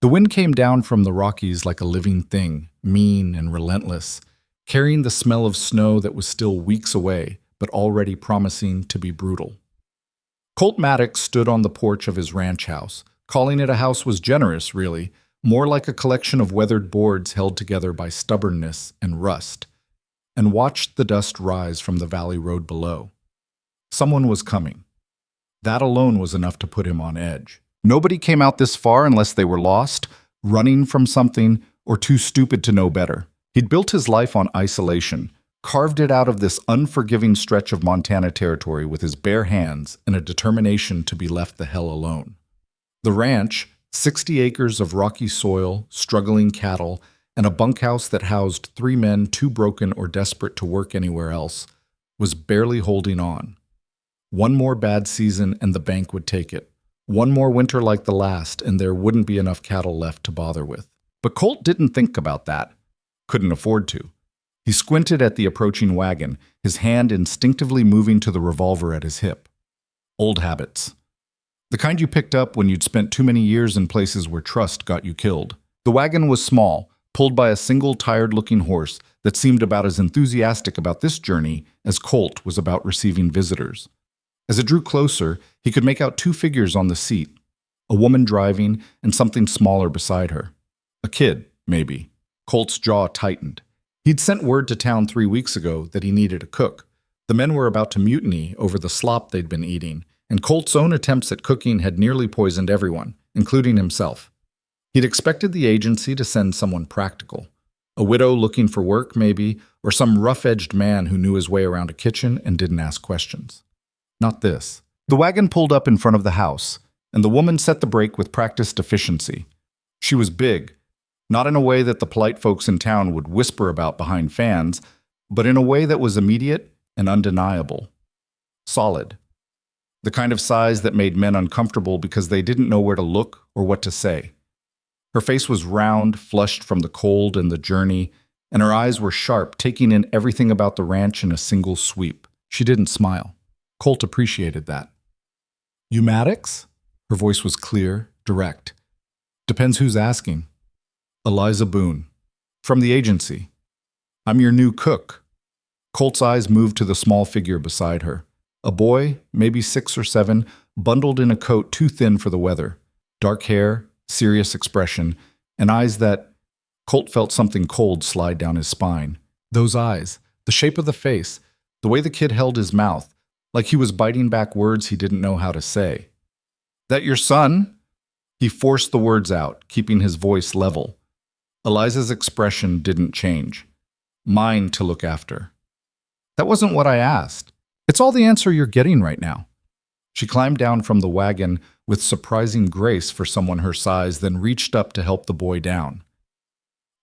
The wind came down from the Rockies like a living thing, mean and relentless, carrying the smell of snow that was still weeks away, but already promising to be brutal. Colt Maddox stood on the porch of his ranch house. Calling it a house was generous, really, more like a collection of weathered boards held together by stubbornness and rust, and watched the dust rise from the valley road below. Someone was coming. That alone was enough to put him on edge. Nobody came out this far unless they were lost, running from something, or too stupid to know better. He'd built his life on isolation, carved it out of this unforgiving stretch of Montana territory with his bare hands and a determination to be left the hell alone. The ranch, 60 acres of rocky soil, struggling cattle, and a bunkhouse that housed 3 men too broken or desperate to work anywhere else, was barely holding on. One more bad season and the bank would take it. One more winter like the last and there wouldn't be enough cattle left to bother with. But Colt didn't think about that. Couldn't afford to. He squinted at the approaching wagon, his hand instinctively moving to the revolver at his hip. Old habits. The kind you picked up when you'd spent too many years in places where trust got you killed. The wagon was small, pulled by a single tired-looking horse that seemed about as enthusiastic about this journey as Colt was about receiving visitors. As it drew closer, he could make out 2 figures on the seat, a woman driving and something smaller beside her. A kid, maybe. Colt's jaw tightened. He'd sent word to town 3 weeks ago that he needed a cook. The men were about to mutiny over the slop they'd been eating, and Colt's own attempts at cooking had nearly poisoned everyone, including himself. He'd expected the agency to send someone practical. A widow looking for work, maybe, or some rough-edged man who knew his way around a kitchen and didn't ask questions. Not this. The wagon pulled up in front of the house, and the woman set the brake with practiced efficiency. She was big, not in a way that the polite folks in town would whisper about behind fans, but in a way that was immediate and undeniable. Solid. The kind of size that made men uncomfortable because they didn't know where to look or what to say. Her face was round, flushed from the cold and the journey, and her eyes were sharp, taking in everything about the ranch in a single sweep. She didn't smile. Colt appreciated that. "You Maddox?" Her voice was clear, direct. "Depends who's asking." "Eliza Boone. From the agency. I'm your new cook." Colt's eyes moved to the small figure beside her. A boy, maybe 6 or 7, bundled in a coat too thin for the weather. Dark hair, serious expression, and eyes that... Colt felt something cold slide down his spine. Those eyes, the shape of the face, the way the kid held his mouth, like he was biting back words he didn't know how to say. "That your son?" He forced the words out, keeping his voice level. Eliza's expression didn't change. "Mine to look after." "That wasn't what I asked. It's all the answer you're getting right now." She climbed down from the wagon with surprising grace for someone her size, then reached up to help the boy down.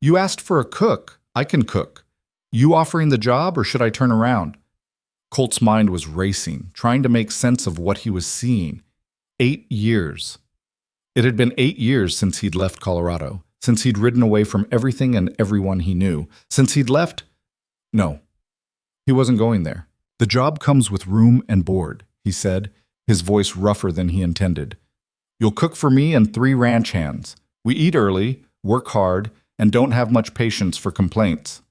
"You asked for a cook. I can cook. You offering the job, or should I turn around?" Colt's mind was racing, trying to make sense of what he was seeing. 8 years. It had been 8 years since he'd left Colorado, since he'd ridden away from everything and everyone he knew, since he'd left... No, he wasn't going there. "The job comes with room and board," he said, his voice rougher than he intended. "You'll cook for me and 3 ranch hands. We eat early, work hard, and don't have much patience for complaints."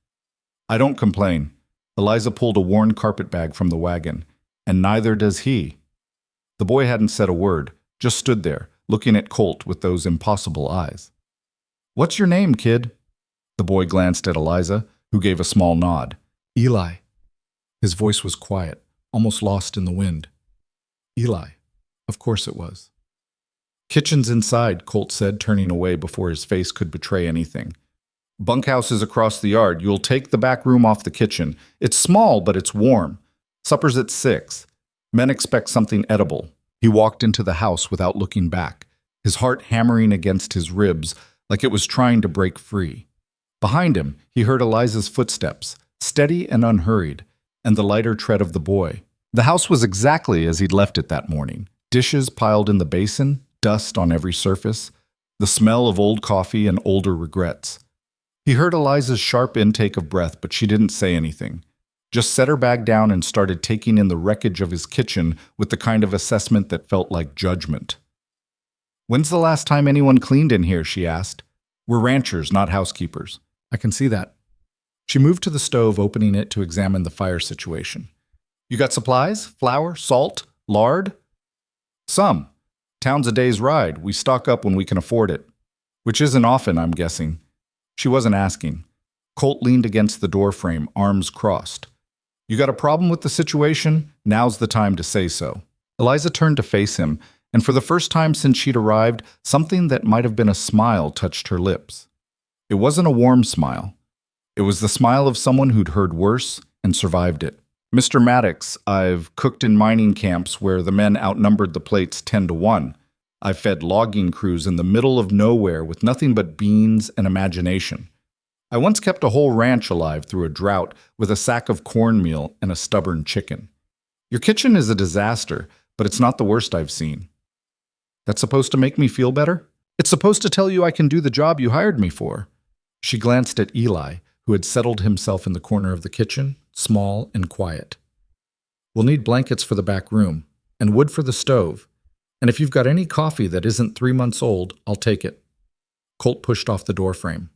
"I don't complain." Eliza pulled a worn carpetbag from the wagon. "And neither does he." The boy hadn't said a word, just stood there, looking at Colt with those impossible eyes. "What's your name, kid?" The boy glanced at Eliza, who gave a small nod. "Eli." His voice was quiet, almost lost in the wind. "Eli. Of course it was." "Kitchen's inside," Colt said, turning away before his face could betray anything. "Bunkhouse is across the yard. You'll take the back room off the kitchen. It's small, but it's warm. Supper's at 6. Men expect something edible." He walked into the house without looking back, his heart hammering against his ribs like it was trying to break free. Behind him, he heard Eliza's footsteps, steady and unhurried, and the lighter tread of the boy. The house was exactly as he'd left it that morning. Dishes piled in the basin, dust on every surface, the smell of old coffee and older regrets. He heard Eliza's sharp intake of breath, but she didn't say anything. Just set her bag down and started taking in the wreckage of his kitchen with the kind of assessment that felt like judgment. When's the last time anyone cleaned in here? She asked. We're ranchers, not housekeepers. I can see that. She moved to the stove, opening it to examine the fire situation. You got supplies? Flour? Salt? Lard? Some. Town's a day's ride. We stock up when we can afford it. Which isn't often, I'm guessing. She wasn't asking. Colt leaned against the doorframe, arms crossed. You got a problem with the situation? Now's the time to say so. Eliza turned to face him, and for the first time since she'd arrived, something that might have been a smile touched her lips. It wasn't a warm smile. It was the smile of someone who'd heard worse and survived it. Mr. Maddox, I've cooked in mining camps where the men outnumbered the plates 10-1. I've fed logging crews in the middle of nowhere with nothing but beans and imagination. I once kept a whole ranch alive through a drought with a sack of cornmeal and a stubborn chicken. Your kitchen is a disaster, but it's not the worst I've seen. That's supposed to make me feel better? It's supposed to tell you I can do the job you hired me for. She glanced at Eli, who had settled himself in the corner of the kitchen, small and quiet. We'll need blankets for the back room, and wood for the stove. And if you've got any coffee that isn't 3 months old, I'll take it. Colt pushed off the doorframe.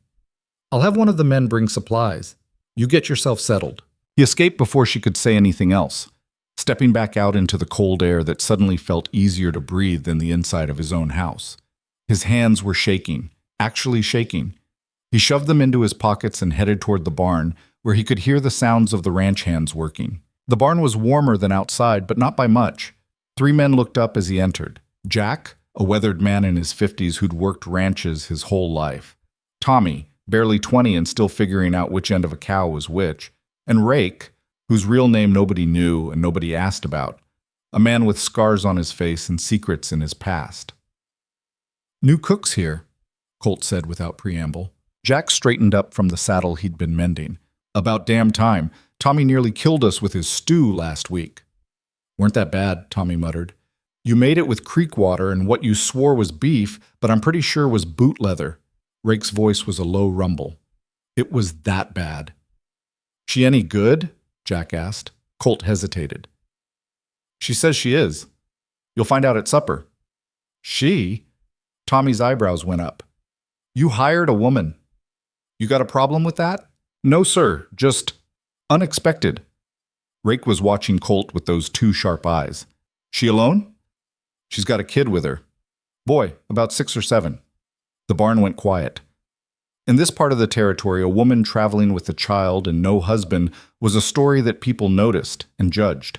I'll have one of the men bring supplies. You get yourself settled. He escaped before she could say anything else, stepping back out into the cold air that suddenly felt easier to breathe than the inside of his own house. His hands were shaking, actually shaking. He shoved them into his pockets and headed toward the barn, where he could hear the sounds of the ranch hands working. The barn was warmer than outside, but not by much. 3 men looked up as he entered. Jack, a weathered man in his 50s who'd worked ranches his whole life. Tommy, barely 20 and still figuring out which end of a cow was which. And Rake, whose real name nobody knew and nobody asked about. A man with scars on his face and secrets in his past. New cooks here, Colt said without preamble. Jack straightened up from the saddle he'd been mending. About damn time. Tommy nearly killed us with his stew last week. Weren't that bad, Tommy muttered. You made it with creek water and what you swore was beef, but I'm pretty sure was boot leather. Rake's voice was a low rumble. It was that bad. She any good? Jack asked. Colt hesitated. She says she is. You'll find out at supper. She? Tommy's eyebrows went up. You hired a woman. You got a problem with that? No, sir. Just unexpected. Rake was watching Colt with those 2 sharp eyes. She alone? She's got a kid with her. Boy, about 6 or 7. The barn went quiet. In this part of the territory, a woman traveling with a child and no husband was a story that people noticed and judged.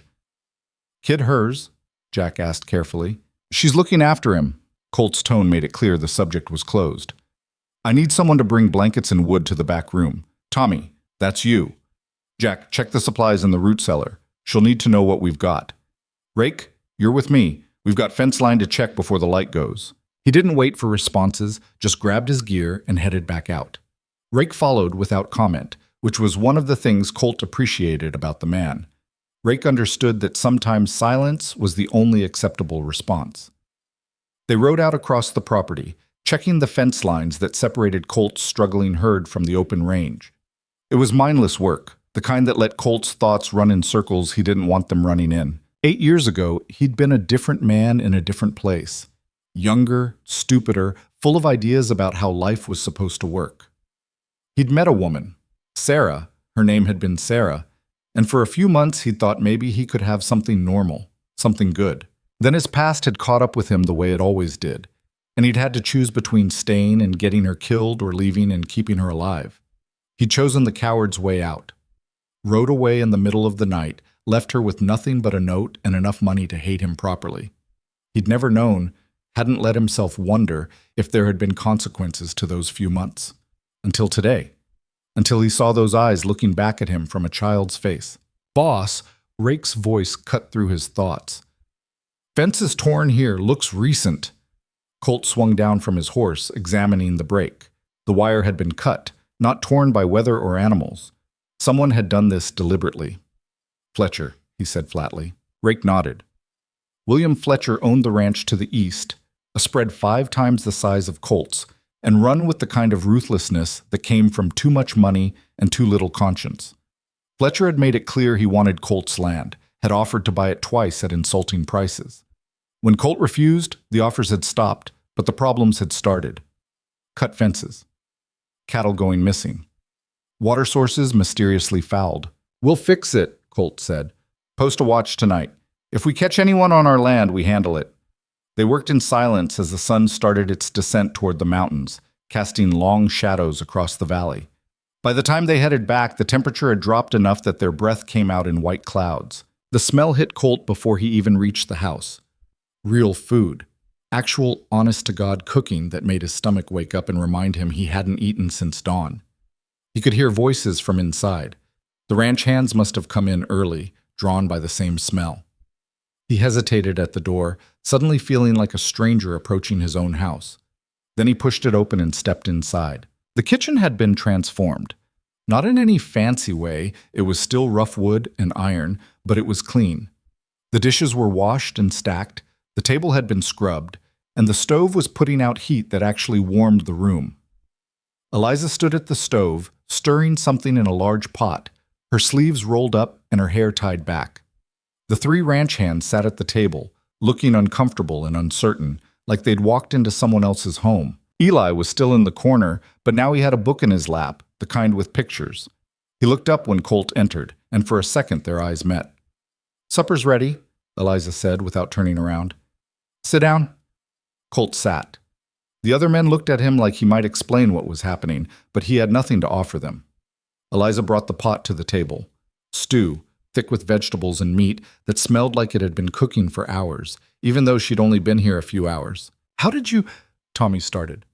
Kid hers? Jack asked carefully. She's looking after him. Colt's tone made it clear the subject was closed. I need someone to bring blankets and wood to the back room. Tommy, that's you. Jack, check the supplies in the root cellar. She'll need to know what we've got. Rake, you're with me. We've got fence line to check before the light goes. He didn't wait for responses, just grabbed his gear and headed back out. Rake followed without comment, which was one of the things Colt appreciated about the man. Rake understood that sometimes silence was the only acceptable response. They rode out across the property, checking the fence lines that separated Colt's struggling herd from the open range. It was mindless work, the kind that let Colt's thoughts run in circles he didn't want them running in. 8 years ago, he'd been a different man in a different place. Younger, stupider, full of ideas about how life was supposed to work. He'd met a woman, Sarah, her name had been Sarah, and for a few months he'd thought maybe he could have something normal, something good. Then his past had caught up with him the way it always did, and he'd had to choose between staying and getting her killed or leaving and keeping her alive. He'd chosen the coward's way out. Rode away in the middle of the night, left her with nothing but a note and enough money to hate him properly. He'd never known, hadn't let himself wonder if there had been consequences to those few months. Until today. Until he saw those eyes looking back at him from a child's face. Boss, Rake's voice cut through his thoughts. Fence is torn here, looks recent. Colt swung down from his horse, examining the break. The wire had been cut, not torn by weather or animals. Someone had done this deliberately. Fletcher, he said flatly. Rake nodded. William Fletcher owned the ranch to the east, a spread 5 times the size of Colt's, and run with the kind of ruthlessness that came from too much money and too little conscience. Fletcher had made it clear he wanted Colt's land, had offered to buy it twice at insulting prices. When Colt refused, the offers had stopped, But the problems had started. Cut fences. Cattle going missing. Water sources mysteriously fouled. "We'll fix it," Colt said. "Post a watch tonight. If we catch anyone on our land, we handle it." They worked in silence as the sun started its descent toward the mountains, casting long shadows across the valley. By the time they headed back, the temperature had dropped enough that their breath came out in white clouds. The smell hit Colt before he even reached the house. Real food. Actual, honest-to-God cooking that made his stomach wake up and remind him he hadn't eaten since dawn. He could hear voices from inside. The ranch hands must have come in early, drawn by the same smell. He hesitated at the door, suddenly feeling like a stranger approaching his own house. Then he pushed it open and stepped inside. The kitchen had been transformed. Not in any fancy way, it was still rough wood and iron, but it was clean. The dishes were washed and stacked, the table had been scrubbed, and the stove was putting out heat that actually warmed the room. Eliza stood at the stove, stirring something in a large pot, her sleeves rolled up and her hair tied back. The three ranch hands sat at the table, looking uncomfortable and uncertain, like they'd walked into someone else's home. Eli was still in the corner, but now he had a book in his lap, the kind with pictures. He looked up when Colt entered, and for a second their eyes met. "Supper's ready," Eliza said without turning around. "Sit down." Colt sat. The other men looked at him like he might explain what was happening, but he had nothing to offer them. Eliza brought the pot to the table. Stew, thick with vegetables and meat, that smelled like it had been cooking for hours, even though she'd only been here a few hours. "How did you—" Tommy started.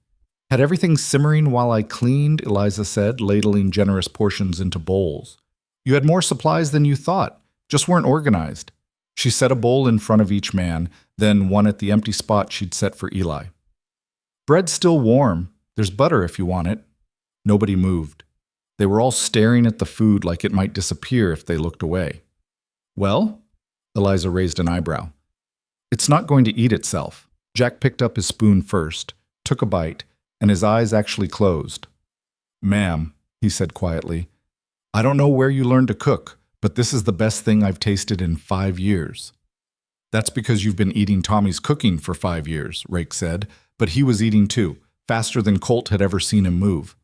"Had everything simmering while I cleaned," Eliza said, ladling generous portions into bowls. "You had more supplies than you thought, just weren't organized." She set a bowl in front of each man, then one at the empty spot she'd set for Eli. "Bread's still warm. There's butter if you want it." Nobody moved. They were all staring at the food like it might disappear if they looked away. "Well?" Eliza raised an eyebrow. "It's not going to eat itself." Jack picked up his spoon first, took a bite, and his eyes actually closed. "Ma'am," he said quietly, "I don't know where you learned to cook, but this is the best thing I've tasted in 5 years." "That's because you've been eating Tommy's cooking for 5 years," Rake said, but he was eating too, faster than Colt had ever seen him move.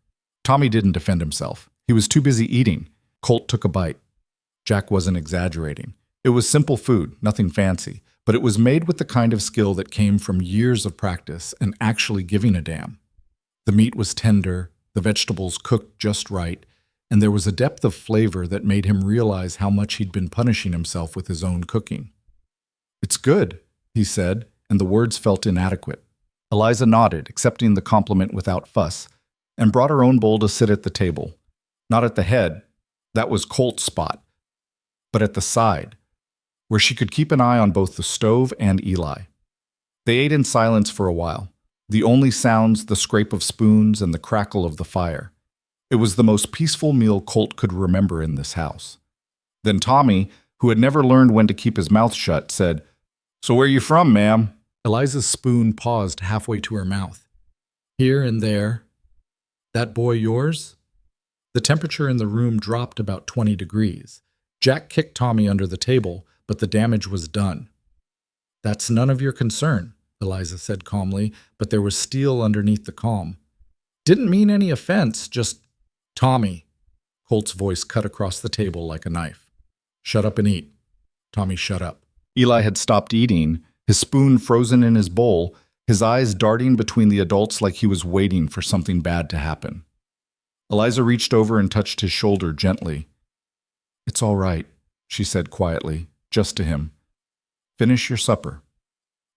Tommy didn't defend himself. He was too busy eating. Colt took a bite. Jack wasn't exaggerating. It was simple food, nothing fancy, but it was made with the kind of skill that came from years of practice and actually giving a damn. The meat was tender, the vegetables cooked just right, and there was a depth of flavor that made him realize how much he'd been punishing himself with his own cooking. "It's good," he said, and the words felt inadequate. Eliza nodded, accepting the compliment without fuss, and brought her own bowl to sit at the table. Not at the head, that was Colt's spot, but at the side, where she could keep an eye on both the stove and Eli. They ate in silence for a while, the only sounds the scrape of spoons and the crackle of the fire. It was the most peaceful meal Colt could remember in this house. Then Tommy, who had never learned when to keep his mouth shut, said, "So where you from, ma'am?" Eliza's spoon paused halfway to her mouth. "Here and there." "That boy yours?" The temperature in the room dropped about 20 degrees. Jack kicked Tommy under the table, but the damage was done. "That's none of your concern," Eliza said calmly, but there was steel underneath the calm. "Didn't mean any offense, just—" "Tommy." Colt's voice cut across the table like a knife. "Shut up and eat." Tommy shut up. Eli had stopped eating, his spoon frozen in his bowl, his eyes darting between the adults like he was waiting for something bad to happen. Eliza reached over and touched his shoulder gently. "It's all right," she said quietly, just to him. "Finish your supper."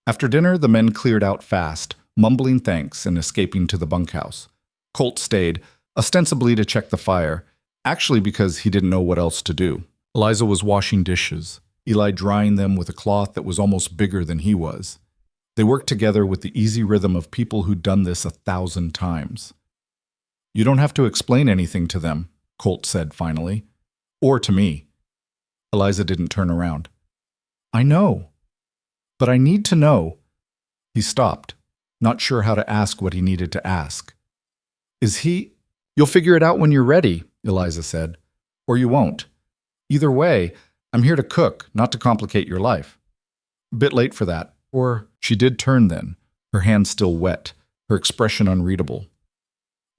After dinner, the men cleared out fast, mumbling thanks and escaping to the bunkhouse. Colt stayed, ostensibly to check the fire, actually because he didn't know what else to do. Eliza was washing dishes, Eli drying them with a cloth that was almost bigger than he was. They worked together with the easy rhythm of people who'd done this 1,000 times. "You don't have to explain anything to them," Colt said finally. "Or to me." Eliza didn't turn around. "I know. But I need to know." He stopped, not sure how to ask what he needed to ask. "Is he—" "You'll figure it out when you're ready," Eliza said. "Or you won't. Either way, I'm here to cook, not to complicate your life." "A bit late for that." Or she did turn then, her hand still wet, her expression unreadable.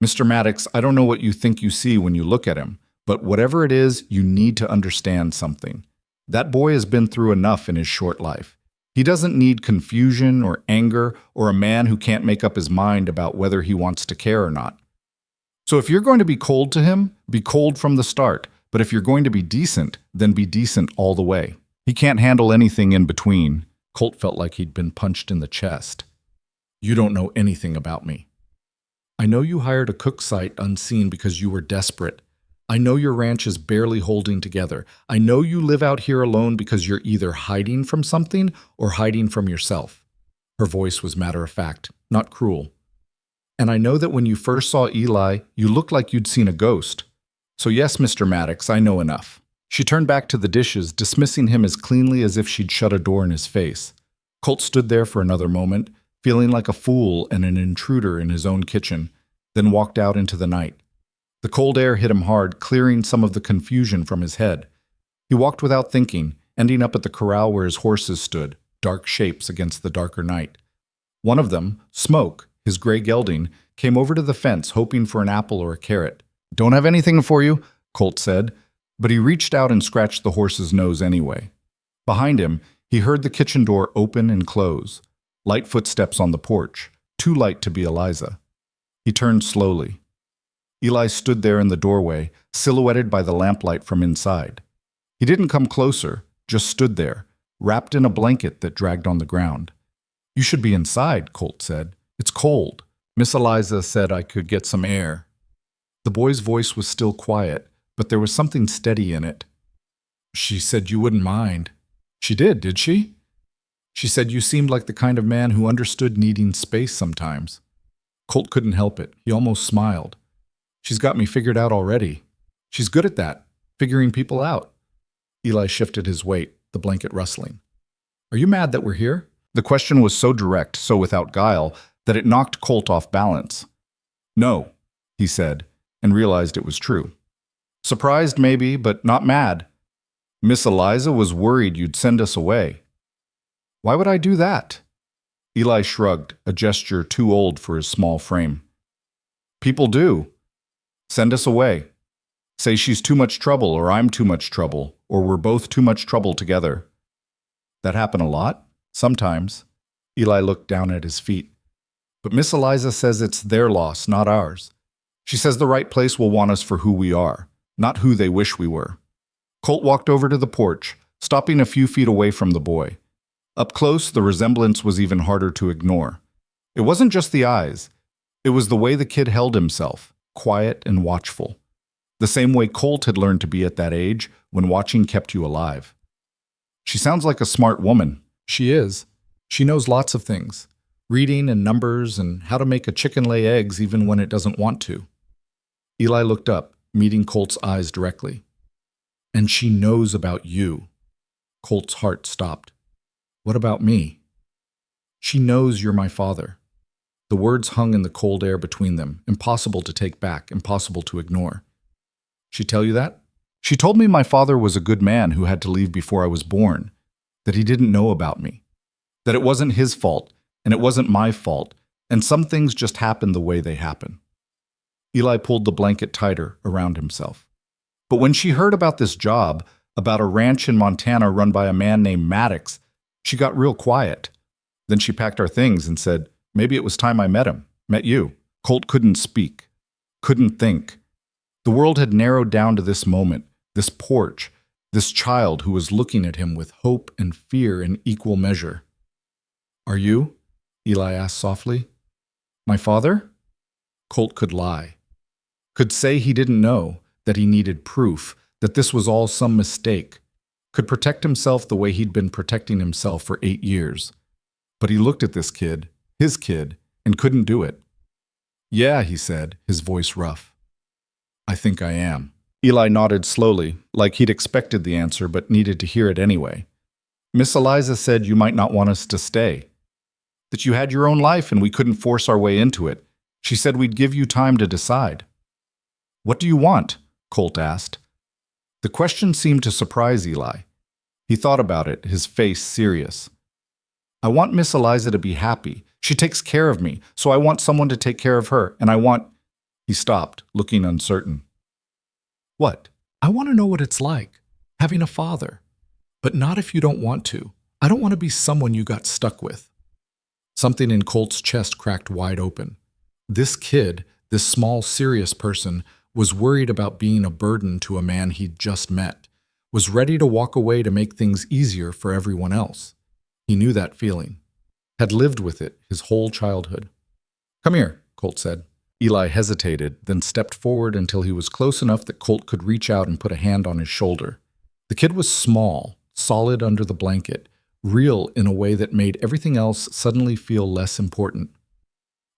Mr. Maddox, I don't know what you think you see when you look at him, but whatever it is, you need to understand something. That boy has been through enough in his short life. He doesn't need confusion or anger or a man who can't make up his mind about whether he wants to care or not. So if you're going to be cold to him, be cold from the start. But if you're going to be decent, then be decent all the way. He can't handle anything in between. Colt felt like he'd been punched in the chest. You don't know anything about me. I know you hired a cook site unseen because you were desperate. I know your ranch is barely holding together. I know you live out here alone because you're either hiding from something or hiding from yourself. Her voice was matter-of-fact, not cruel. And I know that when you first saw Eli, you looked like you'd seen a ghost. So yes, Mr. Maddox, I know enough. She turned back to the dishes, dismissing him as cleanly as if she'd shut a door in his face. Colt stood there for another moment, feeling like a fool and an intruder in his own kitchen, then walked out into the night. The cold air hit him hard, clearing some of the confusion from his head. He walked without thinking, ending up at the corral where his horses stood, dark shapes against the darker night. One of them, Smoke, his gray gelding, came over to the fence hoping for an apple or a carrot. Don't have anything for you, Colt said, but he reached out and scratched the horse's nose anyway. Behind him, he heard the kitchen door open and close. Light footsteps on the porch, too light to be Eliza. He turned slowly. Eli stood there in the doorway, silhouetted by the lamplight from inside. He didn't come closer, just stood there, wrapped in a blanket that dragged on the ground. You should be inside, Colt said. It's cold. Miss Eliza said I could get some air. The boy's voice was still quiet, but there was something steady in it. She said you wouldn't mind. She did she? She said you seemed like the kind of man who understood needing space sometimes. Colt couldn't help it. He almost smiled. She's got me figured out already. She's good at that, figuring people out. Eli shifted his weight, the blanket rustling. Are you mad that we're here? The question was so direct, so without guile, that it knocked Colt off balance. No, he said, and realized it was true. Surprised maybe, but not mad. Miss Eliza was worried you'd send us away. Why would I do that? Eli shrugged, a gesture too old for his small frame. People do. Send us away. Say she's too much trouble, or I'm too much trouble, or we're both too much trouble together. That happen a lot? Sometimes. Eli looked down at his feet. But Miss Eliza says it's their loss, not ours. She says the right place will want us for who we are, not who they wish we were. Colt walked over to the porch, stopping a few feet away from the boy. Up close, the resemblance was even harder to ignore. It wasn't just the eyes. It was the way the kid held himself, quiet and watchful. The same way Colt had learned to be at that age, when watching kept you alive. She sounds like a smart woman. She is. She knows lots of things. Reading and numbers and how to make a chicken lay eggs even when it doesn't want to. Eli looked up, meeting Colt's eyes directly. And she knows about you. Colt's heart stopped. What about me? She knows you're my father. The words hung in the cold air between them, impossible to take back, impossible to ignore. She tell you that? She told me my father was a good man who had to leave before I was born, that he didn't know about me, that it wasn't his fault, and it wasn't my fault, and some things just happen the way they happen. Eli pulled the blanket tighter around himself. But when she heard about this job, about a ranch in Montana run by a man named Maddox, she got real quiet. Then she packed our things and said, maybe it was time I met you. Colt couldn't speak, couldn't think. The world had narrowed down to this moment, this porch, this child who was looking at him with hope and fear in equal measure. Are you? Eli asked softly. My father? Colt could lie. Could say he didn't know, that he needed proof, that this was all some mistake. Could protect himself the way he'd been protecting himself for 8 years. But he looked at this kid, his kid, and couldn't do it. Yeah, he said, his voice rough. I think I am. Eli nodded slowly, like he'd expected the answer but needed to hear it anyway. Miss Eliza said you might not want us to stay. That you had your own life and we couldn't force our way into it. She said we'd give you time to decide. What do you want? Colt asked. The question seemed to surprise Eli. He thought about it, his face serious. I want Miss Eliza to be happy. She takes care of me, so I want someone to take care of her, and I want—" He stopped, looking uncertain. "What?" "I want to know what it's like, having a father. But not if you don't want to. I don't want to be someone you got stuck with." Something in Colt's chest cracked wide open. This kid, this small, serious person, was worried about being a burden to a man he'd just met, was ready to walk away to make things easier for everyone else. He knew that feeling, had lived with it his whole childhood. "Come here," Colt said. Eli hesitated, then stepped forward until he was close enough that Colt could reach out and put a hand on his shoulder. The kid was small, solid under the blanket, real in a way that made everything else suddenly feel less important.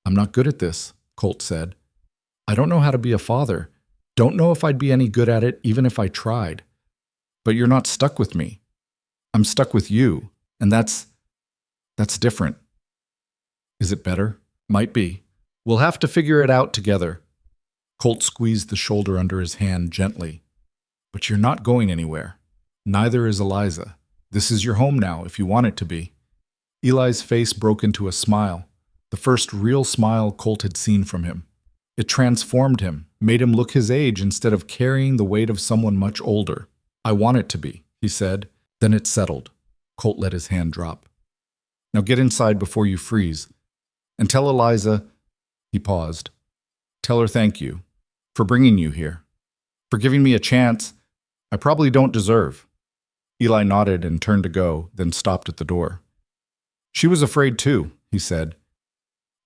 "I'm not good at this," Colt said. "I don't know how to be a father. Don't know if I'd be any good at it even if I tried. But you're not stuck with me. I'm stuck with you, and that's different." "Is it better?" "Might be. We'll have to figure it out together." Colt squeezed the shoulder under his hand gently. "But you're not going anywhere. Neither is Eliza. This is your home now, if you want it to be." Eli's face broke into a smile, the first real smile Colt had seen from him. It transformed him, made him look his age instead of carrying the weight of someone much older. "I want it to be," he said. Then it settled. Colt let his hand drop. "Now get inside before you freeze. And tell Eliza—" He paused. "Tell her thank you for bringing you here, for giving me a chance I probably don't deserve." Eli nodded and turned to go, then stopped at the door. "She was afraid too," he said,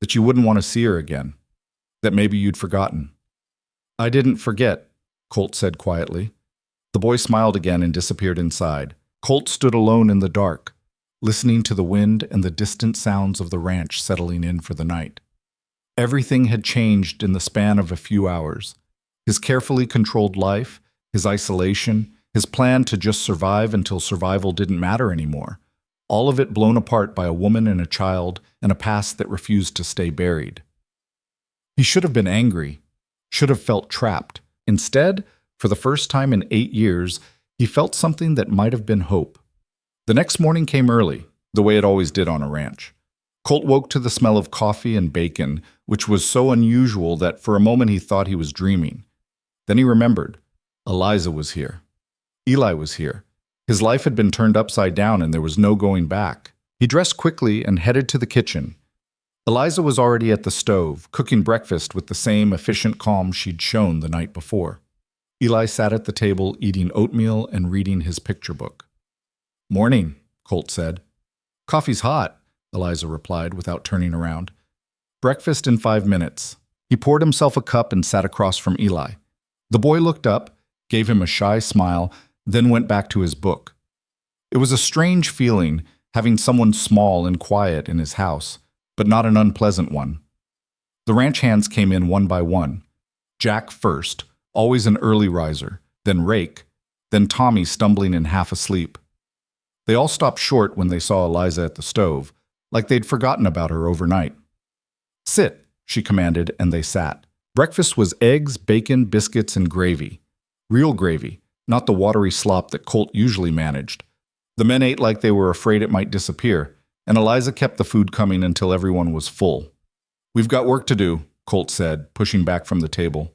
"that you wouldn't want to see her again, that maybe you'd forgotten." "I didn't forget," Colt said quietly. The boy smiled again and disappeared inside. Colt stood alone in the dark, listening to the wind and the distant sounds of the ranch settling in for the night. Everything had changed in the span of a few hours. His carefully controlled life, his isolation, his plan to just survive until survival didn't matter anymore. All of it blown apart by a woman and a child and a past that refused to stay buried. He should have been angry, should have felt trapped. Instead, for the first time in 8 years, he felt something that might have been hope. The next morning came early, the way it always did on a ranch. Colt woke to the smell of coffee and bacon, which was so unusual that for a moment he thought he was dreaming. Then he remembered. Eliza was here. Eli was here. His life had been turned upside down and there was no going back. He dressed quickly and headed to the kitchen. Eliza was already at the stove, cooking breakfast with the same efficient calm she'd shown the night before. Eli sat at the table eating oatmeal and reading his picture book. "Morning," Colt said. "Coffee's hot," Eliza replied without turning around. "Breakfast in 5 minutes." He poured himself a cup and sat across from Eli. The boy looked up, gave him a shy smile, then went back to his book. It was a strange feeling, having someone small and quiet in his house, but not an unpleasant one. The ranch hands came in one by one. Jack first, always an early riser, then Rake, then Tommy stumbling and half asleep. They all stopped short when they saw Eliza at the stove, like they'd forgotten about her overnight. "Sit," she commanded, and they sat. Breakfast was eggs, bacon, biscuits, and gravy. Real gravy, not the watery slop that Colt usually managed. The men ate like they were afraid it might disappear, and Eliza kept the food coming until everyone was full. "We've got work to do," Colt said, pushing back from the table.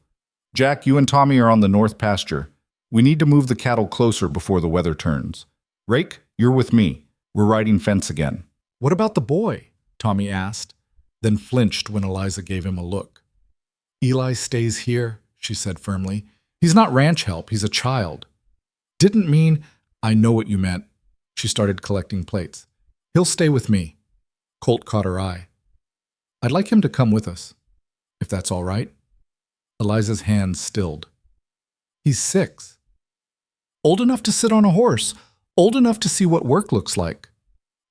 "Jack, you and Tommy are on the north pasture. We need to move the cattle closer before the weather turns. Rake, you're with me. We're riding fence again." "What about the boy?" Tommy asked, then flinched when Eliza gave him a look. "Eli stays here," she said firmly. "He's not ranch help, he's a child." "Didn't mean—" "I know what you meant." She started collecting plates. "He'll stay with me." Colt caught her eye. "I'd like him to come with us, if that's all right." Eliza's hands stilled. "He's 6. Old enough to sit on a horse, old enough to see what work looks like."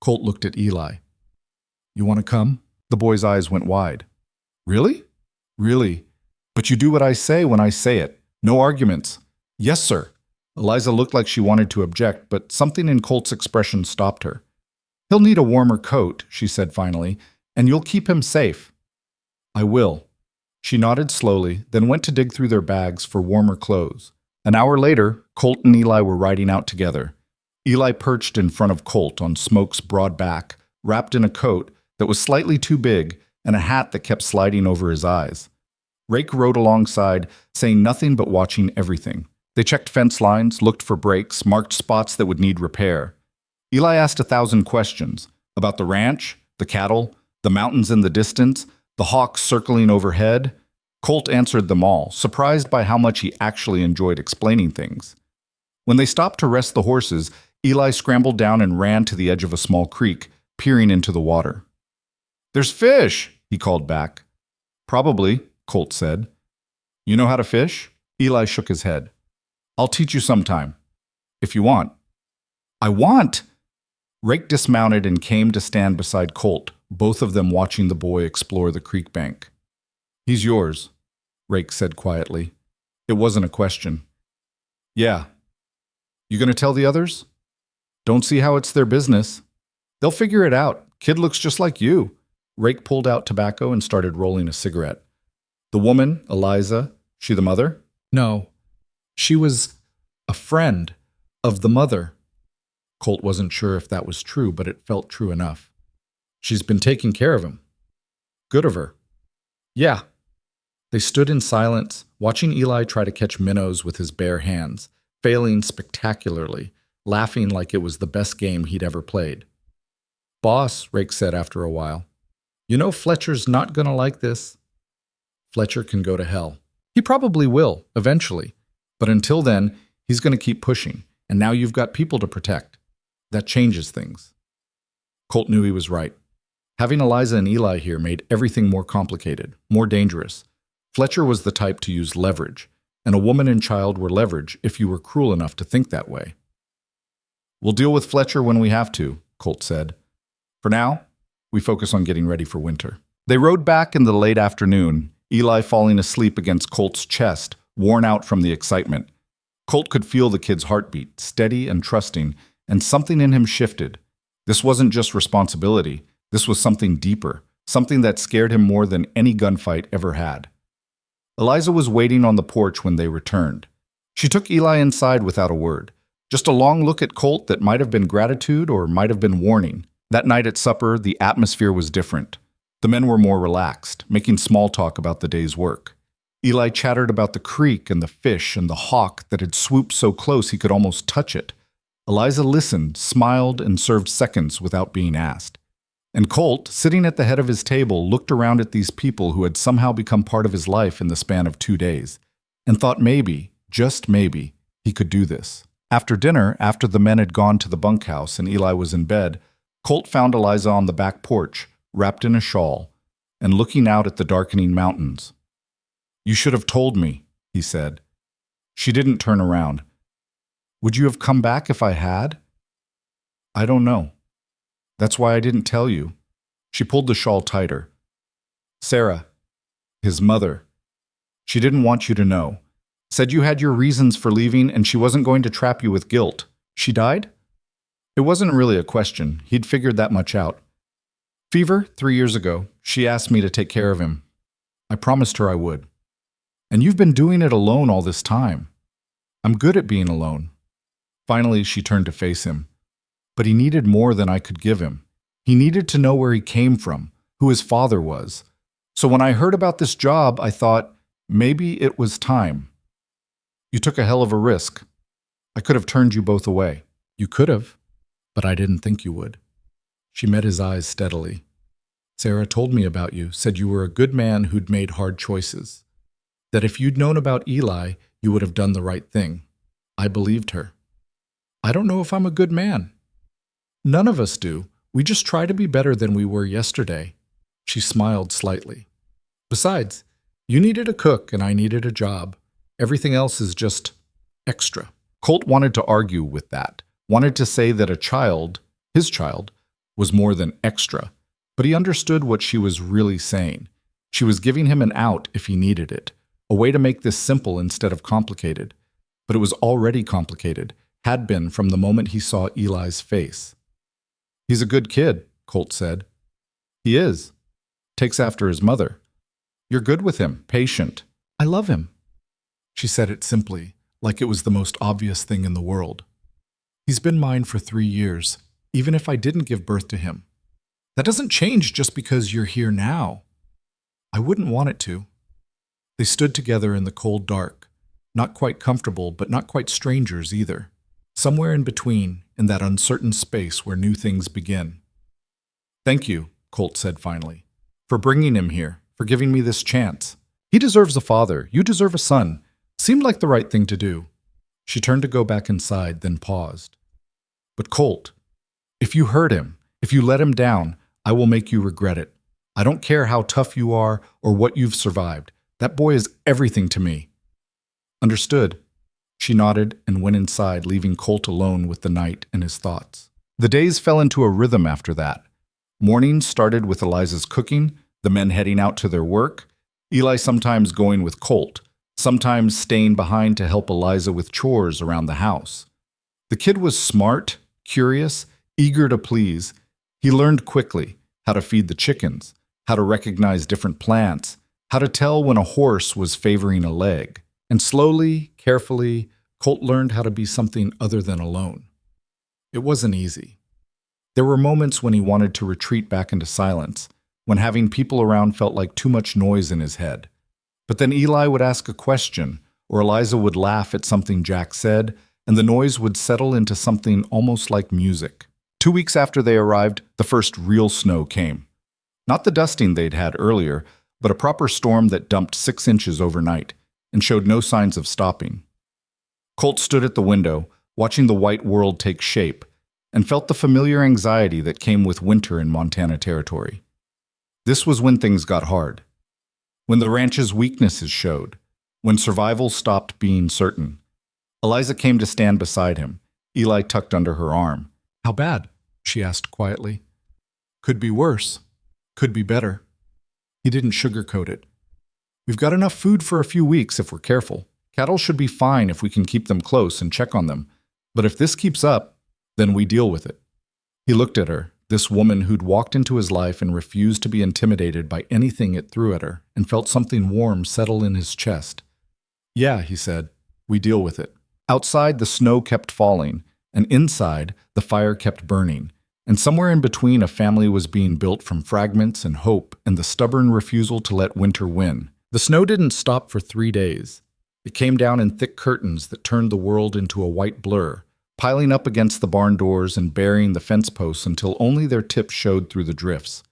Colt looked at Eli. "You want to come?" The boy's eyes went wide. "Really?" "Really. But you do what I say when I say it. No arguments." "Yes, sir." Eliza looked like she wanted to object, but something in Colt's expression stopped her. "He'll need a warmer coat," she said finally, "and you'll keep him safe." "I will." She nodded slowly, then went to dig through their bags for warmer clothes. An hour later, Colt and Eli were riding out together. Eli perched in front of Colt on Smoke's broad back, wrapped in a coat that was slightly too big and a hat that kept sliding over his eyes. Rake rode alongside, saying nothing but watching everything. They checked fence lines, looked for breaks, marked spots that would need repair. Eli asked 1,000 questions about the ranch, the cattle, the mountains in the distance, the hawks circling overhead. Colt answered them all, surprised by how much he actually enjoyed explaining things. When they stopped to rest the horses, Eli scrambled down and ran to the edge of a small creek, peering into the water. "There's fish," he called back. "Probably," Colt said. "You know how to fish?" Eli shook his head. "I'll teach you sometime, if you want." "I want!" Rake dismounted and came to stand beside Colt, both of them watching the boy explore the creek bank. "He's yours," Rake said quietly. It wasn't a question. "Yeah. You gonna tell the others?" "Don't see how it's their business. They'll figure it out. Kid looks just like you." Rake pulled out tobacco and started rolling a cigarette. "The woman, Eliza, she the mother?" "No. She was a friend of the mother." Colt wasn't sure if that was true, but it felt true enough. "She's been taking care of him." "Good of her." "Yeah." They stood in silence, watching Eli try to catch minnows with his bare hands, failing spectacularly, laughing like it was the best game he'd ever played. "Boss," Rake said after a while, "you know Fletcher's not going to like this." "Fletcher can go to hell." "He probably will, eventually. But until then, he's going to keep pushing, and now you've got people to protect. That changes things." Colt knew he was right. Having Eliza and Eli here made everything more complicated, more dangerous. Fletcher was the type to use leverage, and a woman and child were leverage if you were cruel enough to think that way. "We'll deal with Fletcher when we have to," Colt said. "For now, we focus on getting ready for winter." They rode back in the late afternoon, Eli falling asleep against Colt's chest, worn out from the excitement. Colt could feel the kid's heartbeat, steady and trusting, and something in him shifted. This wasn't just responsibility. This was something deeper, something that scared him more than any gunfight ever had. Eliza was waiting on the porch when they returned. She took Eli inside without a word. Just a long look at Colt that might have been gratitude or might have been warning. That night at supper, the atmosphere was different. The men were more relaxed, making small talk about the day's work. Eli chattered about the creek and the fish and the hawk that had swooped so close he could almost touch it. Eliza listened, smiled, and served seconds without being asked. And Colt, sitting at the head of his table, looked around at these people who had somehow become part of his life in the span of 2 days, and thought maybe, just maybe, he could do this. After dinner, after the men had gone to the bunkhouse and Eli was in bed, Colt found Eliza on the back porch, wrapped in a shawl, and looking out at the darkening mountains. "You should have told me," he said. She didn't turn around. "Would you have come back if I had?" "I don't know. That's why I didn't tell you." She pulled the shawl tighter. "Sarah, his mother, she didn't want you to know. Said you had your reasons for leaving and she wasn't going to trap you with guilt. She died?" It wasn't really a question. He'd figured that much out. "Fever, 3 years ago. She asked me to take care of him. I promised her I would. And you've been doing it alone all this time." "I'm good at being alone." Finally, she turned to face him. But he needed more than I could give him. He needed to know where he came from, who his father was. So when I heard about this job, I thought, maybe it was time. You took a hell of a risk. I could have turned you both away." "You could have, but I didn't think you would." She met his eyes steadily. "Sarah told me about you, said you were a good man who'd made hard choices. That if you'd known about Eli, you would have done the right thing. I believed her. I don't know if I'm a good man. None of us do. We just try to be better than we were yesterday." She smiled slightly. "Besides, you needed a cook and I needed a job. Everything else is just extra." Colt wanted to argue with that, wanted to say that a child, his child, was more than extra, but he understood what she was really saying. She was giving him an out if he needed it, a way to make this simple instead of complicated. But it was already complicated, had been from the moment he saw Eli's face. "He's a good kid," Colt said. "He is. Takes after his mother. You're good with him, patient. I love him." She said it simply, like it was the most obvious thing in the world. "He's been mine for 3 years, even if I didn't give birth to him. That doesn't change just because you're here now. I wouldn't want it to. They stood together in the cold dark, not quite comfortable, but not quite strangers either. Somewhere in between, in that uncertain space where new things begin. Thank you, Colt said finally, for bringing him here, for giving me this chance. He deserves a father. You deserve a son. Seemed like the right thing to do. She turned to go back inside, then paused. But Colt, if you hurt him, if you let him down, I will make you regret it. I don't care how tough you are or what you've survived. That boy is everything to me. Understood. She nodded and went inside, leaving Colt alone with the night and his thoughts. The days fell into a rhythm after that. Mornings started with Eliza's cooking, the men heading out to their work, Eli sometimes going with Colt, sometimes staying behind to help Eliza with chores around the house. The kid was smart, curious, eager to please. He learned quickly how to feed the chickens, how to recognize different plants, how to tell when a horse was favoring a leg. And slowly, carefully, Colt learned how to be something other than alone. It wasn't easy. There were moments when he wanted to retreat back into silence, when having people around felt like too much noise in his head. But then Eli would ask a question, or Eliza would laugh at something Jack said, and the noise would settle into something almost like music. 2 weeks after they arrived, the first real snow came. Not the dusting they'd had earlier, but a proper storm that dumped 6 inches overnight and showed no signs of stopping. Colt stood at the window, watching the white world take shape, and felt the familiar anxiety that came with winter in Montana Territory. This was when things got hard. When the ranch's weaknesses showed. When survival stopped being certain. Eliza came to stand beside him, Eli tucked under her arm. How bad? She asked quietly. Could be worse. Could be better. He didn't sugarcoat it. We've got enough food for a few weeks if we're careful. Cattle should be fine if we can keep them close and check on them. But if this keeps up, then we deal with it. He looked at her, this woman who'd walked into his life and refused to be intimidated by anything it threw at her, and felt something warm settle in his chest. Yeah, he said, we deal with it. Outside, the snow kept falling, and inside, the fire kept burning. And somewhere in between, a family was being built from fragments and hope and the stubborn refusal to let winter win. The snow didn't stop for 3 days. It came down in thick curtains that turned the world into a white blur, piling up against the barn doors and burying the fence posts until only their tips showed through the drifts.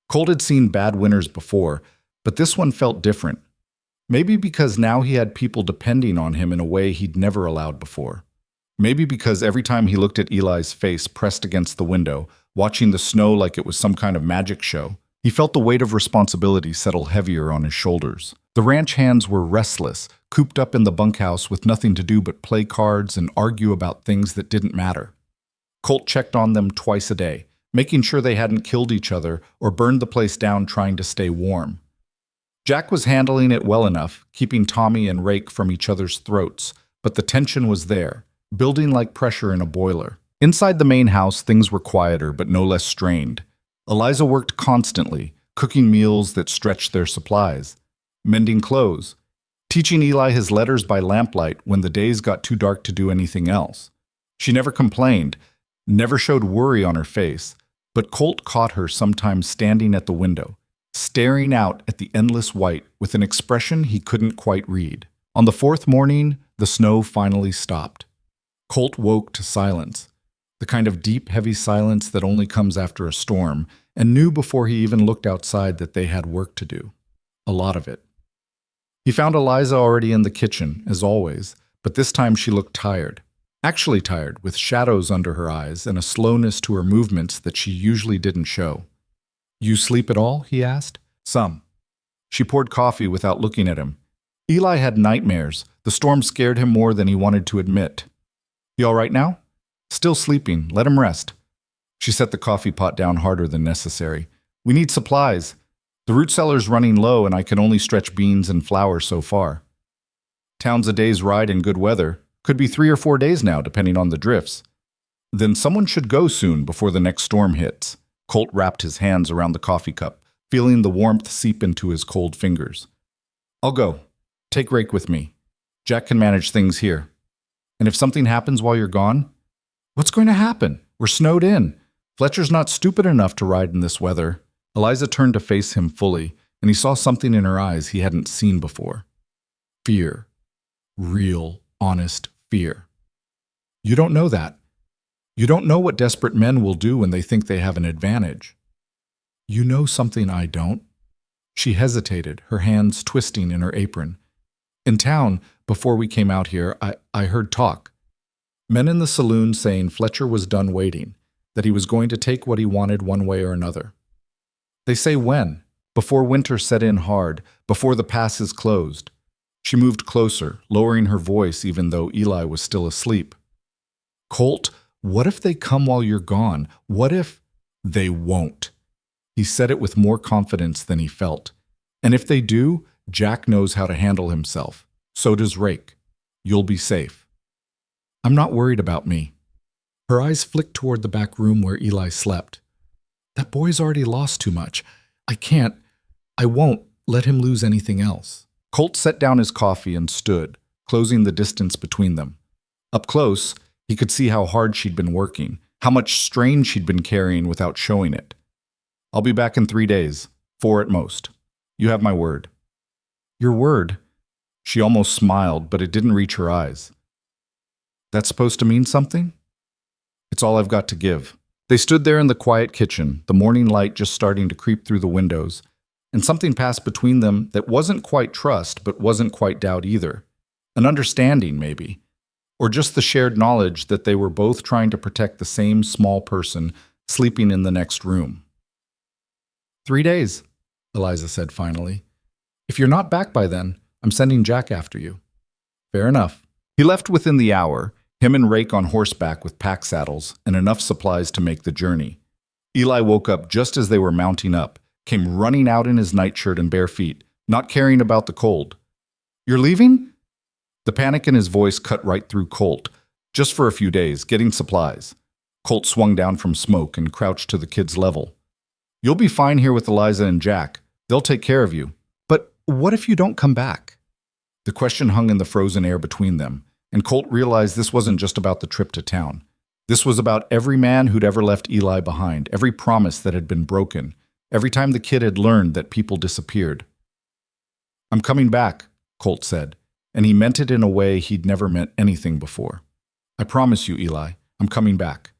Colt had seen bad winters before, but this one felt different. Maybe because now he had people depending on him in a way he'd never allowed before. Maybe because every time he looked at Eli's face pressed against the window, watching the snow like it was some kind of magic show, he felt the weight of responsibility settle heavier on his shoulders. The ranch hands were restless, cooped up in the bunkhouse with nothing to do but play cards and argue about things that didn't matter. Colt checked on them twice a day, making sure they hadn't killed each other or burned the place down trying to stay warm. Jack was handling it well enough, keeping Tommy and Rake from each other's throats, but the tension was there, building like pressure in a boiler. Inside the main house, things were quieter but no less strained. Eliza worked constantly, cooking meals that stretched their supplies, mending clothes, teaching Eli his letters by lamplight when the days got too dark to do anything else. She never complained, never showed worry on her face, but Colt caught her sometimes standing at the window, staring out at the endless white with an expression he couldn't quite read. On the 4th morning, the snow finally stopped. Colt woke to silence, the kind of deep, heavy silence that only comes after a storm, and knew before he even looked outside that they had work to do. A lot of it. He found Eliza already in the kitchen, as always, but this time she looked tired. Actually tired, with shadows under her eyes and a slowness to her movements that she usually didn't show. You sleep at all? He asked. Some. She poured coffee without looking at him. Eli had nightmares. The storm scared him more than he wanted to admit. You all right now? Still sleeping. Let him rest. She set the coffee pot down harder than necessary. We need supplies. The root cellar's running low and I can only stretch beans and flour so far. Town's a day's ride in good weather. Could be 3 or 4 days now, depending on the drifts. Then someone should go soon before the next storm hits. Colt wrapped his hands around the coffee cup, feeling the warmth seep into his cold fingers. I'll go. Take Rake with me. Jack can manage things here. And if something happens while you're gone? What's going to happen? We're snowed in. Fletcher's not stupid enough to ride in this weather. Eliza turned to face him fully, and he saw something in her eyes he hadn't seen before. Fear. Real, honest fear. You don't know that. You don't know what desperate men will do when they think they have an advantage. You know something I don't. She hesitated, her hands twisting in her apron. In town, before we came out here, I heard talk. Men in the saloon saying Fletcher was done waiting, that he was going to take what he wanted one way or another. They say when? Before winter set in hard, before the passes closed. She moved closer, lowering her voice even though Eli was still asleep. Colt, what if they come while you're gone? What if... They won't. He said it with more confidence than he felt. And if they do, Jack knows how to handle himself. So does Rake. You'll be safe. I'm not worried about me. Her eyes flicked toward the back room where Eli slept. That boy's already lost too much. I won't let him lose anything else. Colt set down his coffee and stood, closing the distance between them. Up close, he could see how hard she'd been working, how much strain she'd been carrying without showing it. I'll be back in 3 days, 4 at most. You have my word. Your word? She almost smiled, but it didn't reach her eyes. That's supposed to mean something? It's all I've got to give. They stood there in the quiet kitchen, the morning light just starting to creep through the windows, and something passed between them that wasn't quite trust, but wasn't quite doubt either. An understanding, maybe. Or just the shared knowledge that they were both trying to protect the same small person sleeping in the next room. 3 days, Eliza said finally. If you're not back by then, I'm sending Jack after you. Fair enough. He left within the hour, him and Rake on horseback with pack saddles and enough supplies to make the journey. Eli woke up just as they were mounting up, came running out in his nightshirt and bare feet, not caring about the cold. You're leaving? The panic in his voice cut right through Colt. Just for a few days, getting supplies. Colt swung down from smoke and crouched to the kid's level. You'll be fine here with Eliza and Jack. They'll take care of you. But what if you don't come back? The question hung in the frozen air between them, and Colt realized this wasn't just about the trip to town. This was about every man who'd ever left Eli behind, every promise that had been broken, every time the kid had learned that people disappeared. I'm coming back, Colt said, and he meant it in a way he'd never meant anything before. I promise you, Eli, I'm coming back.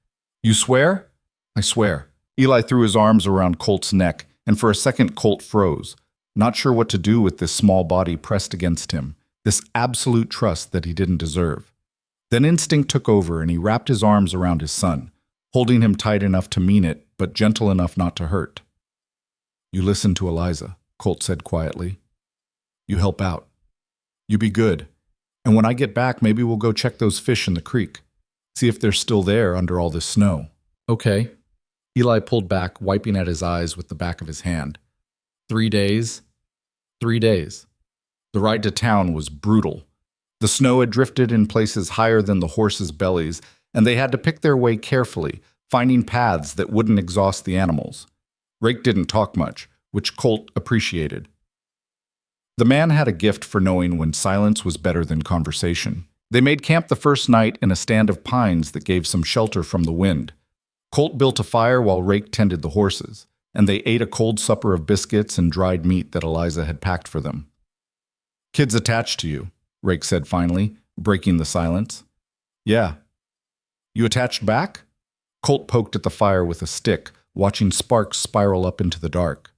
You swear? I swear. Eli threw his arms around Colt's neck, and for a second Colt froze, not sure what to do with this small body pressed against him, this absolute trust that he didn't deserve. Then instinct took over and he wrapped his arms around his son, holding him tight enough to mean it, but gentle enough not to hurt. You listen to Eliza, Colt said quietly. You help out. You be good. And when I get back, maybe we'll go check those fish in the creek. See if they're still there under all this snow. Okay. Eli pulled back, wiping at his eyes with the back of his hand. 3 days? 3 days. The ride to town was brutal. The snow had drifted in places higher than the horses' bellies, and they had to pick their way carefully, finding paths that wouldn't exhaust the animals. Rake didn't talk much, which Colt appreciated. The man had a gift for knowing when silence was better than conversation. They made camp the first night in a stand of pines that gave some shelter from the wind. Colt built a fire while Rake tended the horses, and they ate a cold supper of biscuits and dried meat that Eliza had packed for them. Kid's attached to you, Rake said finally, breaking the silence. Yeah. You attached back? Colt poked at the fire with a stick, watching sparks spiral up into the dark.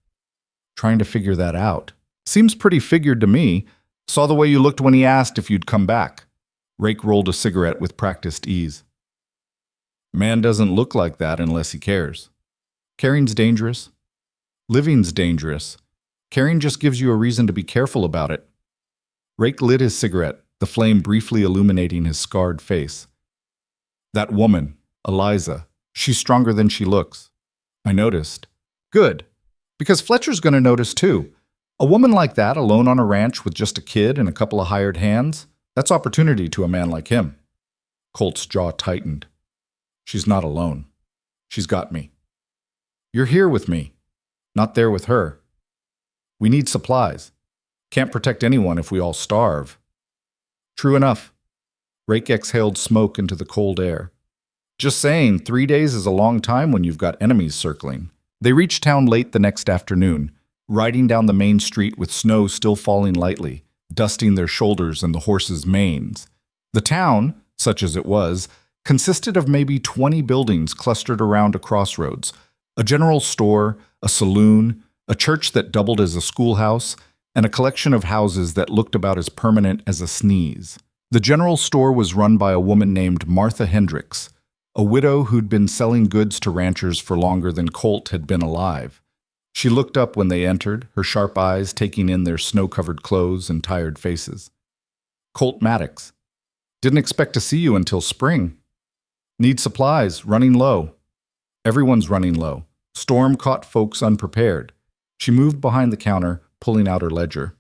Trying to figure that out. Seems pretty figured to me. Saw the way you looked when he asked if you'd come back. Rake rolled a cigarette with practiced ease. Man doesn't look like that unless he cares. Caring's dangerous. Living's dangerous. Caring just gives you a reason to be careful about it. Rake lit his cigarette, the flame briefly illuminating his scarred face. That woman, Eliza, she's stronger than she looks. I noticed. Good. Because Fletcher's going to notice too. A woman like that, alone on a ranch with just a kid and a couple of hired hands, that's opportunity to a man like him. Colt's jaw tightened. She's not alone. She's got me. You're here with me, not there with her. We need supplies. Can't protect anyone if we all starve. True enough. Rake exhaled smoke into the cold air. Just saying, 3 days is a long time when you've got enemies circling. They reached town late the next afternoon, riding down the main street with snow still falling lightly, dusting their shoulders and the horses' manes. The town, such as it was, consisted of maybe 20 buildings clustered around a crossroads, a general store, a saloon, a church that doubled as a schoolhouse, and a collection of houses that looked about as permanent as a sneeze. The general store was run by a woman named Martha Hendricks, a widow who'd been selling goods to ranchers for longer than Colt had been alive. She looked up when they entered, her sharp eyes taking in their snow-covered clothes and tired faces. Colt Maddox. Didn't expect to see you until spring. Need supplies, running low. Everyone's running low. Storm caught folks unprepared. She moved behind the counter, pulling out her ledger.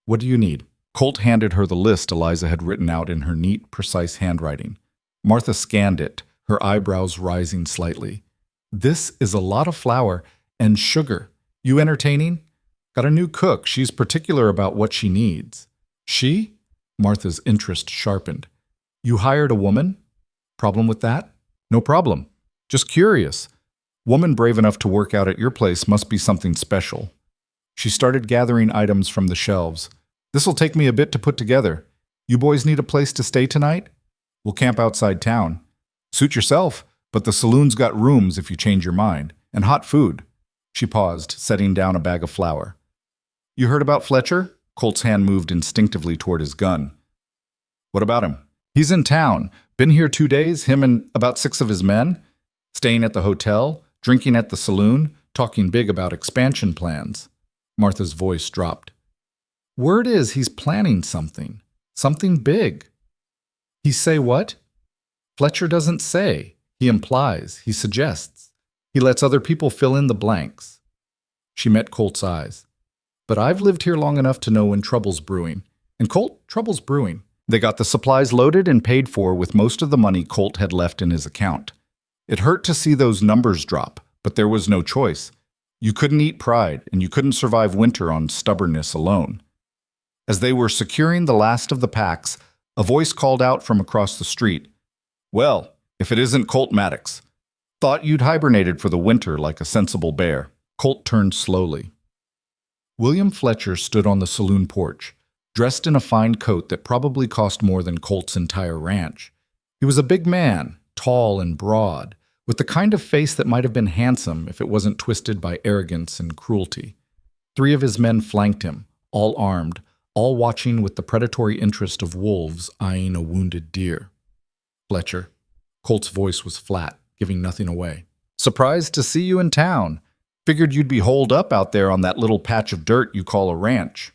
What do you need? Colt handed her the list Eliza had written out in her neat, precise handwriting. Martha scanned it, her eyebrows rising slightly. This is a lot of flour and sugar. You entertaining? Got a new cook. She's particular about what she needs. She? Martha's interest sharpened. You hired a woman? Problem with that? No problem. Just curious. Woman brave enough to work out at your place must be something special. She started gathering items from the shelves. This'll take me a bit to put together. You boys need a place to stay tonight? We'll camp outside town. Suit yourself, but the saloon's got rooms if you change your mind, and hot food. She paused, setting down a bag of flour. You heard about Fletcher? Colt's hand moved instinctively toward his gun. What about him? He's in town. Been here 2 days, him and about 6 of his men. Staying at the hotel, drinking at the saloon, talking big about expansion plans. Martha's voice dropped. Word is he's planning something. Something big. He say what? Fletcher doesn't say. He implies. He suggests. He lets other people fill in the blanks. She met Colt's eyes. But I've lived here long enough to know when trouble's brewing. And Colt, trouble's brewing. They got the supplies loaded and paid for with most of the money Colt had left in his account. It hurt to see those numbers drop, but there was no choice. You couldn't eat pride, and you couldn't survive winter on stubbornness alone. As they were securing the last of the packs, a voice called out from across the street. Well, if it isn't Colt Maddox. Thought you'd hibernated for the winter like a sensible bear. Colt turned slowly. William Fletcher stood on the saloon porch, dressed in a fine coat that probably cost more than Colt's entire ranch. He was a big man, tall and broad, with the kind of face that might have been handsome if it wasn't twisted by arrogance and cruelty. 3 of his men flanked him, all armed, all watching with the predatory interest of wolves eyeing a wounded deer. Fletcher. Colt's voice was flat, giving nothing away. Surprised to see you in town. Figured you'd be holed up out there on that little patch of dirt you call a ranch.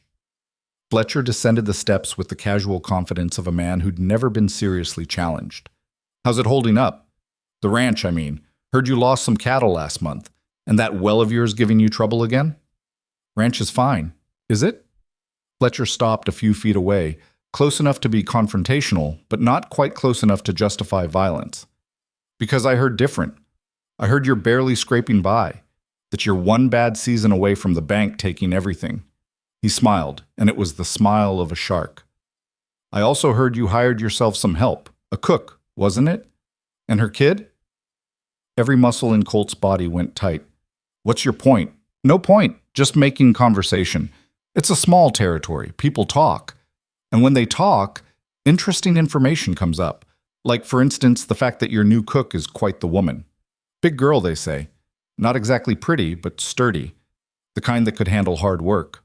Fletcher descended the steps with the casual confidence of a man who'd never been seriously challenged. How's it holding up? The ranch, I mean. Heard you lost some cattle last month. And that well of yours giving you trouble again? Ranch is fine. Is it? Fletcher stopped a few feet away, close enough to be confrontational, but not quite close enough to justify violence. Because I heard different. I heard you're barely scraping by, that you're one bad season away from the bank taking everything. He smiled, and it was the smile of a shark. I also heard you hired yourself some help, a cook, wasn't it? And her kid? Every muscle in Colt's body went tight. What's your point? No point, just making conversation. It's a small territory. People talk. And when they talk, interesting information comes up. Like, for instance, the fact that your new cook is quite the woman. Big girl, they say. Not exactly pretty, but sturdy. The kind that could handle hard work.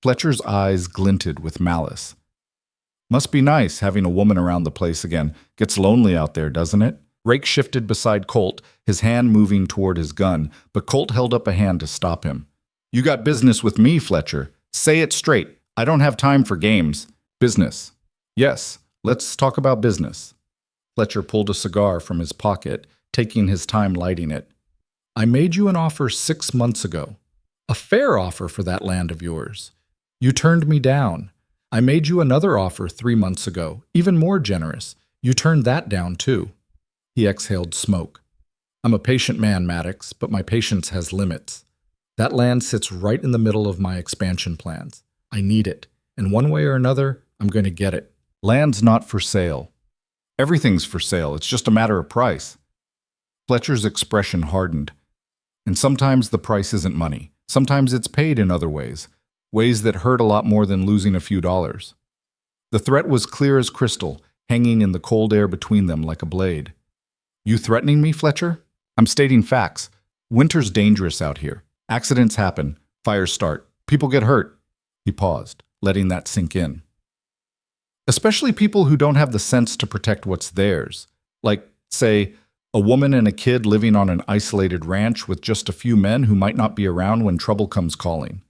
Fletcher's eyes glinted with malice. Must be nice having a woman around the place again. Gets lonely out there, doesn't it? Rake shifted beside Colt, his hand moving toward his gun, but Colt held up a hand to stop him. You got business with me, Fletcher. Say it straight. I don't have time for games. Business. Yes, let's talk about business. Fletcher pulled a cigar from his pocket, taking his time lighting it. I made you an offer 6 months ago. A fair offer for that land of yours. You turned me down. I made you another offer 3 months ago, even more generous. You turned that down too. He exhaled smoke. I'm a patient man, Maddox, but my patience has limits. That land sits right in the middle of my expansion plans. I need it, and one way or another, I'm going to get it. Land's not for sale. Everything's for sale. It's just a matter of price. Fletcher's expression hardened. And sometimes the price isn't money. Sometimes it's paid in other ways. Ways that hurt a lot more than losing a few dollars. The threat was clear as crystal, hanging in the cold air between them like a blade. You threatening me, Fletcher? I'm stating facts. Winter's dangerous out here. Accidents happen. Fires start. People get hurt. He paused, letting that sink in. Especially people who don't have the sense to protect what's theirs. Like, say, a woman and a kid living on an isolated ranch with just a few men who might not be around when trouble comes calling.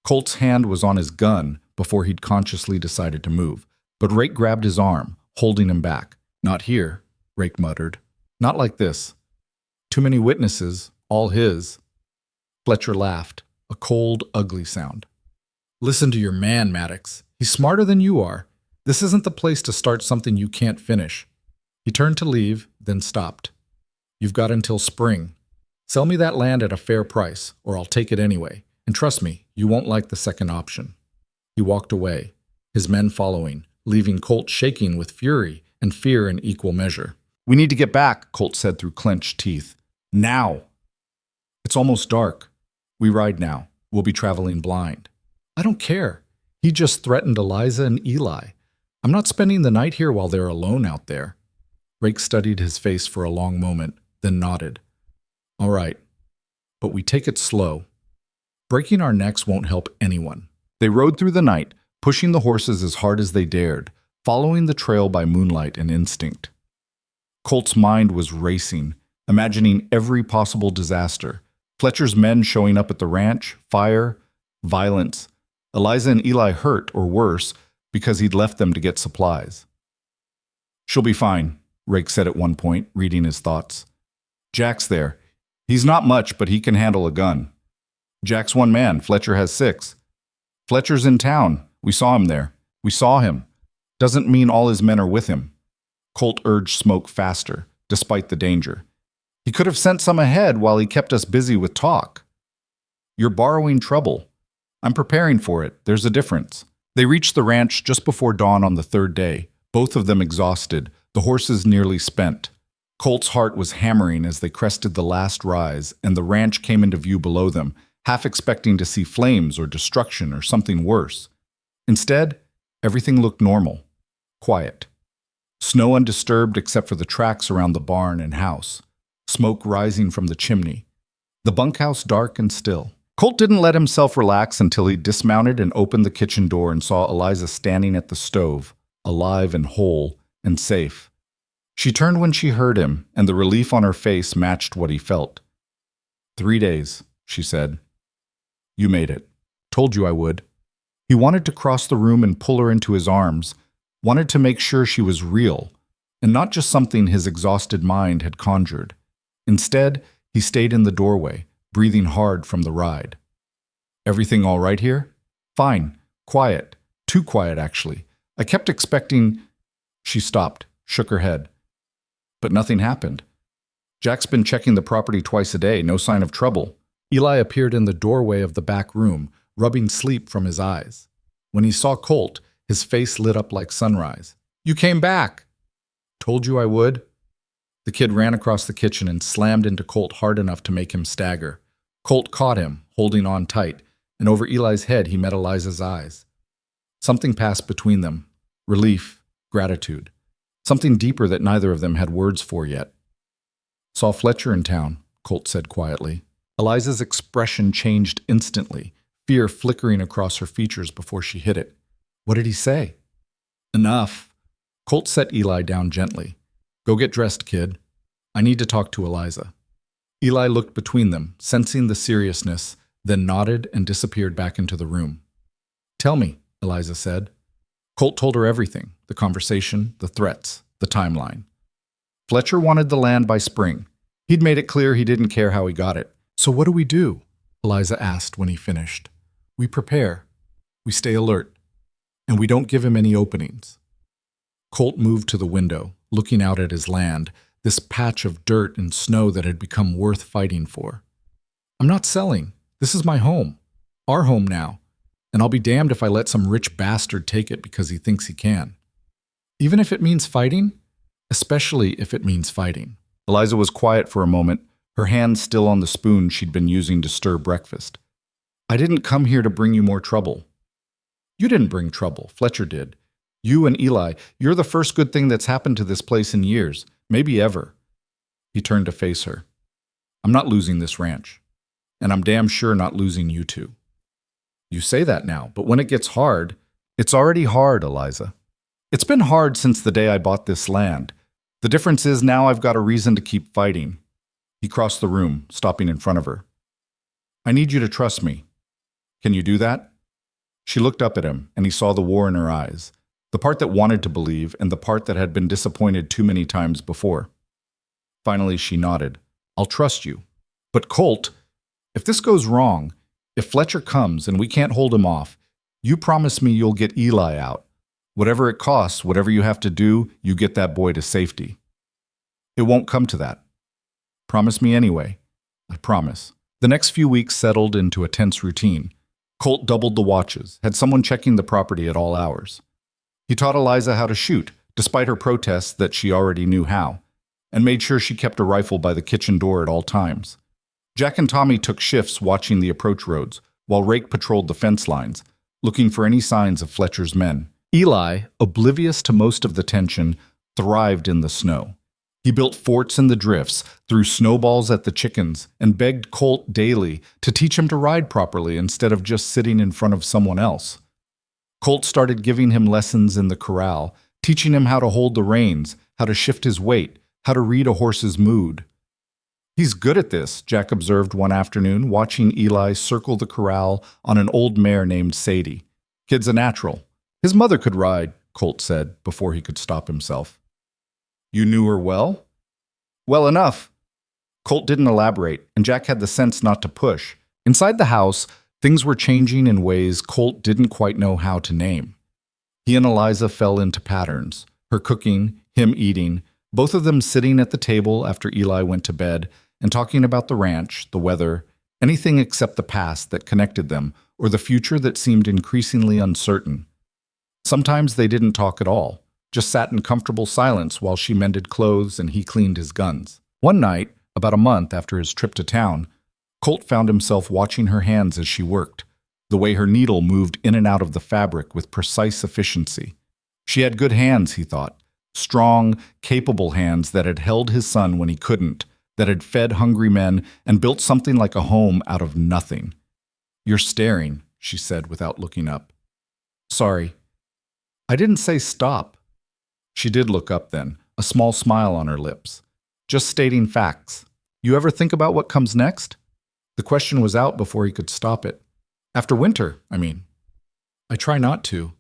Colt's hand was on his gun before he'd consciously decided to move, but Rake grabbed his arm, holding him back. Not here, Rake muttered. Not like this. Too many witnesses, all his. Fletcher laughed, a cold, ugly sound. Listen to your man, Maddox. He's smarter than you are. This isn't the place to start something you can't finish. He turned to leave, then stopped. You've got until spring. Sell me that land at a fair price, or I'll take it anyway. And trust me, you won't like the second option. He walked away, his men following, leaving Colt shaking with fury and fear in equal measure. We need to get back, Colt said through clenched teeth. Now! It's almost dark. We ride now. We'll be traveling blind. I don't care. He just threatened Eliza and Eli. I'm not spending the night here while they're alone out there. Rake studied his face for a long moment, then nodded. All right, but we take it slow. Breaking our necks won't help anyone. They rode through the night, pushing the horses as hard as they dared, following the trail by moonlight and instinct. Colt's mind was racing, imagining every possible disaster. Fletcher's men showing up at the ranch, fire, violence. Eliza and Eli hurt, or worse, because he'd left them to get supplies. She'll be fine, Rake said at one point, reading his thoughts. Jack's there. He's not much, but he can handle a gun. Jack's one man. Fletcher has 6. Fletcher's in town. We saw him there. We saw him. Doesn't mean all his men are with him. Colt urged Smoke faster, despite the danger. He could have sent some ahead while he kept us busy with talk. You're borrowing trouble. I'm preparing for it. There's a difference. They reached the ranch just before dawn on the 3rd day, both of them exhausted, the horses nearly spent. Colt's heart was hammering as they crested the last rise, and the ranch came into view below them, half expecting to see flames or destruction or something worse. Instead, everything looked normal, quiet. Snow undisturbed except for the tracks around the barn and house, smoke rising from the chimney, the bunkhouse dark and still. Colt didn't let himself relax until he dismounted and opened the kitchen door and saw Eliza standing at the stove, alive and whole and safe. She turned when she heard him, and the relief on her face matched what he felt. 3 days, she said. You made it. Told you I would. He wanted to cross the room and pull her into his arms, wanted to make sure she was real, and not just something his exhausted mind had conjured. Instead, he stayed in the doorway, breathing hard from the ride. Everything all right here? Fine. Quiet. Too quiet, actually. I kept expecting... She stopped, shook her head. But nothing happened. Jack's been checking the property twice a day, no sign of trouble. Eli appeared in the doorway of the back room, rubbing sleep from his eyes. When he saw Colt, his face lit up like sunrise. You came back! Told you I would. The kid ran across the kitchen and slammed into Colt hard enough to make him stagger. Colt caught him, holding on tight, and over Eli's head he met Eliza's eyes. Something passed between them. Relief, gratitude. Something deeper that neither of them had words for yet. Saw Fletcher in town, Colt said quietly. Eliza's expression changed instantly, fear flickering across her features before she hit it. What did he say? Enough. Colt set Eli down gently. Go get dressed, kid. I need to talk to Eliza. Eli looked between them, sensing the seriousness, then nodded and disappeared back into the room. Tell me, Eliza said. Colt told her everything, the conversation, the threats, the timeline. Fletcher wanted the land by spring. He'd made it clear he didn't care how he got it. So what do we do? Eliza asked when he finished. We prepare. We stay alert. And we don't give him any openings. Colt moved to the window, looking out at his land, this patch of dirt and snow that had become worth fighting for. I'm not selling. This is my home. Our home now. And I'll be damned if I let some rich bastard take it because he thinks he can. Even if it means fighting, especially if it means fighting. Eliza was quiet for a moment, her hand still on the spoon she'd been using to stir breakfast. I didn't come here to bring you more trouble. You didn't bring trouble, Fletcher did. You and Eli, you're the first good thing that's happened to this place in years, maybe ever. He turned to face her. I'm not losing this ranch, and I'm damn sure not losing you two. You say that now, but when it gets hard, it's already hard, Eliza. It's been hard since the day I bought this land. The difference is now I've got a reason to keep fighting. He crossed the room, stopping in front of her. I need you to trust me. Can you do that? She looked up at him, and he saw the war in her eyes, the part that wanted to believe and the part that had been disappointed too many times before. Finally, she nodded. I'll trust you. But Colt, if this goes wrong, if Fletcher comes and we can't hold him off, you promise me you'll get Eli out. Whatever it costs, whatever you have to do, you get that boy to safety. It won't come to that. Promise me anyway. I promise. The next few weeks settled into a tense routine. Colt doubled the watches, had someone checking the property at all hours. He taught Eliza how to shoot, despite her protests that she already knew how, and made sure she kept a rifle by the kitchen door at all times. Jack and Tommy took shifts watching the approach roads, while Rake patrolled the fence lines, looking for any signs of Fletcher's men. Eli, oblivious to most of the tension, thrived in the snow. He built forts in the drifts, threw snowballs at the chickens, and begged Colt daily to teach him to ride properly instead of just sitting in front of someone else. Colt started giving him lessons in the corral, teaching him how to hold the reins, how to shift his weight, how to read a horse's mood. He's good at this, Jack observed one afternoon, watching Eli circle the corral on an old mare named Sadie. Kid's a natural. His mother could ride, Colt said, before he could stop himself. You knew her well? Well enough. Colt didn't elaborate, and Jack had the sense not to push. Inside the house, things were changing in ways Colt didn't quite know how to name. He and Eliza fell into patterns, her cooking, him eating, both of them sitting at the table after Eli went to bed and talking about the ranch, the weather, anything except the past that connected them or the future that seemed increasingly uncertain. Sometimes they didn't talk at all, just sat in comfortable silence while she mended clothes and he cleaned his guns. One night, about a month after his trip to town, Colt found himself watching her hands as she worked, the way her needle moved in and out of the fabric with precise efficiency. She had good hands, he thought, strong, capable hands that had held his son when he couldn't, that had fed hungry men and built something like a home out of nothing. You're staring, she said without looking up. Sorry. I didn't say stop. She did look up then, a small smile on her lips. Just stating facts. You ever think about what comes next? The question was out before he could stop it. After winter, I mean. I try not to.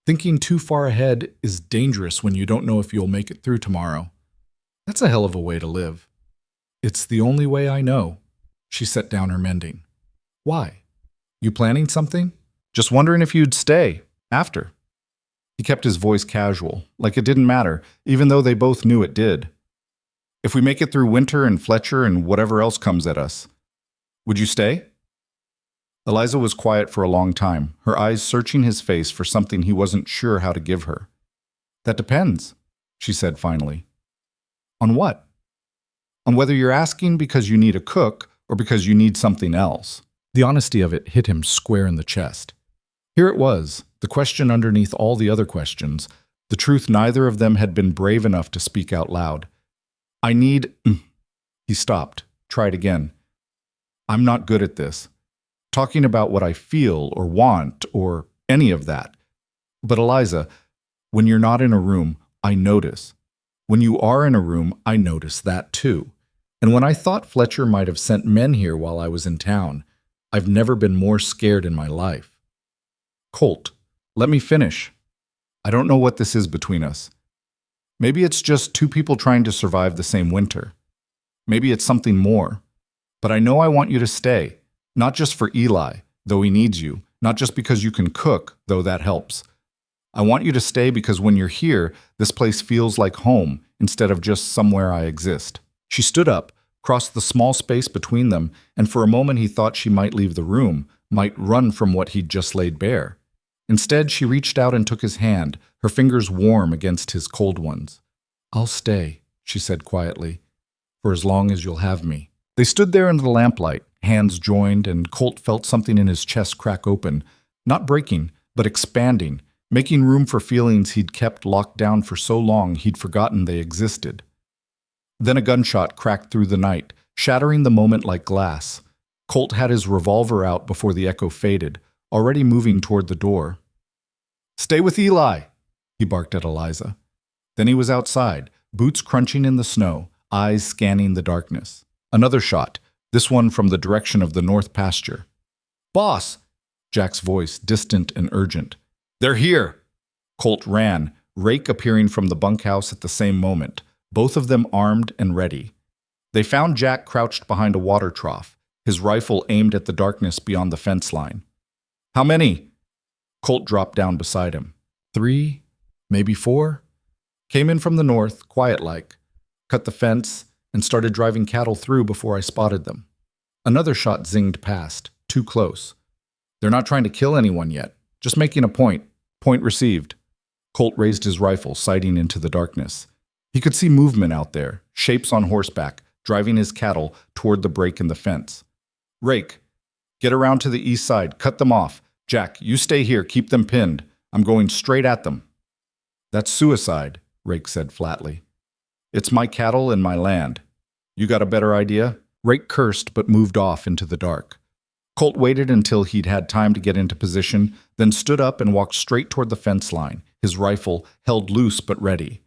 Thinking too far ahead is dangerous when you don't know if you'll make it through tomorrow. That's a hell of a way to live. It's the only way I know. She set down her mending. Why? You planning something? Just wondering if you'd stay, after. He kept his voice casual, like it didn't matter, even though they both knew it did. If we make it through winter and Fletcher and whatever else comes at us, would you stay? Eliza was quiet for a long time, her eyes searching his face for something he wasn't sure how to give her. That depends, she said finally. On what? On whether you're asking because you need a cook or because you need something else. The honesty of it hit him square in the chest. Here it was, the question underneath all the other questions, the truth neither of them had been brave enough to speak out loud. I need... He stopped, tried again. I'm not good at this. Talking about what I feel or want or any of that. But Eliza, when you're not in a room, I notice. When you are in a room, I notice that too. And when I thought Fletcher might have sent men here while I was in town, I've never been more scared in my life. Colt, let me finish. I don't know what this is between us. Maybe it's just two people trying to survive the same winter. Maybe it's something more. But I know I want you to stay, not just for Eli, though he needs you, not just because you can cook, though that helps. I want you to stay because when you're here, this place feels like home instead of just somewhere I exist. She stood up, crossed the small space between them, and for a moment he thought she might leave the room, might run from what he'd just laid bare. Instead, she reached out and took his hand, her fingers warm against his cold ones. I'll stay, she said quietly, for as long as you'll have me. They stood there under the lamplight, hands joined, and Colt felt something in his chest crack open, not breaking, but expanding, making room for feelings he'd kept locked down for so long he'd forgotten they existed. Then a gunshot cracked through the night, shattering the moment like glass. Colt had his revolver out before the echo faded, already moving toward the door. "Stay with Eli," he barked at Eliza. Then he was outside, boots crunching in the snow, eyes scanning the darkness. Another shot, this one from the direction of the north pasture. "Boss!" Jack's voice, distant and urgent. "They're here!" Colt ran, Rake appearing from the bunkhouse at the same moment, both of them armed and ready. They found Jack crouched behind a water trough, his rifle aimed at the darkness beyond the fence line. "How many?" Colt dropped down beside him. 3, maybe 4. Came in from the north, quiet-like, cut the fence, and started driving cattle through before I spotted them. Another shot zinged past, too close. "They're not trying to kill anyone yet, just making a point. Point received." Colt raised his rifle, sighting into the darkness. He could see movement out there, shapes on horseback, driving his cattle toward the break in the fence. "Rake, get around to the east side, cut them off. Jack, you stay here, keep them pinned. I'm going straight at them." "That's suicide," Rake said flatly. "It's my cattle and my land. You got a better idea?" Rake cursed but moved off into the dark. Colt waited until he'd had time to get into position, then stood up and walked straight toward the fence line, his rifle held loose but ready.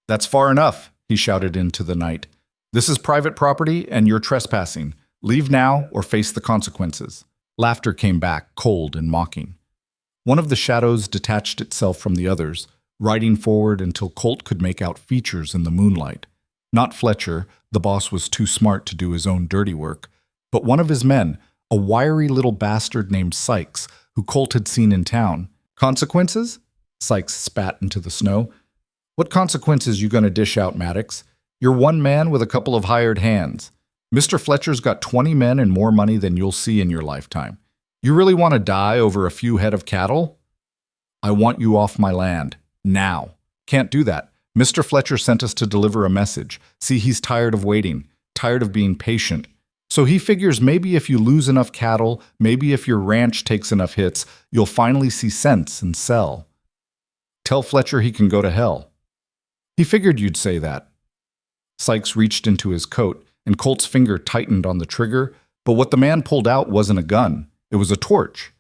"That's far enough," he shouted into the night. "This is private property and you're trespassing. Leave now or face the consequences." Laughter came back, cold and mocking. One of the shadows detached itself from the others, riding forward until Colt could make out features in the moonlight. Not Fletcher, the boss was too smart to do his own dirty work, but one of his men, a wiry little bastard named Sykes, who Colt had seen in town. "Consequences?" Sykes spat into the snow. "What consequences you gonna dish out, Maddox? You're one man with a couple of hired hands. Mr. Fletcher's got 20 men and more money than you'll see in your lifetime. You really want to die over a few head of cattle? I want you off my land. Now. Can't do that. Mr. Fletcher sent us to deliver a message. See, he's tired of waiting, tired of being patient. So he figures maybe if you lose enough cattle, maybe if your ranch takes enough hits, you'll finally see sense and sell. Tell Fletcher he can go to hell." "He figured you'd say that." Sykes reached into his coat, and Colt's finger tightened on the trigger, but what the man pulled out wasn't a gun. It was a torch.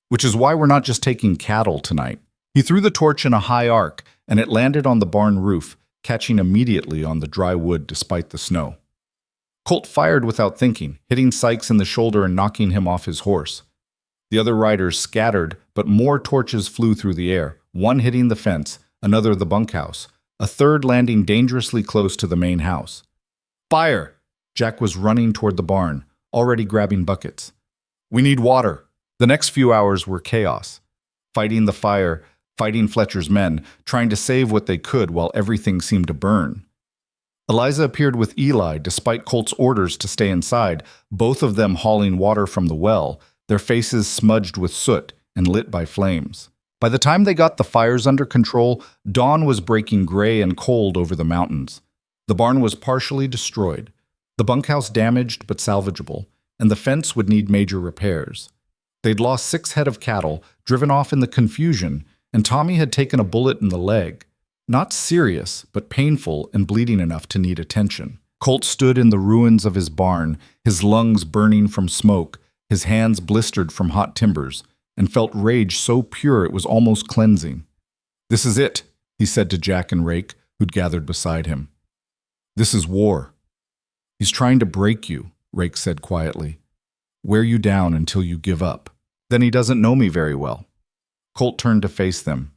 "Which is why we're not just taking cattle tonight." He threw the torch in a high arc, and it landed on the barn roof, catching immediately on the dry wood despite the snow. Colt fired without thinking, hitting Sykes in the shoulder and knocking him off his horse. The other riders scattered, but more torches flew through the air, one hitting the fence, another the bunkhouse, a third landing dangerously close to the main house. "Fire!" Jack was running toward the barn, already grabbing buckets. "We need water." The next few hours were chaos. Fighting the fire, fighting Fletcher's men, trying to save what they could while everything seemed to burn. Eliza appeared with Eli despite Colt's orders to stay inside, both of them hauling water from the well, their faces smudged with soot and lit by flames. By the time they got the fires under control, dawn was breaking gray and cold over the mountains. The barn was partially destroyed, the bunkhouse damaged but salvageable, and the fence would need major repairs. They'd lost 6 head of cattle, driven off in the confusion, and Tommy had taken a bullet in the leg. Not serious, but painful and bleeding enough to need attention. Colt stood in the ruins of his barn, his lungs burning from smoke, his hands blistered from hot timbers, and felt rage so pure it was almost cleansing. "This is it," he said to Jack and Rake, who'd gathered beside him. "This is war." "He's trying to break you," Rake said quietly. "Wear you down until you give up." "Then he doesn't know me very well." Colt turned to face them.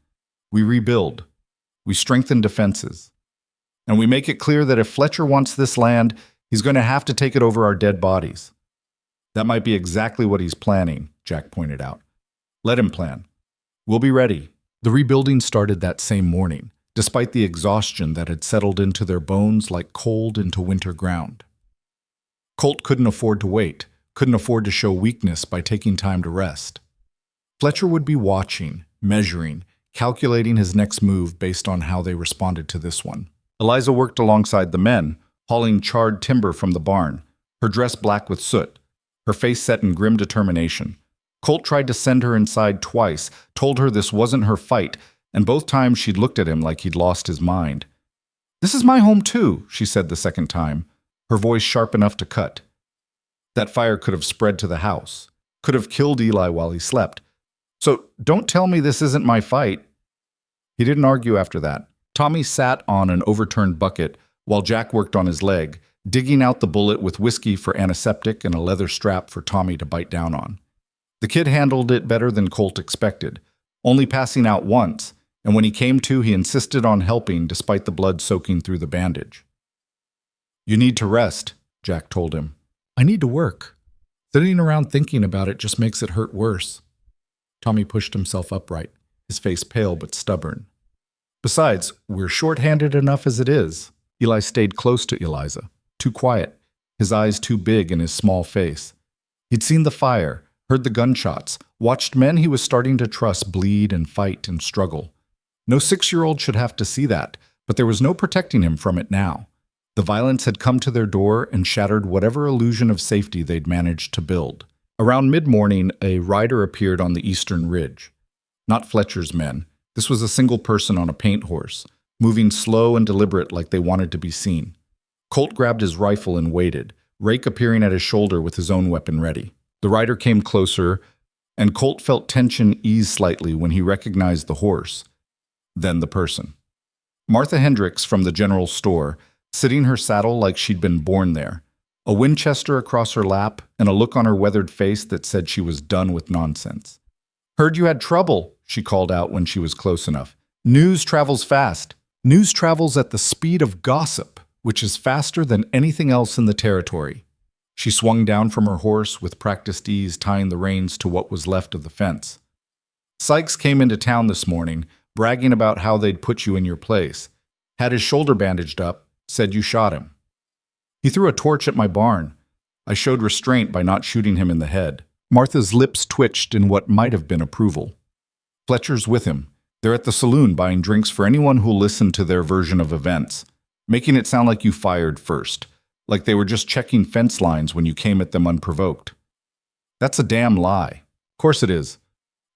"We rebuild. We strengthen defenses. And we make it clear that if Fletcher wants this land, he's going to have to take it over our dead bodies." "That might be exactly what he's planning," Jack pointed out. "Let him plan. We'll be ready." The rebuilding started that same morning, despite the exhaustion that had settled into their bones like cold into winter ground. Colt couldn't afford to wait, couldn't afford to show weakness by taking time to rest. Fletcher would be watching, measuring, calculating his next move based on how they responded to this one. Eliza worked alongside the men, hauling charred timber from the barn, her dress black with soot, her face set in grim determination. Colt tried to send her inside twice, told her this wasn't her fight, and both times she'd looked at him like he'd lost his mind. "This is my home too," she said the second time, her voice sharp enough to cut. That fire could have spread to the house, could have killed Eli while he slept. "So don't tell me this isn't my fight." He didn't argue after that. Tommy sat on an overturned bucket while Jack worked on his leg, digging out the bullet with whiskey for antiseptic and a leather strap for Tommy to bite down on. The kid handled it better than Colt expected, only passing out once, and when he came to, he insisted on helping despite the blood soaking through the bandage. "You need to rest," Jack told him. "I need to work. Sitting around thinking about it just makes it hurt worse." Tommy pushed himself upright, his face pale but stubborn. "Besides, we're short-handed enough as it is." Eli stayed close to Eliza, too quiet, his eyes too big in his small face. He'd seen the fire, heard the gunshots, watched men he was starting to trust bleed and fight and struggle. No 6-year-old should have to see that, but there was no protecting him from it now. The violence had come to their door and shattered whatever illusion of safety they'd managed to build. Around mid-morning, a rider appeared on the eastern ridge. Not Fletcher's men. This was a single person on a paint horse, moving slow and deliberate like they wanted to be seen. Colt grabbed his rifle and waited, Rake appearing at his shoulder with his own weapon ready. The rider came closer, and Colt felt tension ease slightly when he recognized the horse, then the person. Martha Hendricks from the general store, sitting her saddle like she'd been born there, a Winchester across her lap and a look on her weathered face that said she was done with nonsense. "Heard you had trouble," she called out when she was close enough. "News travels fast. News travels at the speed of gossip, which is faster than anything else in the territory." She swung down from her horse with practiced ease, tying the reins to what was left of the fence. "Sykes came into town this morning, bragging about how they'd put you in your place. Had his shoulder bandaged up, said you shot him. He threw a torch at my barn. I showed restraint by not shooting him in the head." Martha's lips twitched in what might have been approval. "Fletcher's with him. They're at the saloon buying drinks for anyone who'll listen to their version of events, making it sound like you fired first, like they were just checking fence lines when you came at them unprovoked." "That's a damn lie." "Of course it is.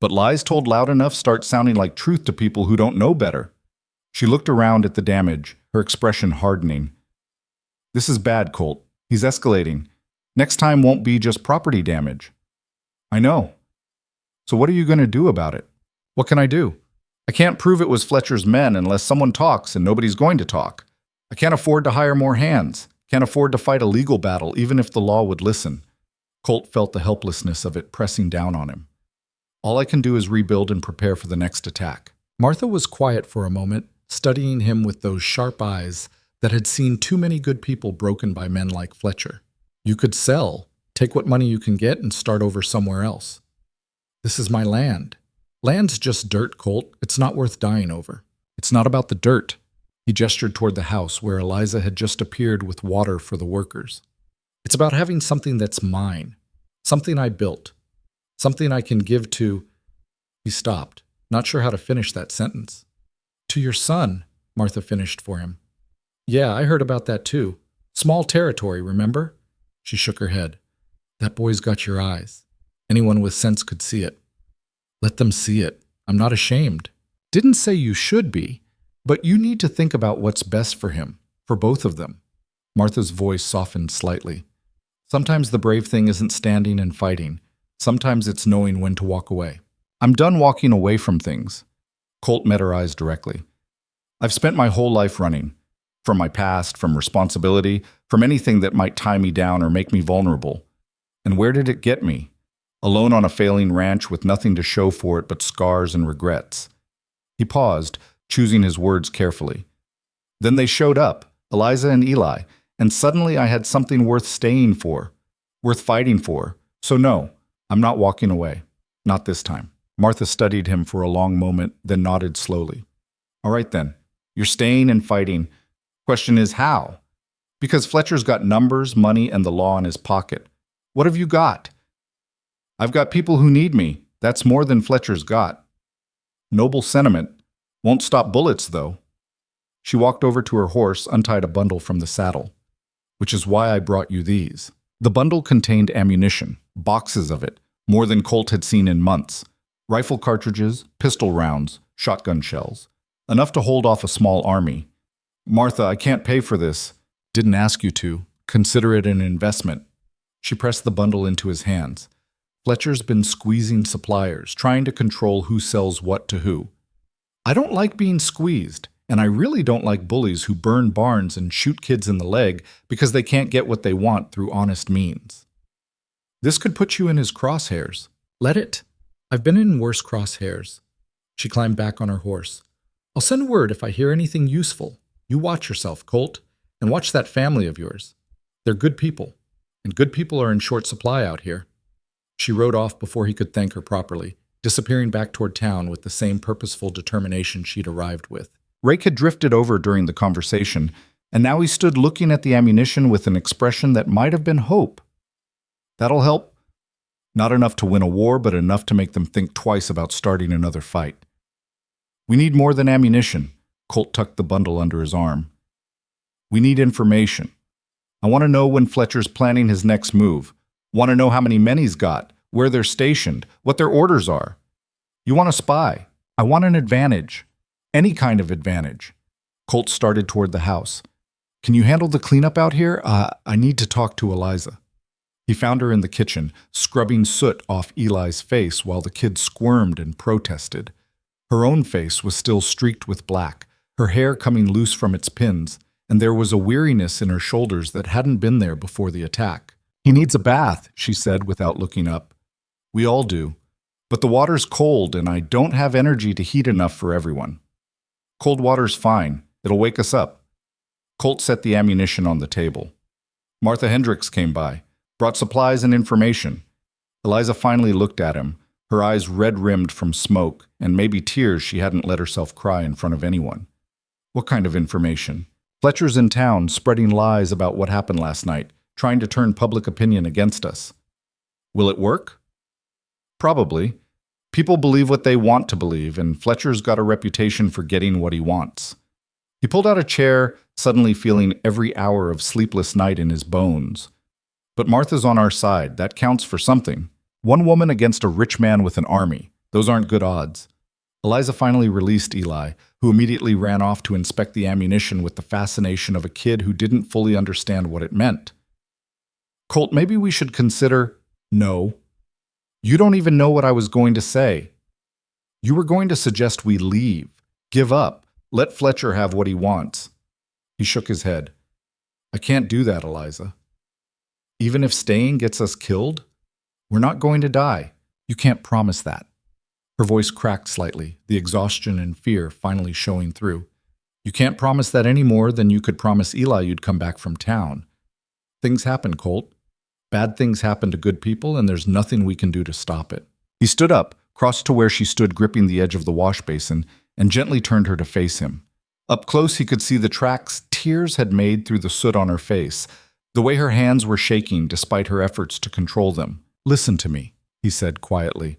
But lies told loud enough start sounding like truth to people who don't know better." She looked around at the damage, her expression hardening. "This is bad, Colt. He's escalating. Next time won't be just property damage." "I know. So what are you going to do about it?" "What can I do? I can't prove it was Fletcher's men unless someone talks, and nobody's going to talk. I can't afford to hire more hands. Can't afford to fight a legal battle, even if the law would listen." Colt felt the helplessness of it pressing down on him. "All I can do is rebuild and prepare for the next attack." Martha was quiet for a moment, studying him with those sharp eyes that had seen too many good people broken by men like Fletcher. "You could sell, take what money you can get, and start over somewhere else." "This is my land." "Land's just dirt, Colt. It's not worth dying over." "It's not about the dirt." He gestured toward the house where Eliza had just appeared with water for the workers. "It's about having something that's mine, something I built, something I can give to—" He stopped, not sure how to finish that sentence. "To your son," Martha finished for him. "Yeah, I heard about that too. Small territory, remember?" She shook her head. "That boy's got your eyes. Anyone with sense could see it." "Let them see it. I'm not ashamed." "Didn't say you should be, but you need to think about what's best for him, for both of them." Martha's voice softened slightly. "Sometimes the brave thing isn't standing and fighting. Sometimes it's knowing when to walk away." "I'm done walking away from things." Colt met her eyes directly. "I've spent my whole life running. From my past, from responsibility, from anything that might tie me down or make me vulnerable. And where did it get me? Alone on a failing ranch with nothing to show for it but scars and regrets." He paused, choosing his words carefully. "Then they showed up, Eliza and Eli, and suddenly I had something worth staying for, worth fighting for. So no, I'm not walking away. Not this time." Martha studied him for a long moment, then nodded slowly. "All right then, you're staying and fighting. Question is how? Because Fletcher's got numbers, money, and the law in his pocket. What have you got?" "I've got people who need me. That's more than Fletcher's got." "Noble sentiment. Won't stop bullets, though." She walked over to her horse, untied a bundle from the saddle. Which is why I brought you these. The bundle contained ammunition, boxes of it, more than Colt had seen in months. Rifle cartridges, pistol rounds, shotgun shells. Enough to hold off a small army. Martha, I can't pay for this. Didn't ask you to. Consider it an investment. She pressed the bundle into his hands. Fletcher's been squeezing suppliers, trying to control who sells what to who. I don't like being squeezed, and I really don't like bullies who burn barns and shoot kids in the leg because they can't get what they want through honest means. This could put you in his crosshairs. Let it. I've been in worse crosshairs. She climbed back on her horse. I'll send word if I hear anything useful. You watch yourself, Colt, and watch that family of yours. They're good people, and good people are in short supply out here. She rode off before he could thank her properly, disappearing back toward town with the same purposeful determination she'd arrived with. Rake had drifted over during the conversation, and now he stood looking at the ammunition with an expression that might have been hope. That'll help. Not enough to win a war, but enough to make them think twice about starting another fight. We need more than ammunition. Colt tucked the bundle under his arm. We need information. I want to know when Fletcher's planning his next move. Want to know how many men he's got, where they're stationed, what their orders are. You want a spy. I want an advantage. Any kind of advantage. Colt started toward the house. Can you handle the cleanup out here? I need to talk to Eliza. He found her in the kitchen, scrubbing soot off Eli's face while the kid squirmed and protested. Her own face was still streaked with black, her hair coming loose from its pins, and there was a weariness in her shoulders that hadn't been there before the attack. He needs a bath, she said without looking up. We all do. But the water's cold, and I don't have energy to heat enough for everyone. Cold water's fine. It'll wake us up. Colt set the ammunition on the table. Martha Hendricks came by, brought supplies and information. Eliza finally looked at him, her eyes red-rimmed from smoke and maybe tears she hadn't let herself cry in front of anyone. What kind of information? Fletcher's in town, spreading lies about what happened last night, trying to turn public opinion against us. Will it work? Probably. People believe what they want to believe, and Fletcher's got a reputation for getting what he wants. He pulled out a chair, suddenly feeling every hour of sleepless night in his bones. But Martha's on our side. That counts for something. One woman against a rich man with an army. Those aren't good odds. Eliza finally released Eli, who immediately ran off to inspect the ammunition with the fascination of a kid who didn't fully understand what it meant. Colt, maybe we should consider... No. You don't even know what I was going to say. You were going to suggest we leave, give up, let Fletcher have what he wants. He shook his head. I can't do that, Eliza. Even if staying gets us killed, we're not going to die. You can't promise that. Her voice cracked slightly, the exhaustion and fear finally showing through. You can't promise that any more than you could promise Eli you'd come back from town. Things happen, Colt. Bad things happen to good people, and there's nothing we can do to stop it. He stood up, crossed to where she stood gripping the edge of the wash basin, and gently turned her to face him. Up close, he could see the tracks tears had made through the soot on her face, the way her hands were shaking despite her efforts to control them. Listen to me, he said quietly.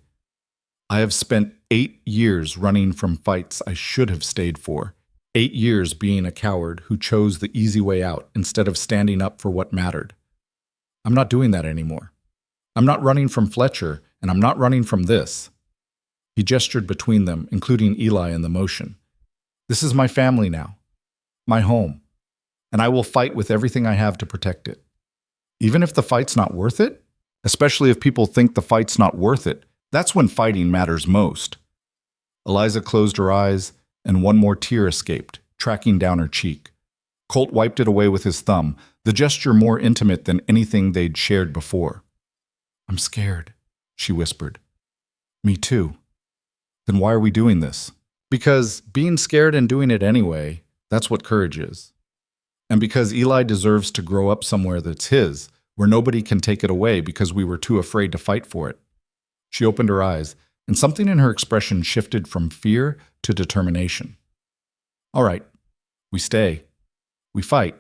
I have spent 8 years running from fights I should have stayed for. 8 years being a coward who chose the easy way out instead of standing up for what mattered. I'm not doing that anymore. I'm not running from Fletcher, and I'm not running from this. He gestured between them, including Eli in the motion. This is my family now, my home, and I will fight with everything I have to protect it. Even if the fight's not worth it, especially if people think the fight's not worth it, that's when fighting matters most. Eliza closed her eyes, and one more tear escaped, tracking down her cheek. Colt wiped it away with his thumb, the gesture more intimate than anything they'd shared before. I'm scared, she whispered. Me too. Then why are we doing this? Because being scared and doing it anyway, that's what courage is. And because Eli deserves to grow up somewhere that's his, where nobody can take it away because we were too afraid to fight for it. She opened her eyes, and something in her expression shifted from fear to determination. All right, we stay. We fight.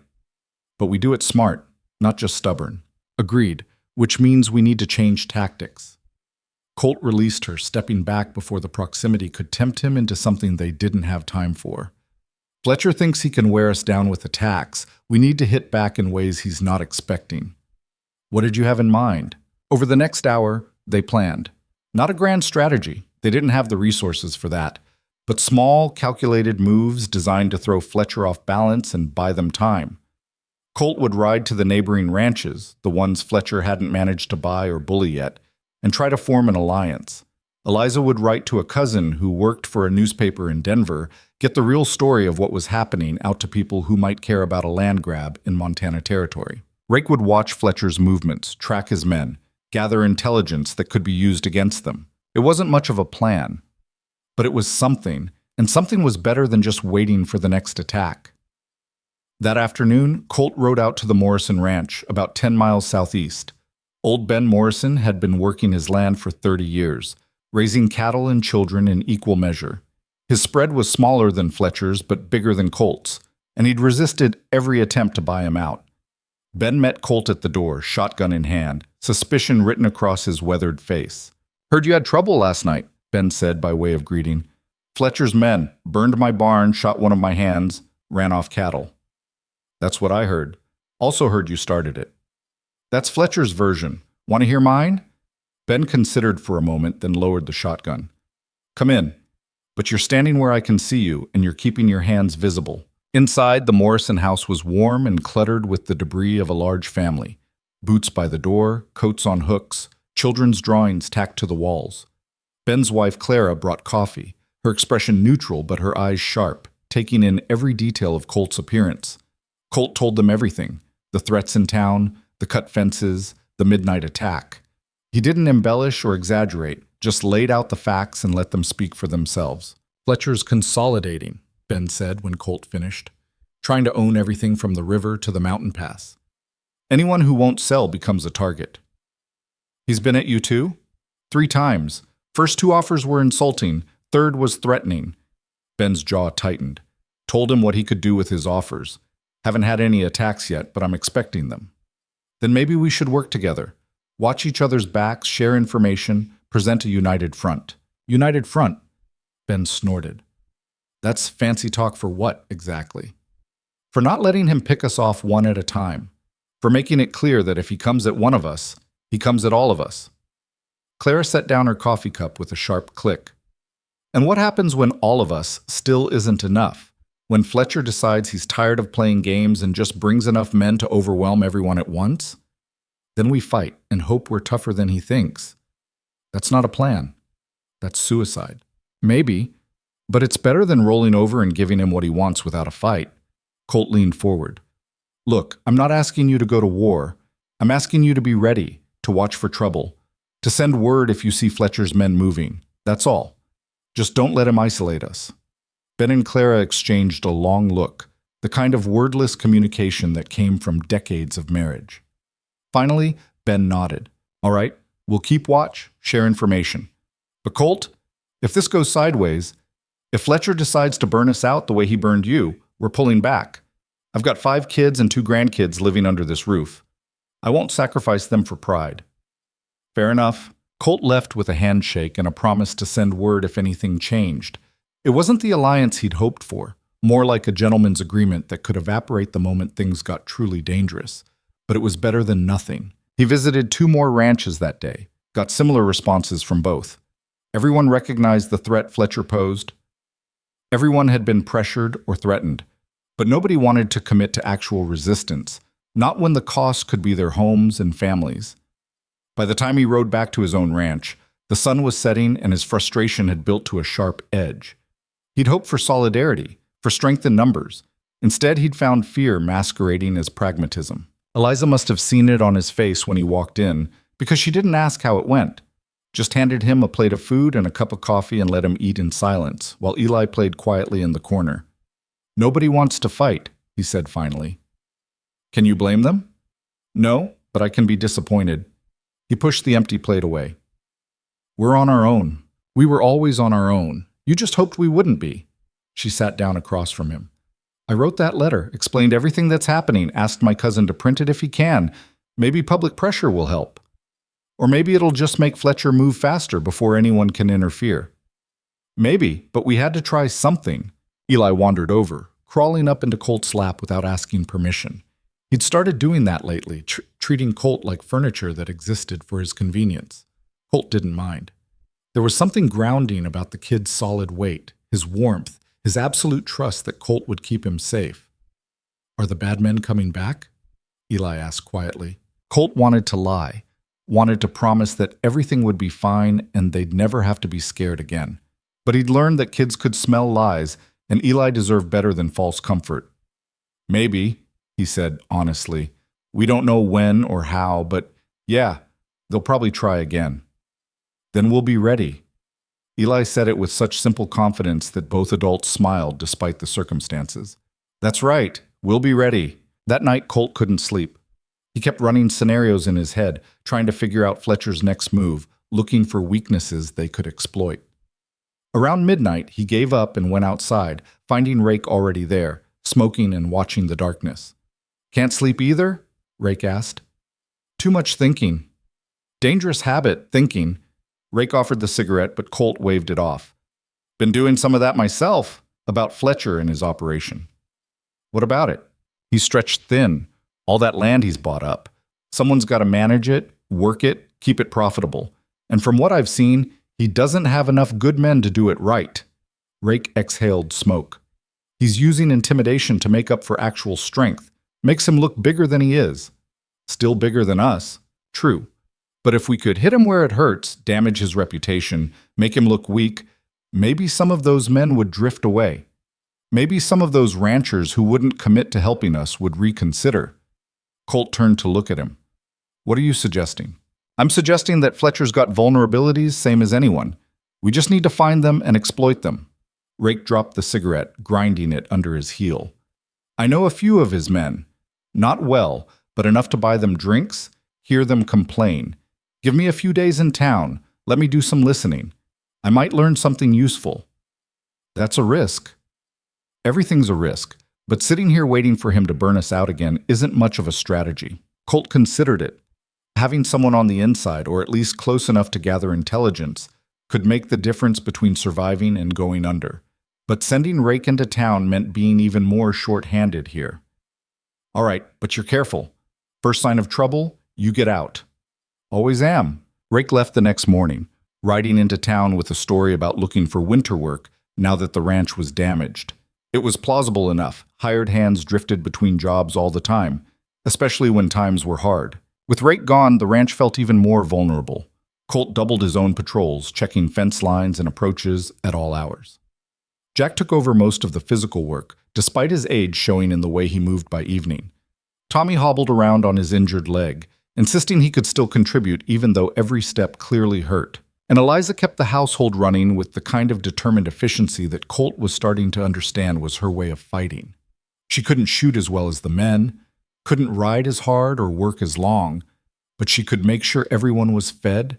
But we do it smart, not just stubborn. Agreed, which means we need to change tactics. Colt released her, stepping back before the proximity could tempt him into something they didn't have time for. Fletcher thinks he can wear us down with attacks. We need to hit back in ways he's not expecting. What did you have in mind? Over the next hour, they planned. Not a grand strategy. They didn't have the resources for that. But small, calculated moves designed to throw Fletcher off balance and buy them time. Colt would ride to the neighboring ranches, the ones Fletcher hadn't managed to buy or bully yet, and try to form an alliance. Eliza would write to a cousin who worked for a newspaper in Denver, get the real story of what was happening out to people who might care about a land grab in Montana Territory. Rake would watch Fletcher's movements, track his men, gather intelligence that could be used against them. It wasn't much of a plan, but it was something, and something was better than just waiting for the next attack. That afternoon, Colt rode out to the Morrison Ranch, about 10 miles southeast. Old Ben Morrison had been working his land for 30 years, raising cattle and children in equal measure. His spread was smaller than Fletcher's, but bigger than Colt's, and he'd resisted every attempt to buy him out. Ben met Colt at the door, shotgun in hand, suspicion written across his weathered face. "Heard you had trouble last night," Ben said by way of greeting. "Fletcher's men burned my barn, shot one of my hands, ran off cattle." "That's what I heard. Also heard you started it." "That's Fletcher's version. Want to hear mine?" Ben considered for a moment, then lowered the shotgun. "Come in. But you're standing where I can see you, and you're keeping your hands visible." Inside, the Morrison house was warm and cluttered with the debris of a large family. Boots by the door, coats on hooks, children's drawings tacked to the walls. Ben's wife Clara brought coffee, her expression neutral but her eyes sharp, taking in every detail of Colt's appearance. Colt told them everything, the threats in town, the cut fences, the midnight attack. He didn't embellish or exaggerate, just laid out the facts and let them speak for themselves. "Fletcher's consolidating," Ben said when Colt finished, "trying to own everything from the river to the mountain pass. Anyone who won't sell becomes a target." "He's been at you too?" "3 times. First 2 offers were insulting, third was threatening." Ben's jaw tightened. "Told him what he could do with his offers. Haven't had any attacks yet, but I'm expecting them." "Then maybe we should work together. Watch each other's backs, share information, present a united front." "United front?" Ben snorted. "That's fancy talk for what, exactly?" "For not letting him pick us off one at a time. For making it clear that if he comes at one of us, he comes at all of us." Clara set down her coffee cup with a sharp click. "And what happens when all of us still isn't enough? When Fletcher decides he's tired of playing games and just brings enough men to overwhelm everyone at once? Then we fight and hope we're tougher than he thinks. That's not a plan. That's suicide." "Maybe, but it's better than rolling over and giving him what he wants without a fight." Colt leaned forward. "Look, I'm not asking you to go to war. I'm asking you to be ready, to watch for trouble, to send word if you see Fletcher's men moving. That's all. Just don't let him isolate us." Ben and Clara exchanged a long look, the kind of wordless communication that came from decades of marriage. Finally, Ben nodded. "All right, we'll keep watch, share information. But Colt, if this goes sideways, if Fletcher decides to burn us out the way he burned you, we're pulling back. I've got 5 kids and 2 grandkids living under this roof. I won't sacrifice them for pride." "Fair enough." Colt left with a handshake and a promise to send word if anything changed. It wasn't the alliance he'd hoped for, more like a gentleman's agreement that could evaporate the moment things got truly dangerous. But it was better than nothing. He visited 2 more ranches that day, got similar responses from both. Everyone recognized the threat Fletcher posed. Everyone had been pressured or threatened, but nobody wanted to commit to actual resistance, not when the cost could be their homes and families. By the time he rode back to his own ranch, the sun was setting and his frustration had built to a sharp edge. He'd hoped for solidarity, for strength in numbers. Instead, he'd found fear masquerading as pragmatism. Eliza must have seen it on his face when he walked in, because she didn't ask how it went. Just handed him a plate of food and a cup of coffee and let him eat in silence, while Eli played quietly in the corner. "Nobody wants to fight," he said finally. "Can you blame them?" "No, but I can be disappointed." He pushed the empty plate away. "We're on our own. We were always on our own. You just hoped we wouldn't be." She sat down across from him. "I wrote that letter, explained everything that's happening, asked my cousin to print it if he can. Maybe public pressure will help. Or maybe it'll just make Fletcher move faster before anyone can interfere." "Maybe, but we had to try something." Eli wandered over, crawling up into Colt's lap without asking permission. He'd started doing that lately, treating Colt like furniture that existed for his convenience. Colt didn't mind. There was something grounding about the kid's solid weight, his warmth, his absolute trust that Colt would keep him safe. "Are the bad men coming back?" Eli asked quietly. Colt wanted to lie, wanted to promise that everything would be fine and they'd never have to be scared again. But he'd learned that kids could smell lies, and Eli deserved better than false comfort. "Maybe," he said honestly. "We don't know when or how, but yeah, they'll probably try again." "Then we'll be ready." Eli said it with such simple confidence that both adults smiled despite the circumstances. "That's right, we'll be ready." That night, Colt couldn't sleep. He kept running scenarios in his head, trying to figure out Fletcher's next move, looking for weaknesses they could exploit. Around midnight, he gave up and went outside, finding Rake already there, smoking and watching the darkness. "Can't sleep either?" Rake asked. "Too much thinking." "Dangerous habit, thinking." Rake offered the cigarette, but Colt waved it off. "Been doing some of that myself," about Fletcher and his operation. "What about it?" "He's stretched thin. All that land he's bought up. Someone's got to manage it, work it, keep it profitable. And from what I've seen, he doesn't have enough good men to do it right." Rake exhaled smoke. "He's using intimidation to make up for actual strength. Makes him look bigger than he is. Still bigger than us. True. But if we could hit him where it hurts, damage his reputation, make him look weak, maybe some of those men would drift away. Maybe some of those ranchers who wouldn't commit to helping us would reconsider." Colt turned to look at him. "What are you suggesting?" "I'm suggesting that Fletcher's got vulnerabilities, same as anyone. We just need to find them and exploit them." Rake dropped the cigarette, grinding it under his heel. "I know a few of his men. Not well, but enough to buy them drinks, hear them complain. Give me a few days in town. Let me do some listening. I might learn something useful." "That's a risk." "Everything's a risk, but sitting here waiting for him to burn us out again isn't much of a strategy." Colt considered it. Having someone on the inside, or at least close enough to gather intelligence, could make the difference between surviving and going under. But sending Rake into town meant being even more short-handed here. "All right, but you're careful. First sign of trouble, you get out." "Always am." Rake left the next morning, riding into town with a story about looking for winter work now that the ranch was damaged. It was plausible enough. Hired hands drifted between jobs all the time, especially when times were hard. With Rake gone, the ranch felt even more vulnerable. Colt doubled his own patrols, checking fence lines and approaches at all hours. Jack took over most of the physical work, despite his age showing in the way he moved by evening. Tommy hobbled around on his injured leg, insisting he could still contribute even though every step clearly hurt. And Eliza kept the household running with the kind of determined efficiency that Colt was starting to understand was her way of fighting. She couldn't shoot as well as the men, couldn't ride as hard or work as long, but she could make sure everyone was fed,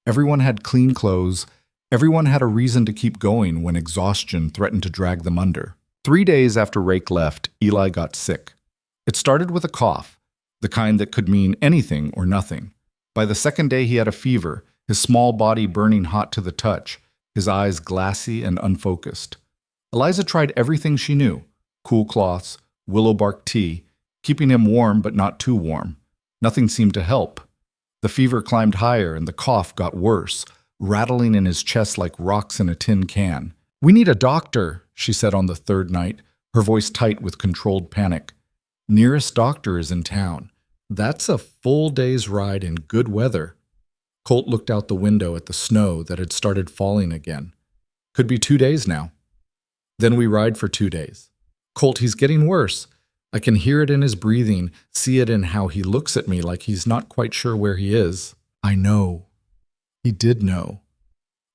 everyone had clean clothes, everyone had a reason to keep going when exhaustion threatened to drag them under. 3 days after Rake left, Eli got sick. It started with a cough, the kind that could mean anything or nothing. By the second day he had a fever, his small body burning hot to the touch, his eyes glassy and unfocused. Eliza tried everything she knew: cool cloths, willow bark tea, keeping him warm but not too warm. Nothing seemed to help. The fever climbed higher and the cough got worse, rattling in his chest like rocks in a tin can. "We need a doctor," she said on the third night, her voice tight with controlled panic. "Nearest doctor is in town. That's a full day's ride in good weather." Colt looked out the window at the snow that had started falling again. "Could be 2 days now." "Then we ride for 2 days. Colt, he's getting worse. I can hear it in his breathing, see it in how he looks at me like he's not quite sure where he is." I know. He did know.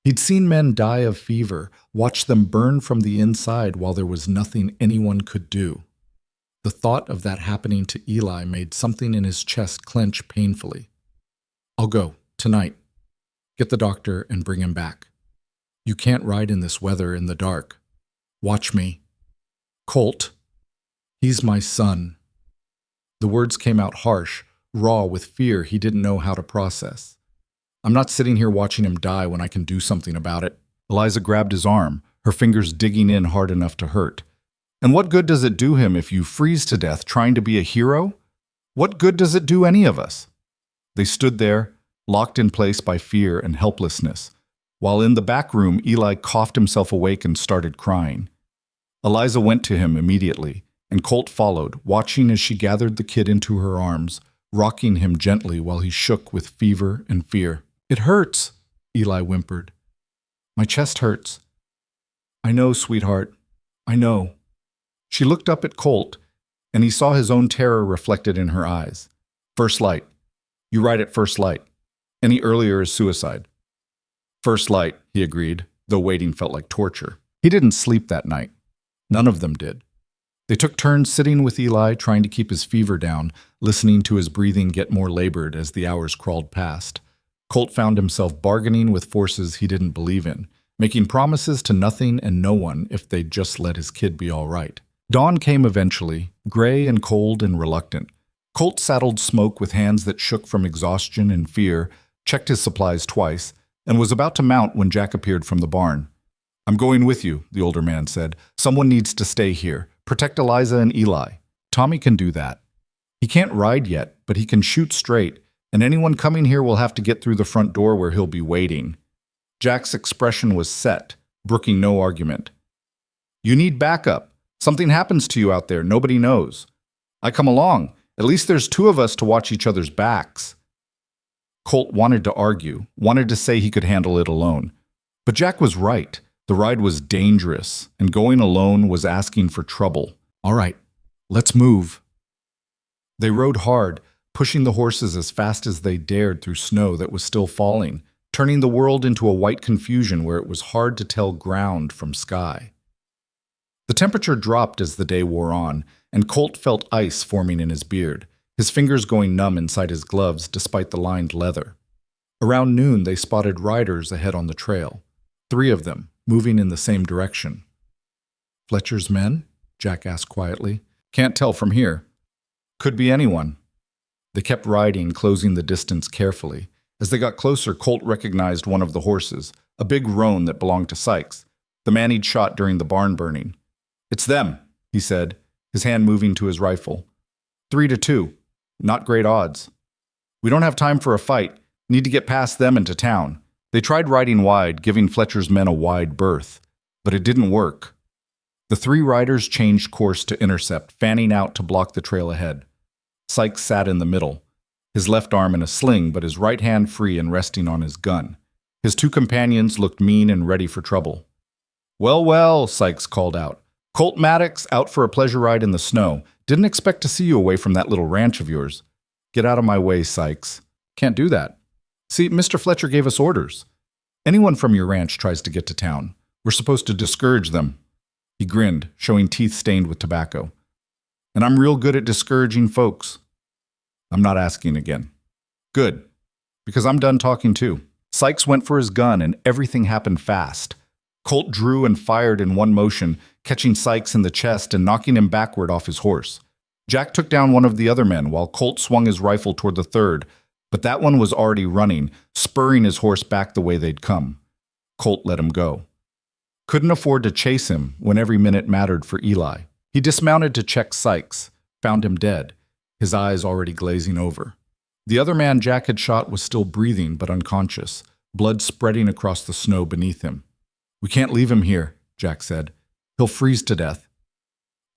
He'd seen men die of fever, watched them burn from the inside while there was nothing anyone could do. The thought of that happening to Eli made something in his chest clench painfully. "I'll go, tonight. Get the doctor and bring him back. You can't ride in this weather in the dark. Watch me. Colt, he's my son." The words came out harsh, raw with fear he didn't know how to process. "I'm not sitting here watching him die when I can do something about it." Eliza grabbed his arm, her fingers digging in hard enough to hurt. And what good does it do him if you freeze to death trying to be a hero? What good does it do any of us? They stood there, locked in place by fear and helplessness, while in the back room Eli coughed himself awake and started crying. Eliza went to him immediately, and Colt followed, watching as she gathered the kid into her arms, rocking him gently while he shook with fever and fear. "It hurts," Eli whimpered. "My chest hurts." "I know, sweetheart. I know." She looked up at Colt, and he saw his own terror reflected in her eyes. "First light. You ride at first light. Any earlier is suicide." "First light," he agreed, though waiting felt like torture. He didn't sleep that night. None of them did. They took turns sitting with Eli, trying to keep his fever down, listening to his breathing get more labored as the hours crawled past. Colt found himself bargaining with forces he didn't believe in, making promises to nothing and no one if they'd just let his kid be all right. Dawn came eventually, gray and cold and reluctant. Colt saddled Smoke with hands that shook from exhaustion and fear, checked his supplies twice, and was about to mount when Jack appeared from the barn. "I'm going with you," the older man said. "Someone needs to stay here. Protect Eliza and Eli. Tommy can do that. He can't ride yet, but he can shoot straight, and anyone coming here will have to get through the front door where he'll be waiting." Jack's expression was set, brooking no argument. "You need backup. Something happens to you out there, nobody knows. I come along. At least there's two of us to watch each other's backs." Colt wanted to argue, wanted to say he could handle it alone. But Jack was right. The ride was dangerous, and going alone was asking for trouble. "All right, let's move." They rode hard, pushing the horses as fast as they dared through snow that was still falling, turning the world into a white confusion where it was hard to tell ground from sky. The temperature dropped as the day wore on, and Colt felt ice forming in his beard, his fingers going numb inside his gloves despite the lined leather. Around noon, they spotted riders ahead on the trail, 3 of them, moving in the same direction. "Fletcher's men?" Jack asked quietly. "Can't tell from here. Could be anyone." They kept riding, closing the distance carefully. As they got closer, Colt recognized one of the horses, a big roan that belonged to Sykes, the man he'd shot during the barn burning. "It's them," he said, his hand moving to his rifle. 3-2. Not great odds. "We don't have time for a fight. Need to get past them into town." They tried riding wide, giving Fletcher's men a wide berth, but it didn't work. The 3 riders changed course to intercept, fanning out to block the trail ahead. Sykes sat in the middle, his left arm in a sling but his right hand free and resting on his gun. His 2 companions looked mean and ready for trouble. "Well, well," Sykes called out. "Colt Maddox out for a pleasure ride in the snow. Didn't expect to see you away from that little ranch of yours." "Get out of my way, Sykes." "Can't do that. See, Mr. Fletcher gave us orders. Anyone from your ranch tries to get to town, we're supposed to discourage them." He grinned, showing teeth stained with tobacco. "And I'm real good at discouraging folks." "I'm not asking again." "Good, because I'm done talking too." Sykes went for his gun and everything happened fast. Colt drew and fired in one motion, catching Sykes in the chest and knocking him backward off his horse. Jack took down one of the other men while Colt swung his rifle toward the third, but that one was already running, spurring his horse back the way they'd come. Colt let him go. Couldn't afford to chase him when every minute mattered for Eli. He dismounted to check Sykes, found him dead, his eyes already glazing over. The other man Jack had shot was still breathing but unconscious, blood spreading across the snow beneath him. "We can't leave him here," Jack said. "He'll freeze to death."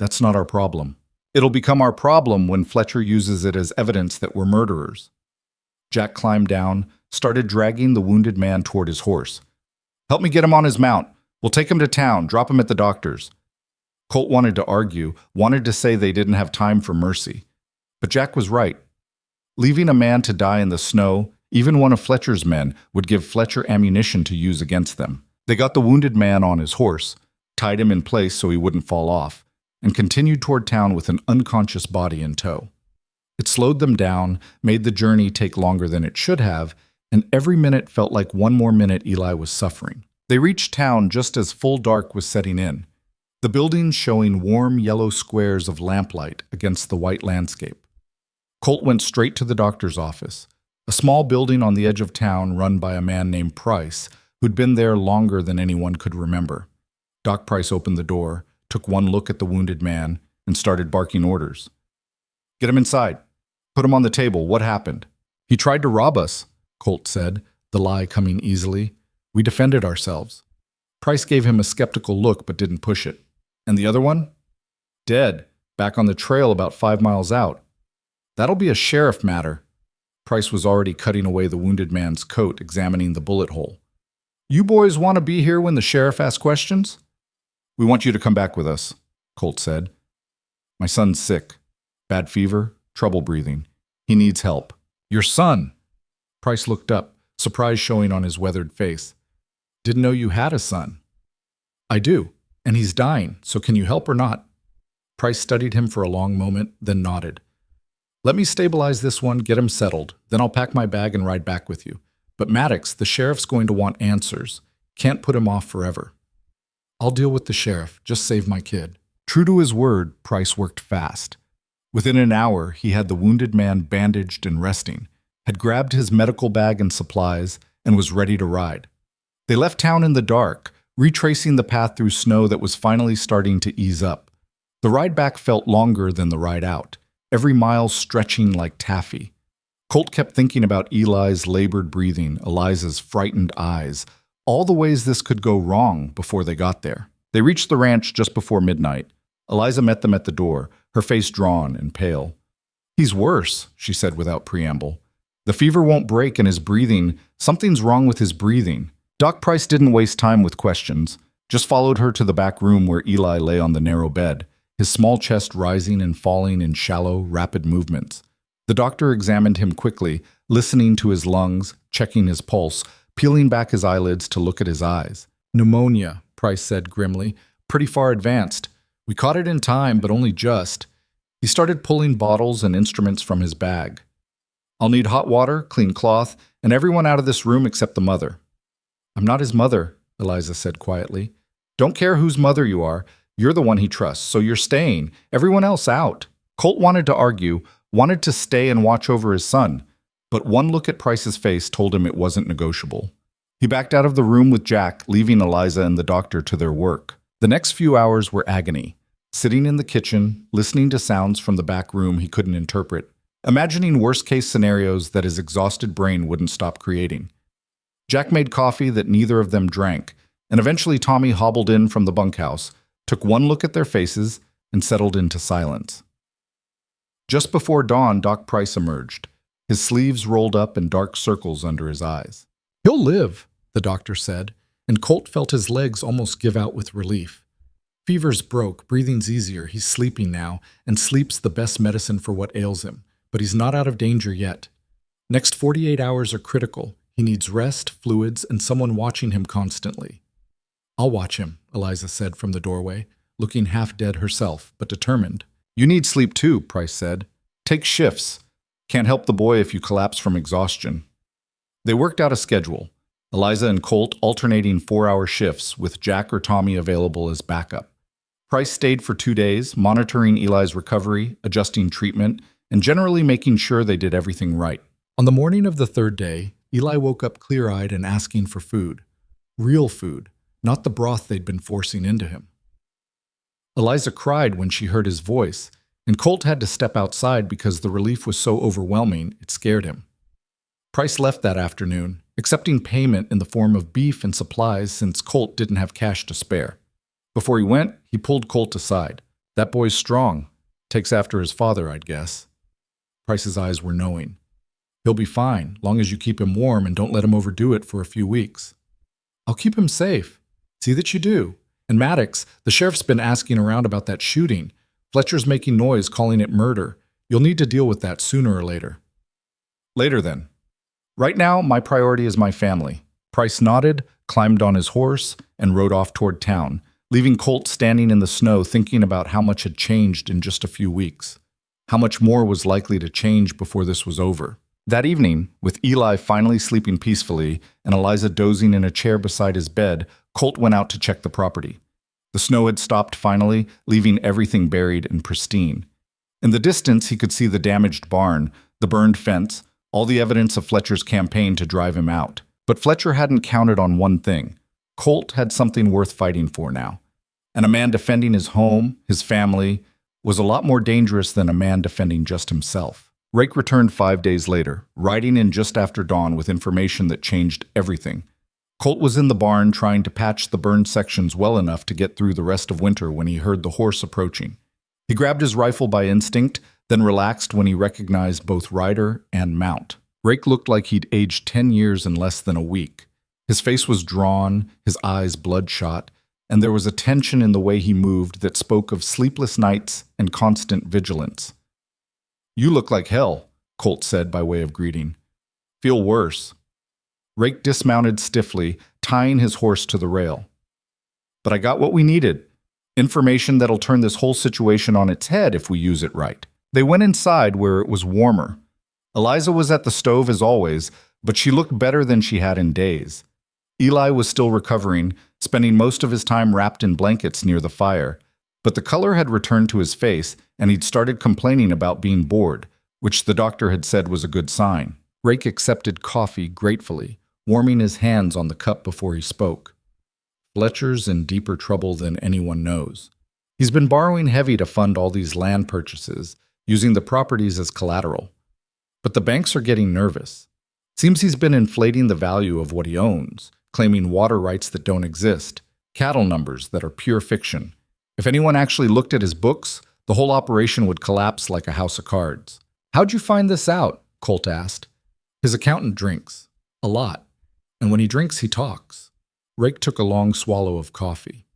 "That's not our problem." "It'll become our problem when Fletcher uses it as evidence that we're murderers." Jack climbed down, started dragging the wounded man toward his horse. "Help me get him on his mount. We'll take him to town, drop him at the doctor's." Colt wanted to argue, wanted to say they didn't have time for mercy. But Jack was right. Leaving a man to die in the snow, even one of Fletcher's men, would give Fletcher ammunition to use against them. They got the wounded man on his horse, tied him in place so he wouldn't fall off, and continued toward town with an unconscious body in tow. It slowed them down, made the journey take longer than it should have, and every minute felt like one more minute Eli was suffering. They reached town just as full dark was setting in, the buildings showing warm yellow squares of lamplight against the white landscape. Colt went straight to the doctor's office, a small building on the edge of town run by a man named Price, who'd been there longer than anyone could remember. Doc Price opened the door, took one look at the wounded man, and started barking orders. "Get him inside. Put him on the table. What happened?" "He tried to rob us," Colt said, the lie coming easily. "We defended ourselves." Price gave him a skeptical look but didn't push it. "And the other one?" "Dead, back on the trail about 5 miles out." "That'll be a sheriff matter." Price was already cutting away the wounded man's coat, examining the bullet hole. "You boys want to be here when the sheriff asks questions?" "We want you to come back with us," Colt said. "My son's sick. Bad fever, trouble breathing. He needs help." "Your son?" Price looked up, surprise showing on his weathered face. "Didn't know you had a son." "I do, and he's dying, so can you help or not?" Price studied him for a long moment, then nodded. "Let me stabilize this one, get him settled. Then I'll pack my bag and ride back with you. But Maddox, the sheriff's going to want answers. Can't put him off forever." "I'll deal with the sheriff. Just save my kid." True to his word, Price worked fast. Within an hour, he had the wounded man bandaged and resting, had grabbed his medical bag and supplies, and was ready to ride. They left town in the dark, retracing the path through snow that was finally starting to ease up. The ride back felt longer than the ride out, every mile stretching like taffy. Colt kept thinking about Eli's labored breathing, Eliza's frightened eyes, all the ways this could go wrong before they got there. They reached the ranch just before midnight. Eliza met them at the door, her face drawn and pale. "He's worse," she said without preamble. "The fever won't break and his breathing, something's wrong with his breathing." Doc Price didn't waste time with questions, just followed her to the back room where Eli lay on the narrow bed, his small chest rising and falling in shallow, rapid movements. The doctor examined him quickly, listening to his lungs, checking his pulse, peeling back his eyelids to look at his eyes. "Pneumonia," Price said grimly. "Pretty far advanced. We caught it in time, but only just." He started pulling bottles and instruments from his bag. "I'll need hot water, clean cloth, and everyone out of this room except the mother." "I'm not his mother," Eliza said quietly. "Don't care whose mother you are. You're the one he trusts, so you're staying. Everyone else out." Colt wanted to argue, wanted to stay and watch over his son, but one look at Price's face told him it wasn't negotiable. He backed out of the room with Jack, leaving Eliza and the doctor to their work. The next few hours were agony. Sitting in the kitchen, listening to sounds from the back room he couldn't interpret, imagining worst-case scenarios that his exhausted brain wouldn't stop creating. Jack made coffee that neither of them drank, and eventually Tommy hobbled in from the bunkhouse, took one look at their faces, and settled into silence. Just before dawn, Doc Price emerged, his sleeves rolled up and dark circles under his eyes. "He'll live," the doctor said, and Colt felt his legs almost give out with relief. "Fever's broke, breathing's easier, he's sleeping now, and sleep's the best medicine for what ails him, but he's not out of danger yet. Next 48 hours are critical. He needs rest, fluids, and someone watching him constantly." "I'll watch him," Eliza said from the doorway, looking half dead herself, but determined. "You need sleep too," Price said. "Take shifts. Can't help the boy if you collapse from exhaustion." They worked out a schedule, Eliza and Colt alternating 4-hour shifts with Jack or Tommy available as backup. Price stayed for 2 days, monitoring Eli's recovery, adjusting treatment, and generally making sure they did everything right. On the morning of the 3rd day, Eli woke up clear-eyed and asking for food. Real food, not the broth they'd been forcing into him. Eliza cried when she heard his voice, and Colt had to step outside because the relief was so overwhelming it scared him. Price left that afternoon, accepting payment in the form of beef and supplies since Colt didn't have cash to spare. Before he went, he pulled Colt aside. "That boy's strong. Takes after his father, I'd guess." Price's eyes were knowing. "He'll be fine, long as you keep him warm and don't let him overdo it for a few weeks." "I'll keep him safe." "See that you do. And Maddox, the sheriff's been asking around about that shooting. Fletcher's making noise, calling it murder. You'll need to deal with that sooner or later." "Later, then. Right now, my priority is my family." Price nodded, climbed on his horse, and rode off toward town, leaving Colt standing in the snow thinking about how much had changed in just a few weeks. How much more was likely to change before this was over. That evening, with Eli finally sleeping peacefully and Eliza dozing in a chair beside his bed, Colt went out to check the property. The snow had stopped finally, leaving everything buried and pristine. In the distance, he could see the damaged barn, the burned fence, all the evidence of Fletcher's campaign to drive him out. But Fletcher hadn't counted on one thing. Colt had something worth fighting for now. And a man defending his home, his family, was a lot more dangerous than a man defending just himself. Rake returned 5 days later, riding in just after dawn with information that changed everything. Colt was in the barn trying to patch the burned sections well enough to get through the rest of winter when he heard the horse approaching. He grabbed his rifle by instinct, then relaxed when he recognized both rider and mount. Rake looked like he'd aged 10 years in less than a week. His face was drawn, his eyes bloodshot, and there was a tension in the way he moved that spoke of sleepless nights and constant vigilance. "You look like hell," Colt said by way of greeting. "Feel worse." Rake dismounted stiffly, tying his horse to the rail. "But I got what we needed. Information that'll turn this whole situation on its head if we use it right." They went inside where it was warmer. Eliza was at the stove as always, but she looked better than she had in days. Eli was still recovering, spending most of his time wrapped in blankets near the fire, but the color had returned to his face and he'd started complaining about being bored, which the doctor had said was a good sign. Rake accepted coffee gratefully, warming his hands on the cup before he spoke. "Fletcher's in deeper trouble than anyone knows. He's been borrowing heavy to fund all these land purchases, using the properties as collateral. But the banks are getting nervous. Seems he's been inflating the value of what he owns, claiming water rights that don't exist, cattle numbers that are pure fiction. If anyone actually looked at his books, the whole operation would collapse like a house of cards." "How'd you find this out?" Colt asked. "His accountant drinks. A lot. And when he drinks, he talks." Rake took a long swallow of coffee.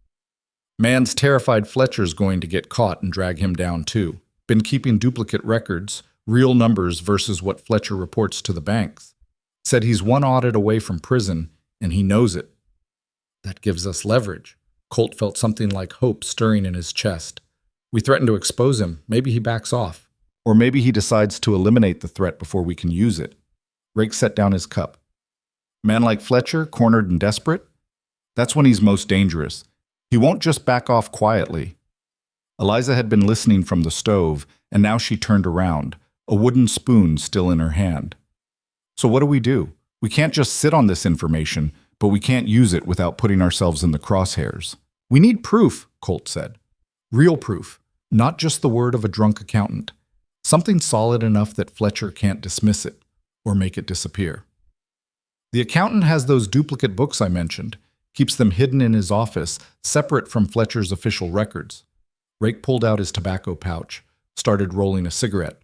"Man's terrified Fletcher's going to get caught and drag him down too. Been keeping duplicate records, real numbers versus what Fletcher reports to the banks. Said he's one audit away from prison, and he knows it." "That gives us leverage." Colt felt something like hope stirring in his chest. "We threaten to expose him. Maybe he backs off. Or maybe he decides to eliminate the threat before we can use it." Rake set down his cup. "Man like Fletcher, cornered and desperate? That's when he's most dangerous. He won't just back off quietly." Eliza had been listening from the stove, and now she turned around, a wooden spoon still in her hand. "So what do? We can't just sit on this information, but we can't use it without putting ourselves in the crosshairs." "We need proof," Colt said. "Real proof, not just the word of a drunk accountant. Something solid enough that Fletcher can't dismiss it or make it disappear." "The accountant has those duplicate books I mentioned, keeps them hidden in his office, separate from Fletcher's official records." Rake pulled out his tobacco pouch, started rolling a cigarette.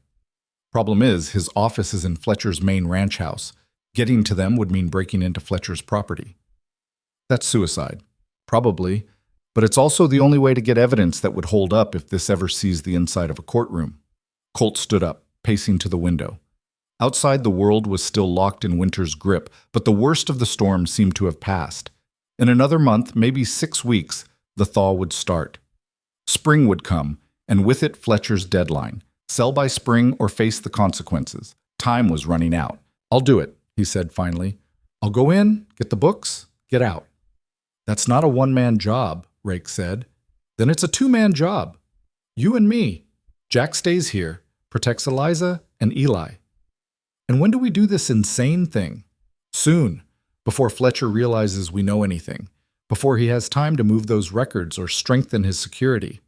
"Problem is, his office is in Fletcher's main ranch house. Getting to them would mean breaking into Fletcher's property." "That's suicide." "Probably, but it's also the only way to get evidence that would hold up if this ever sees the inside of a courtroom." Colt stood up, pacing to the window. Outside, the world was still locked in winter's grip, but the worst of the storm seemed to have passed. In another month, maybe 6 weeks, the thaw would start. Spring would come, and with it Fletcher's deadline. Sell by spring or face the consequences. Time was running out. "I'll do it," he said finally. "I'll go in, get the books, get out." "That's not a one-man job," Rake said. "Then it's a two-man job. You and me. Jack stays here, protects Eliza and Eli." "And when do we do this insane thing?" "Soon, before Fletcher realizes we know anything, before he has time to move those records or strengthen his security."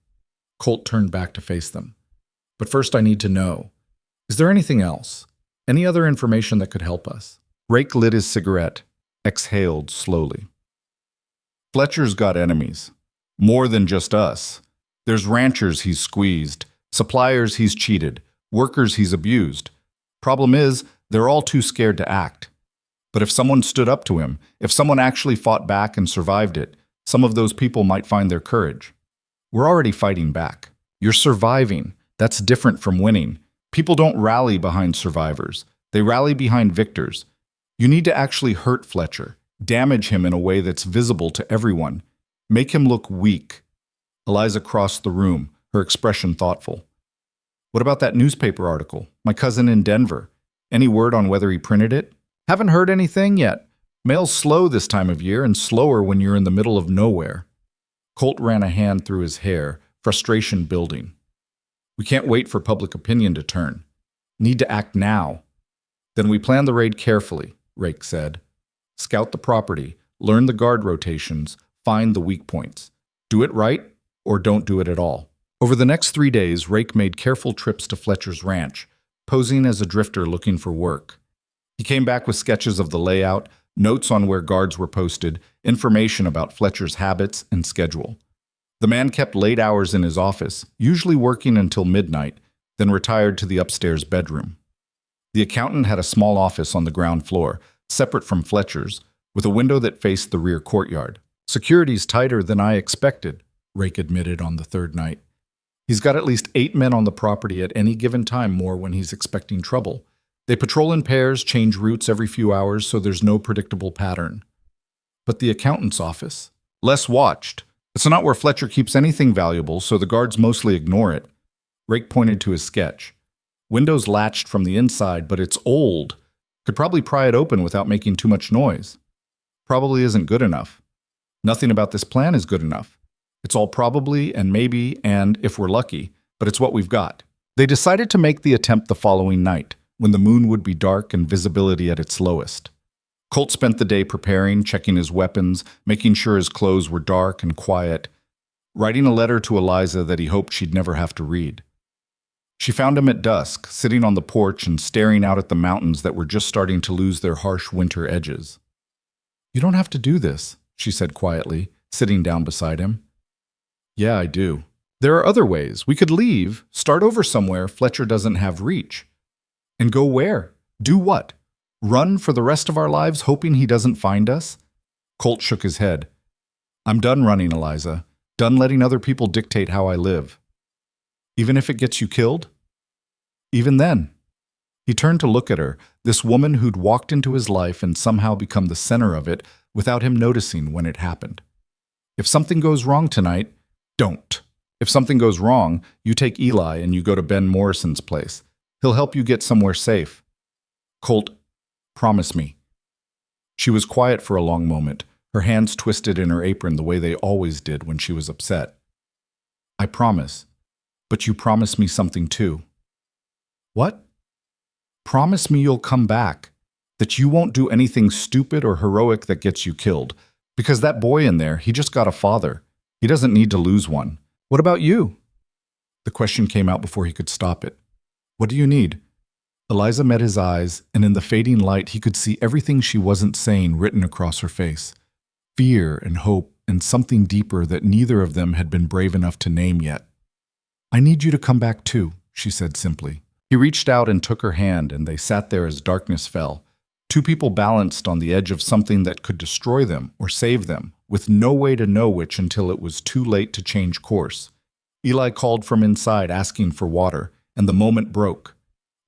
Colt turned back to face them. "But first I need to know. Is there anything else? Any other information that could help us?" Rake lit his cigarette, exhaled slowly. "Fletcher's got enemies. More than just us. There's ranchers he's squeezed, suppliers he's cheated, workers he's abused. Problem is, they're all too scared to act. But if someone stood up to him, if someone actually fought back and survived it, some of those people might find their courage. We're already fighting back. You're surviving. That's different from winning. People don't rally behind survivors. They rally behind victors. You need to actually hurt Fletcher, damage him in a way that's visible to everyone. Make him look weak." Eliza crossed the room, her expression thoughtful. "What about that newspaper article? My cousin in Denver. Any word on whether he printed it?" "Haven't heard anything yet. Mail's slow this time of year and slower when you're in the middle of nowhere." Colt ran a hand through his hair, frustration building. "We can't wait for public opinion to turn. Need to act now." "Then we plan the raid carefully," Rake said. "Scout the property, learn the guard rotations, find the weak points. Do it right, or don't do it at all. Over the next 3 days, Rake made careful trips to Fletcher's ranch, posing as a drifter looking for work. He came back with sketches of the layout, notes on where guards were posted, information about Fletcher's habits and schedule. The man kept late hours in his office, usually working until midnight, then retired to the upstairs bedroom. The accountant had a small office on the ground floor, separate from Fletcher's, with a window that faced the rear courtyard. "Security's tighter than I expected," Rake admitted on the third night. "He's got at least 8 men on the property at any given time, more when he's expecting trouble. They patrol in pairs, change routes every few hours, so there's no predictable pattern." "But the accountant's office?" "Less watched. It's not where Fletcher keeps anything valuable, so the guards mostly ignore it." Rake pointed to his sketch. "Windows latched from the inside, but it's old. Could probably pry it open without making too much noise." "Probably isn't good enough." "Nothing about this plan is good enough. It's all probably and maybe and, if we're lucky, but it's what we've got." They decided to make the attempt the following night, when the moon would be dark and visibility at its lowest. Colt spent the day preparing, checking his weapons, making sure his clothes were dark and quiet, writing a letter to Eliza that he hoped she'd never have to read. She found him at dusk, sitting on the porch and staring out at the mountains that were just starting to lose their harsh winter edges. "You don't have to do this," she said quietly, sitting down beside him. "Yeah, I do. There are other ways. We could leave, start over somewhere Fletcher doesn't have reach." "And go where? Do what? Run for the rest of our lives hoping he doesn't find us?" Colt shook his head. "I'm done running, Eliza. Done letting other people dictate how I live." "Even if it gets you killed?" "Even then." He turned to look at her, this woman who'd walked into his life and somehow become the center of it without him noticing when it happened. "If something goes wrong tonight, don't. If something goes wrong, you take Eli and you go to Ben Morrison's place. He'll help you get somewhere safe." "Colt, promise me." She was quiet for a long moment, her hands twisted in her apron the way they always did when she was upset. "I promise. But you promise me something too." "What?" "Promise me you'll come back. That you won't do anything stupid or heroic that gets you killed. Because that boy in there, he just got a father. He doesn't need to lose one. What about you?" The question came out before he could stop it. "What do you need?" Eliza met his eyes, and in the fading light he could see everything she wasn't saying written across her face. Fear and hope and something deeper that neither of them had been brave enough to name yet. "I need you to come back too," she said simply. He reached out and took her hand, and they sat there as darkness fell. Two people balanced on the edge of something that could destroy them or save them, with no way to know which until it was too late to change course. Eli called from inside, asking for water, and the moment broke.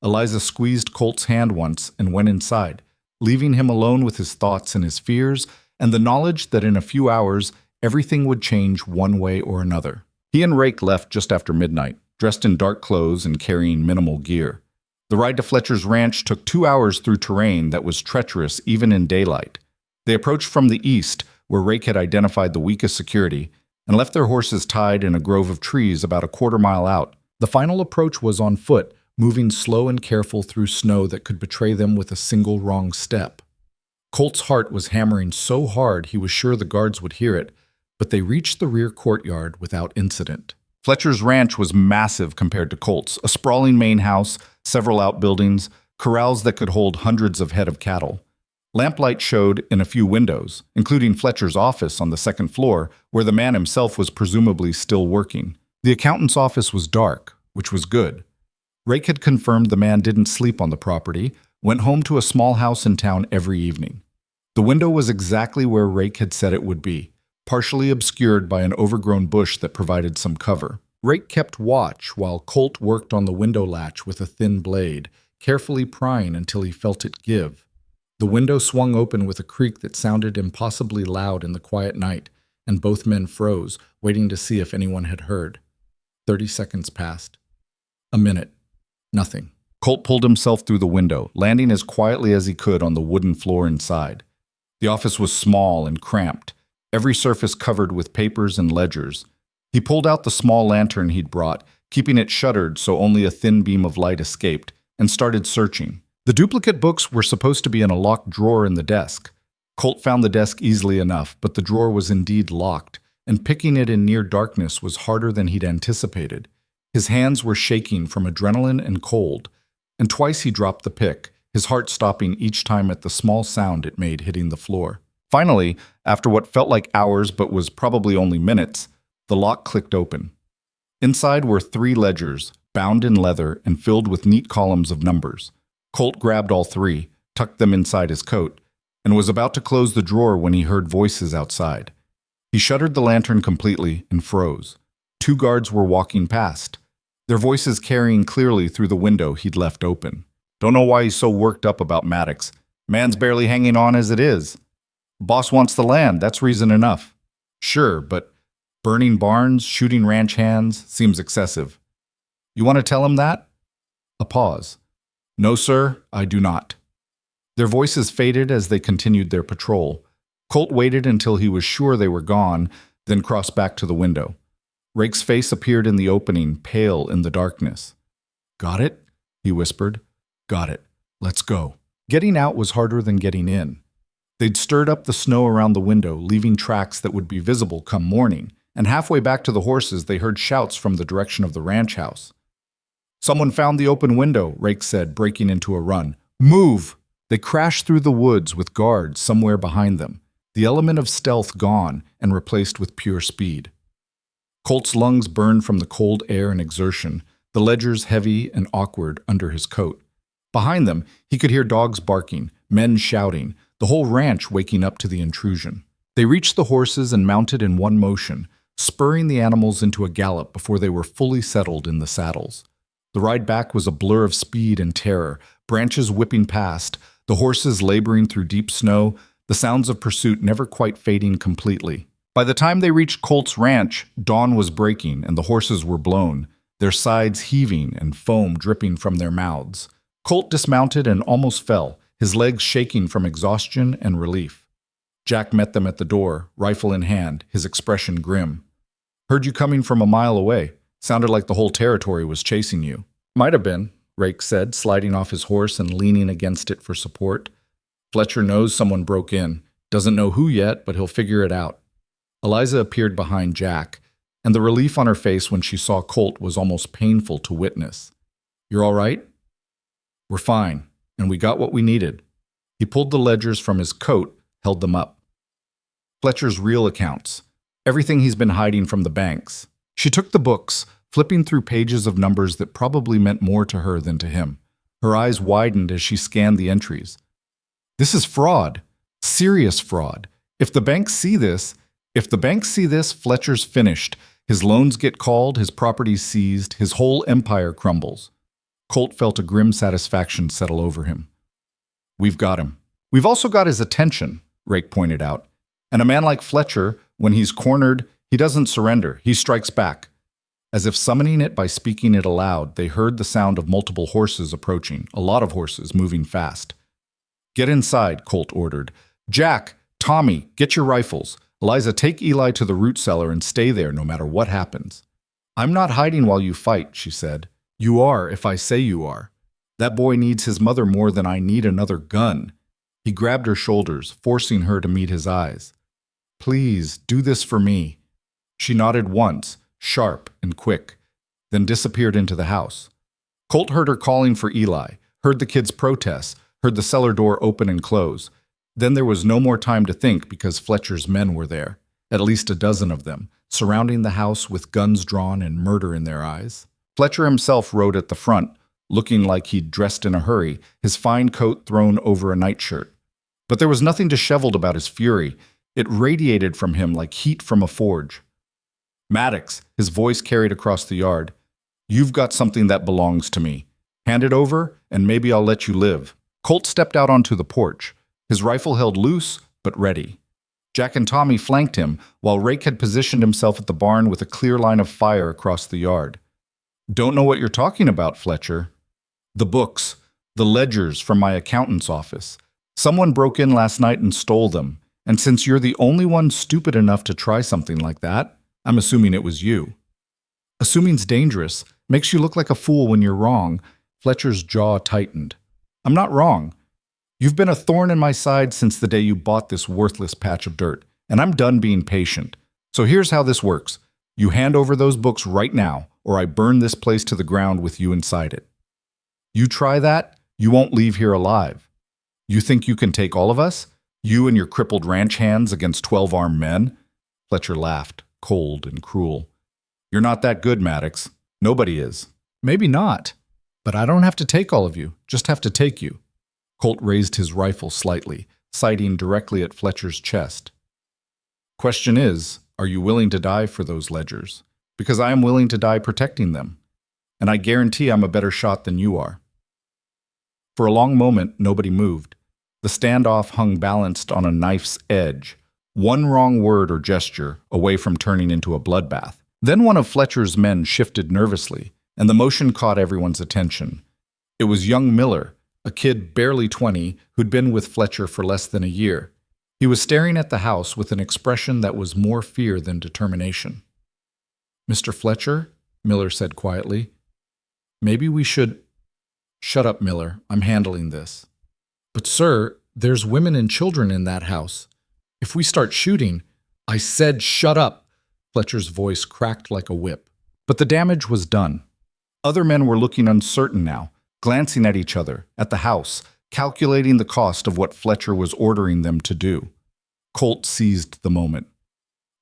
Eliza squeezed Colt's hand once and went inside, leaving him alone with his thoughts and his fears, and the knowledge that in a few hours everything would change one way or another. He and Rake left just after midnight, dressed in dark clothes and carrying minimal gear. The ride to Fletcher's ranch took 2 hours through terrain that was treacherous even in daylight. They approached from the east, where Rake had identified the weakest security, and left their horses tied in a grove of trees about a quarter-mile out. The final approach was on foot, moving slow and careful through snow that could betray them with a single wrong step. Colt's heart was hammering so hard he was sure the guards would hear it, but they reached the rear courtyard without incident. Fletcher's ranch was massive compared to Colt's, a sprawling main house, several outbuildings, corrals that could hold hundreds of head of cattle. Lamplight showed in a few windows, including Fletcher's office on the second floor, where the man himself was presumably still working. The accountant's office was dark, which was good. Rake had confirmed the man didn't sleep on the property, went home to a small house in town every evening. The window was exactly where Rake had said it would be, partially obscured by an overgrown bush that provided some cover. Rake kept watch while Colt worked on the window latch with a thin blade, carefully prying until he felt it give. The window swung open with a creak that sounded impossibly loud in the quiet night, and both men froze, waiting to see if anyone had heard. 30 seconds passed. A minute. Nothing. Colt pulled himself through the window, landing as quietly as he could on the wooden floor inside. The office was small and cramped, every surface covered with papers and ledgers. He pulled out the small lantern he'd brought, keeping it shuttered so only a thin beam of light escaped, and started searching. The duplicate books were supposed to be in a locked drawer in the desk. Colt found the desk easily enough, but the drawer was indeed locked, and picking it in near darkness was harder than he'd anticipated. His hands were shaking from adrenaline and cold, and twice he dropped the pick, his heart stopping each time at the small sound it made hitting the floor. Finally, after what felt like hours but was probably only minutes, the lock clicked open. Inside were 3 ledgers, bound in leather and filled with neat columns of numbers. Colt grabbed all 3, tucked them inside his coat, and was about to close the drawer when he heard voices outside. He shuttered the lantern completely and froze. 2 guards were walking past, their voices carrying clearly through the window he'd left open. "Don't know why he's so worked up about Maddox. Man's barely hanging on as it is. Boss wants the land, that's reason enough." "Sure, but burning barns, shooting ranch hands, seems excessive. You want to tell him that?" A pause. "No, sir, I do not." Their voices faded as they continued their patrol. Colt waited until he was sure they were gone, then crossed back to the window. Rake's face appeared in the opening, pale in the darkness. "Got it?" he whispered. "Got it. Let's go." Getting out was harder than getting in. They'd stirred up the snow around the window, leaving tracks that would be visible come morning, and halfway back to the horses they heard shouts from the direction of the ranch house. "Someone found the open window," Rake said, breaking into a run. "Move!" They crashed through the woods with guards somewhere behind them, the element of stealth gone and replaced with pure speed. Colt's lungs burned from the cold air and exertion, the ledgers heavy and awkward under his coat. Behind them, he could hear dogs barking, men shouting, the whole ranch waking up to the intrusion. They reached the horses and mounted in one motion, spurring the animals into a gallop before they were fully settled in the saddles. The ride back was a blur of speed and terror, branches whipping past, the horses laboring through deep snow, the sounds of pursuit never quite fading completely. By the time they reached Colt's ranch, dawn was breaking and the horses were blown, their sides heaving and foam dripping from their mouths. Colt dismounted and almost fell, his legs shaking from exhaustion and relief. Jack met them at the door, rifle in hand, his expression grim. "Heard you coming from a mile away. Sounded like the whole territory was chasing you." "Might have been," Rake said, sliding off his horse and leaning against it for support. "Fletcher knows someone broke in. Doesn't know who yet, but he'll figure it out." Eliza appeared behind Jack, and the relief on her face when she saw Colt was almost painful to witness. "You're all right?" "We're fine, and we got what we needed." He pulled the ledgers from his coat, held them up. "Fletcher's real accounts. Everything he's been hiding from the banks." She took the books, flipping through pages of numbers that probably meant more to her than to him. Her eyes widened as she scanned the entries. "This is fraud. Serious fraud. If the banks see this, Fletcher's finished. His loans get called, his properties seized, his whole empire crumbles." Colt felt a grim satisfaction settle over him. "We've got him. We've also got his attention," Rake pointed out. "And a man like Fletcher, when he's cornered, he doesn't surrender. He strikes back." As if summoning it by speaking it aloud, they heard the sound of multiple horses approaching, a lot of horses moving fast. "Get inside," Colt ordered. "Jack, Tommy, get your rifles. Eliza, take Eli to the root cellar and stay there no matter what happens." "I'm not hiding while you fight," she said. "You are if I say you are. That boy needs his mother more than I need another gun." He grabbed her shoulders, forcing her to meet his eyes. "Please, do this for me." She nodded once, sharp and quick, then disappeared into the house. Colt heard her calling for Eli, heard the kids' protests, heard the cellar door open and close. Then there was no more time to think because Fletcher's men were there, at least a dozen of them, surrounding the house with guns drawn and murder in their eyes. Fletcher himself rode at the front, looking like he'd dressed in a hurry, his fine coat thrown over a nightshirt. But there was nothing disheveled about his fury. It radiated from him like heat from a forge. "Maddox," his voice carried across the yard, "you've got something that belongs to me. Hand it over, and maybe I'll let you live." Colt stepped out onto the porch, his rifle held loose but ready. Jack and Tommy flanked him, while Rake had positioned himself at the barn with a clear line of fire across the yard. "Don't know what you're talking about, Fletcher." "The books, the ledgers from my accountant's office. Someone broke in last night and stole them, and since you're the only one stupid enough to try something like that, I'm assuming it was you." "Assuming's dangerous. Makes you look like a fool when you're wrong." Fletcher's jaw tightened. "I'm not wrong. You've been a thorn in my side since the day you bought this worthless patch of dirt, and I'm done being patient. So here's how this works. You hand over those books right now, or I burn this place to the ground with you inside it. You try that, you won't leave here alive. You think you can take all of us? You and your crippled ranch hands against 12 armed men? Fletcher laughed, cold and cruel. You're not that good, Maddox. Nobody is. Maybe not. But I don't have to take all of you, just have to take you. Colt raised his rifle slightly, sighting directly at Fletcher's chest. Question is, are you willing to die for those ledgers? Because I am willing to die protecting them. And I guarantee I'm a better shot than you are. For a long moment, nobody moved. The standoff hung balanced on a knife's edge, one wrong word or gesture away from turning into a bloodbath. Then one of Fletcher's men shifted nervously, and the motion caught everyone's attention. It was young Miller, a kid barely 20 who'd been with Fletcher for less than a year. He was staring at the house with an expression that was more fear than determination. "Mr. Fletcher," Miller said quietly, "maybe we should—" "Shut up, Miller. I'm handling this." "But sir, there's women and children in that house. If we start shooting—" "I said shut up!" Fletcher's voice cracked like a whip. But the damage was done. Other men were looking uncertain now, glancing at each other, at the house, calculating the cost of what Fletcher was ordering them to do. Colt seized the moment.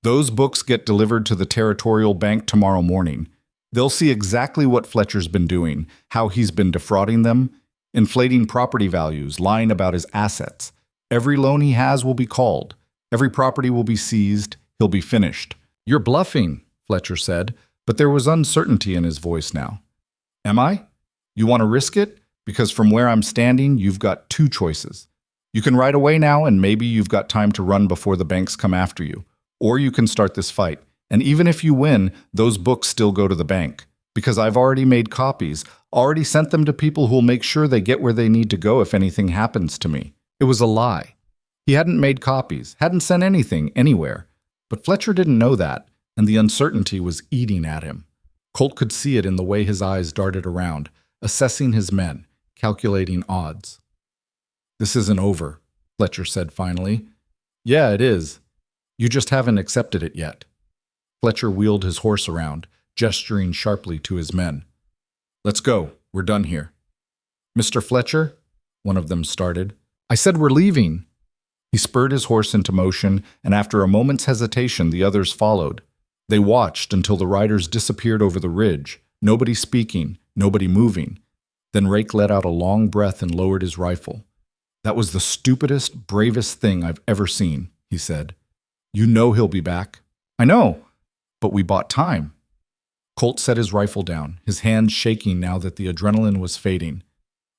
Those books get delivered to the Territorial Bank tomorrow morning. They'll see exactly what Fletcher's been doing, how he's been defrauding them, inflating property values, lying about his assets. Every loan he has will be called. Every property will be seized. He'll be finished. "You're bluffing," Fletcher said, but there was uncertainty in his voice now. "Am I? You want to risk it? Because from where I'm standing, you've got two choices. You can ride away now, and maybe you've got time to run before the banks come after you. Or you can start this fight. And even if you win, those books still go to the bank. Because I've already made copies, already sent them to people who'll make sure they get where they need to go if anything happens to me." It was a lie. He hadn't made copies, hadn't sent anything anywhere. But Fletcher didn't know that, and the uncertainty was eating at him. Colt could see it in the way his eyes darted around, assessing his men, calculating odds. "This isn't over," Fletcher said finally. "Yeah, it is. You just haven't accepted it yet." Fletcher wheeled his horse around, gesturing sharply to his men. "Let's go. We're done here." "Mr. Fletcher," one of them started. "I said we're leaving." He spurred his horse into motion, and after a moment's hesitation, the others followed. They watched until the riders disappeared over the ridge, nobody speaking, nobody moving. Then Rake let out a long breath and lowered his rifle. "That was the stupidest, bravest thing I've ever seen," he said. "You know he'll be back." "I know, but we bought time." Colt set his rifle down, his hands shaking now that the adrenaline was fading.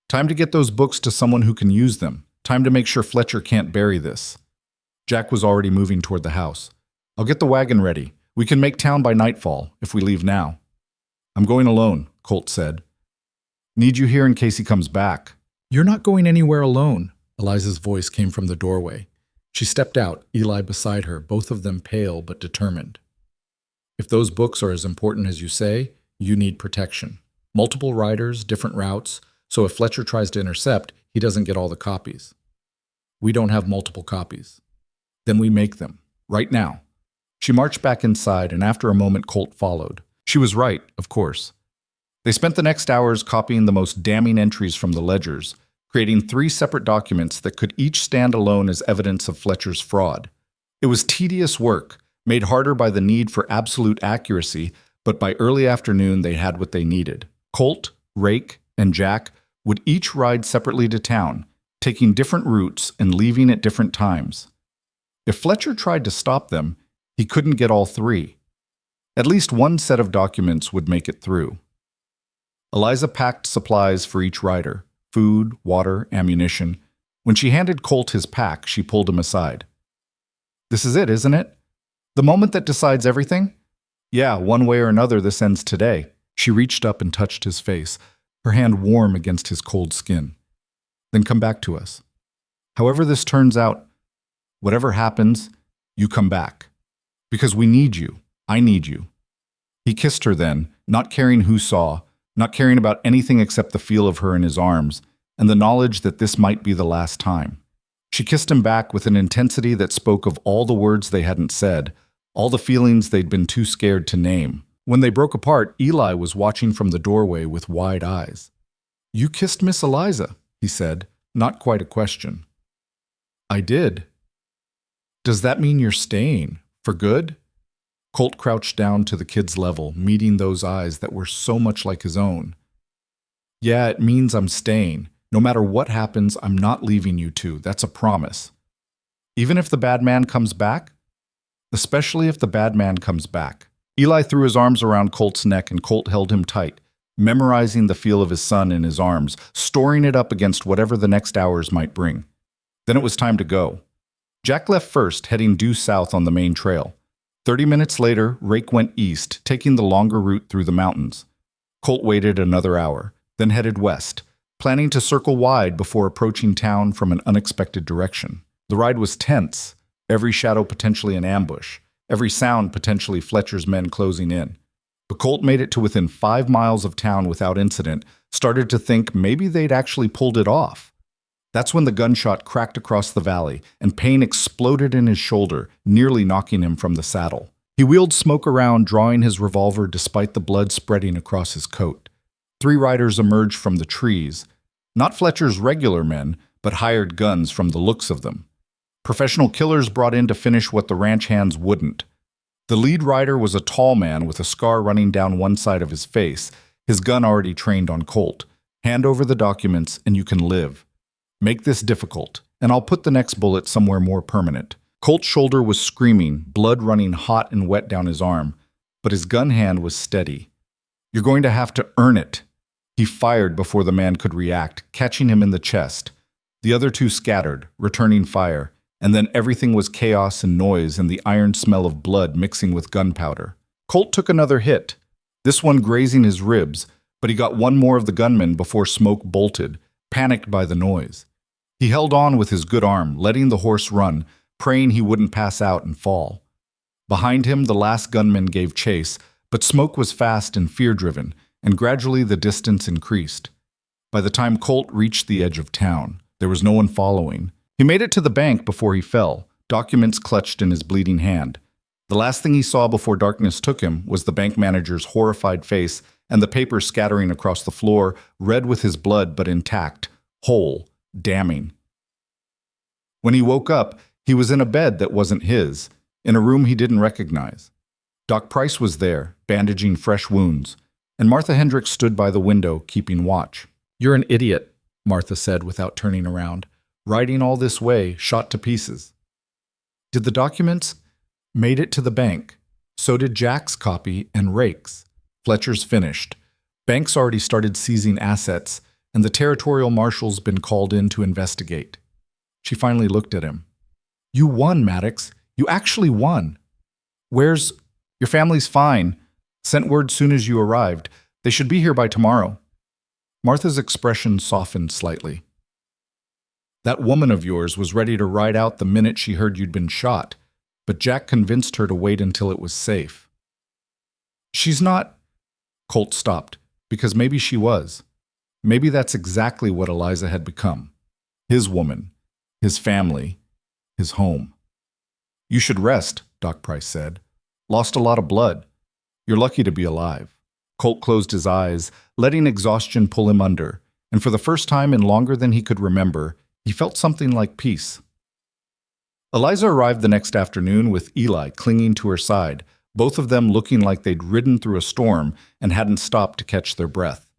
"Time to get those books to someone who can use them. Time to make sure Fletcher can't bury this." Jack was already moving toward the house. "I'll get the wagon ready. We can make town by nightfall, if we leave now." "I'm going alone," Colt said. "Need you here in case he comes back." "You're not going anywhere alone," Eliza's voice came from the doorway. She stepped out, Eli beside her, both of them pale but determined. "If those books are as important as you say, you need protection. Multiple riders, different routes, so if Fletcher tries to intercept, he doesn't get all the copies. We don't have multiple copies. Then we make them, right now." She marched back inside, and after a moment Colt followed. She was right, of course. They spent the next hours copying the most damning entries from the ledgers, creating 3 separate documents that could each stand alone as evidence of Fletcher's fraud. It was tedious work, made harder by the need for absolute accuracy, but by early afternoon they had what they needed. Colt, Rake, and Jack would each ride separately to town, taking different routes and leaving at different times. If Fletcher tried to stop them, he couldn't get all 3. At least one set of documents would make it through. Eliza packed supplies for each rider: food, water, ammunition. When she handed Colt his pack, she pulled him aside. "This is it, isn't it? The moment that decides everything? Yeah, one way or another this ends today." She reached up and touched his face, her hand warm against his cold skin. "Then come back to us. However this turns out, whatever happens, you come back. Because we need you. I need you." He kissed her then, not caring who saw, not caring about anything except the feel of her in his arms, and the knowledge that this might be the last time. She kissed him back with an intensity that spoke of all the words they hadn't said, all the feelings they'd been too scared to name. When they broke apart, Eli was watching from the doorway with wide eyes. "You kissed Miss Eliza," he said, not quite a question. "I did." "Does that mean you're staying? For good?" Colt crouched down to the kid's level, meeting those eyes that were so much like his own. "Yeah, it means I'm staying. No matter what happens, I'm not leaving you two. That's a promise." "Even if the bad man comes back?" "Especially if the bad man comes back." Eli threw his arms around Colt's neck and Colt held him tight, memorizing the feel of his son in his arms, storing it up against whatever the next hours might bring. Then it was time to go. Jack left first, heading due south on the main trail. 30 minutes later, Rake went east, taking the longer route through the mountains. Colt waited another hour, then headed west, planning to circle wide before approaching town from an unexpected direction. The ride was tense, every shadow potentially an ambush, every sound potentially Fletcher's men closing in. But Colt made it to within 5 miles of town without incident, started to think maybe they'd actually pulled it off. That's when the gunshot cracked across the valley, and pain exploded in his shoulder, nearly knocking him from the saddle. He wheeled Smoke around, drawing his revolver despite the blood spreading across his coat. 3 riders emerged from the trees. Not Fletcher's regular men, but hired guns from the looks of them. Professional killers brought in to finish what the ranch hands wouldn't. The lead rider was a tall man with a scar running down one side of his face, his gun already trained on Colt. "Hand over the documents and you can live. Make this difficult, and I'll put the next bullet somewhere more permanent." Colt's shoulder was screaming, blood running hot and wet down his arm, but his gun hand was steady. "You're going to have to earn it." He fired before the man could react, catching him in the chest. The other 2 scattered, returning fire, and then everything was chaos and noise and the iron smell of blood mixing with gunpowder. Colt took another hit, this one grazing his ribs, but he got one more of the gunmen before Smoke bolted, panicked by the noise. He held on with his good arm, letting the horse run, praying he wouldn't pass out and fall. Behind him, the last gunman gave chase, but Smoke was fast and fear-driven, and gradually the distance increased. By the time Colt reached the edge of town, there was no one following. He made it to the bank before he fell, documents clutched in his bleeding hand. The last thing he saw before darkness took him was the bank manager's horrified face and the papers scattering across the floor, red with his blood but intact, whole, damning. When he woke up, he was in a bed that wasn't his, in a room he didn't recognize. Doc Price was there, bandaging fresh wounds, and Martha Hendricks stood by the window, keeping watch. "You're an idiot," Martha said without turning around. "Riding all this way, shot to pieces." "Did the documents?" "Made it to the bank. So did Jack's copy and Rake's. Fletcher's finished. Bank's already started seizing assets, and the territorial marshal's been called in to investigate." She finally looked at him. "You won, Maddox. You actually won. Where's... Your family's fine. Sent word soon as you arrived. They should be here by tomorrow." Martha's expression softened slightly. "That woman of yours was ready to ride out the minute she heard you'd been shot, but Jack convinced her to wait until it was safe." "She's not..." Colt stopped, because maybe she was. Maybe that's exactly what Eliza had become. His woman, his family, his home. "You should rest," Doc Price said. "Lost a lot of blood. You're lucky to be alive." Colt closed his eyes, letting exhaustion pull him under, and for the first time in longer than he could remember, he felt something like peace. Eliza arrived the next afternoon with Eli clinging to her side, both of them looking like they'd ridden through a storm and hadn't stopped to catch their breath.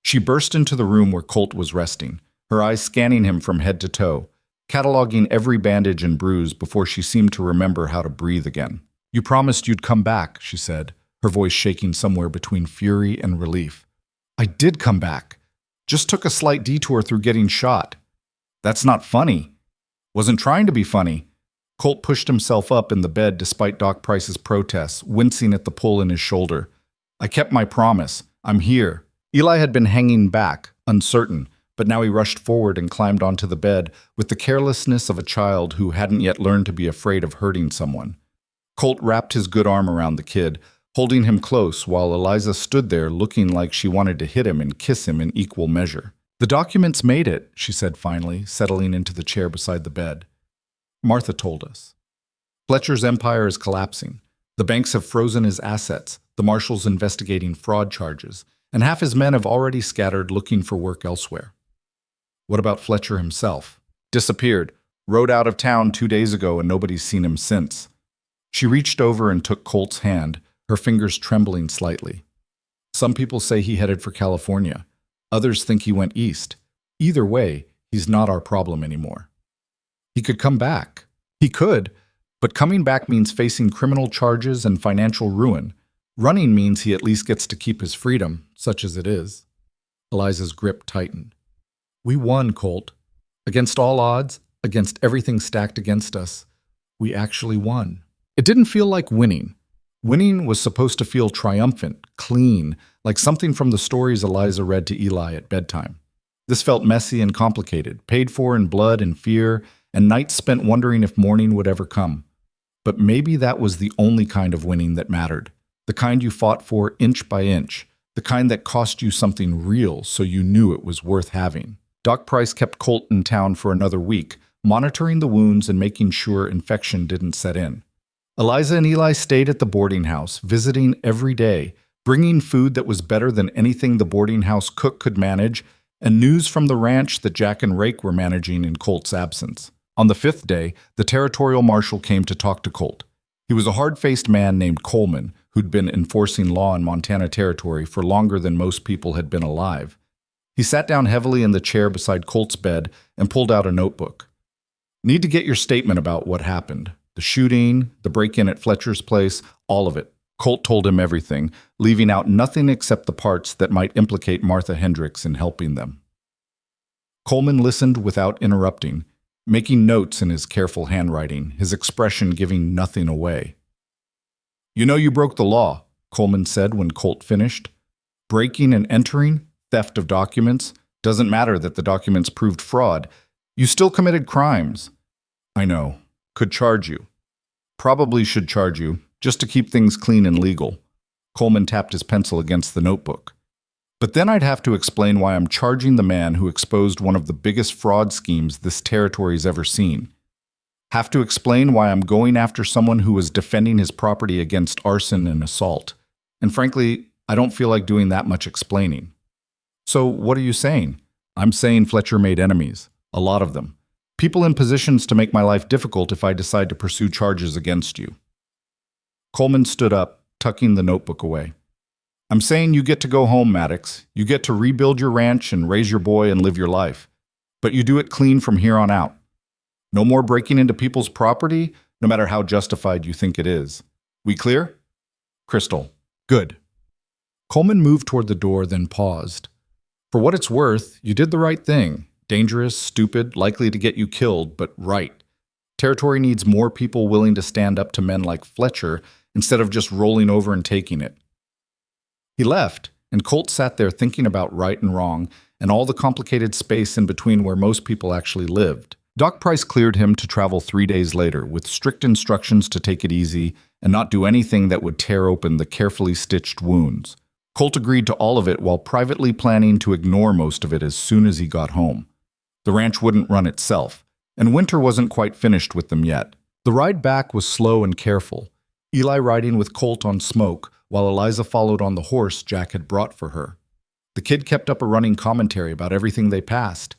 She burst into the room where Colt was resting, her eyes scanning him from head to toe, cataloging every bandage and bruise before she seemed to remember how to breathe again. "You promised you'd come back," she said, her voice shaking somewhere between fury and relief. "I did come back. Just took a slight detour through getting shot." "That's not funny." "Wasn't trying to be funny." Colt pushed himself up in the bed despite Doc Price's protests, wincing at the pull in his shoulder. "I kept my promise. I'm here." Eli had been hanging back, uncertain, but now he rushed forward and climbed onto the bed with the carelessness of a child who hadn't yet learned to be afraid of hurting someone. Colt wrapped his good arm around the kid, holding him close while Eliza stood there looking like she wanted to hit him and kiss him in equal measure. "The documents made it," she said finally, settling into the chair beside the bed. "Martha told us." Fletcher's empire is collapsing. The banks have frozen his assets, the marshal's investigating fraud charges, and half his men have already scattered looking for work elsewhere. What about Fletcher himself? Disappeared. Rode out of town 2 days ago and nobody's seen him since. She reached over and took Colt's hand, her fingers trembling slightly. Some people say he headed for California. Others think he went east. Either way, he's not our problem anymore. He could come back. He could, but coming back means facing criminal charges and financial ruin. Running means he at least gets to keep his freedom, such as it is. Eliza's grip tightened. We won, Colt. Against all odds, against everything stacked against us, we actually won. It didn't feel like winning. Winning was supposed to feel triumphant, clean, like something from the stories Eliza read to Eli at bedtime. This felt messy and complicated, paid for in blood and fear, and nights spent wondering if morning would ever come. But maybe that was the only kind of winning that mattered. The kind you fought for inch by inch. The kind that cost you something real so you knew it was worth having. Doc Price kept Colt in town for another week, monitoring the wounds and making sure infection didn't set in. Eliza and Eli stayed at the boarding house, visiting every day, bringing food that was better than anything the boarding house cook could manage, and news from the ranch that Jack and Rake were managing in Colt's absence. On the 5th day, the territorial marshal came to talk to Colt. He was a hard-faced man named Coleman, who'd been enforcing law in Montana Territory for longer than most people had been alive. He sat down heavily in the chair beside Colt's bed and pulled out a notebook. Need to get your statement about what happened. The shooting, the break-in at Fletcher's place, all of it. Colt told him everything, leaving out nothing except the parts that might implicate Martha Hendricks in helping them. Coleman listened without interrupting, making notes in his careful handwriting, his expression giving nothing away. You know you broke the law, Coleman said when Colt finished. Breaking and entering, theft of documents, doesn't matter that the documents proved fraud. You still committed crimes. I know. Could charge you. Probably should charge you, just to keep things clean and legal. Coleman tapped his pencil against the notebook. But then I'd have to explain why I'm charging the man who exposed one of the biggest fraud schemes this territory's ever seen. Have to explain why I'm going after someone who was defending his property against arson and assault. And frankly, I don't feel like doing that much explaining. So what are you saying? I'm saying Fletcher made enemies. A lot of them. People in positions to make my life difficult if I decide to pursue charges against you. Coleman stood up, tucking the notebook away. I'm saying you get to go home, Maddox. You get to rebuild your ranch and raise your boy and live your life. But you do it clean from here on out. No more breaking into people's property, no matter how justified you think it is. We clear? Crystal. Good. Coleman moved toward the door, then paused. For what it's worth, you did the right thing. Dangerous, stupid, likely to get you killed, but right. Territory needs more people willing to stand up to men like Fletcher instead of just rolling over and taking it. He left, and Colt sat there thinking about right and wrong and all the complicated space in between where most people actually lived. Doc Price cleared him to travel 3 days later with strict instructions to take it easy and not do anything that would tear open the carefully stitched wounds. Colt agreed to all of it while privately planning to ignore most of it as soon as he got home. The ranch wouldn't run itself, and winter wasn't quite finished with them yet. The ride back was slow and careful, Eli riding with Colt on Smoke, while Eliza followed on the horse Jack had brought for her. The kid kept up a running commentary about everything they passed.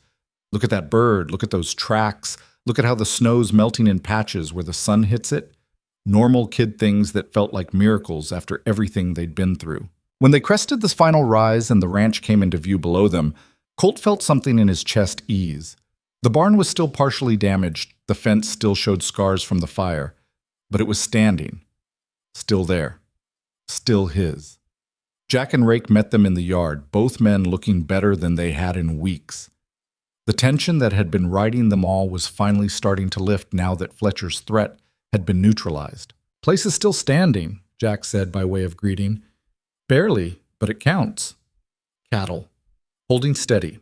Look at that bird, look at those tracks, look at how the snow's melting in patches where the sun hits it. Normal kid things that felt like miracles after everything they'd been through. When they crested the final rise and the ranch came into view below them, Colt felt something in his chest ease. The barn was still partially damaged, the fence still showed scars from the fire, but it was standing. Still there. Still his. Jack and Rake met them in the yard, both men looking better than they had in weeks. The tension that had been riding them all was finally starting to lift now that Fletcher's threat had been neutralized. Place is still standing, Jack said by way of greeting. Barely, but it counts. Cattle. Holding steady.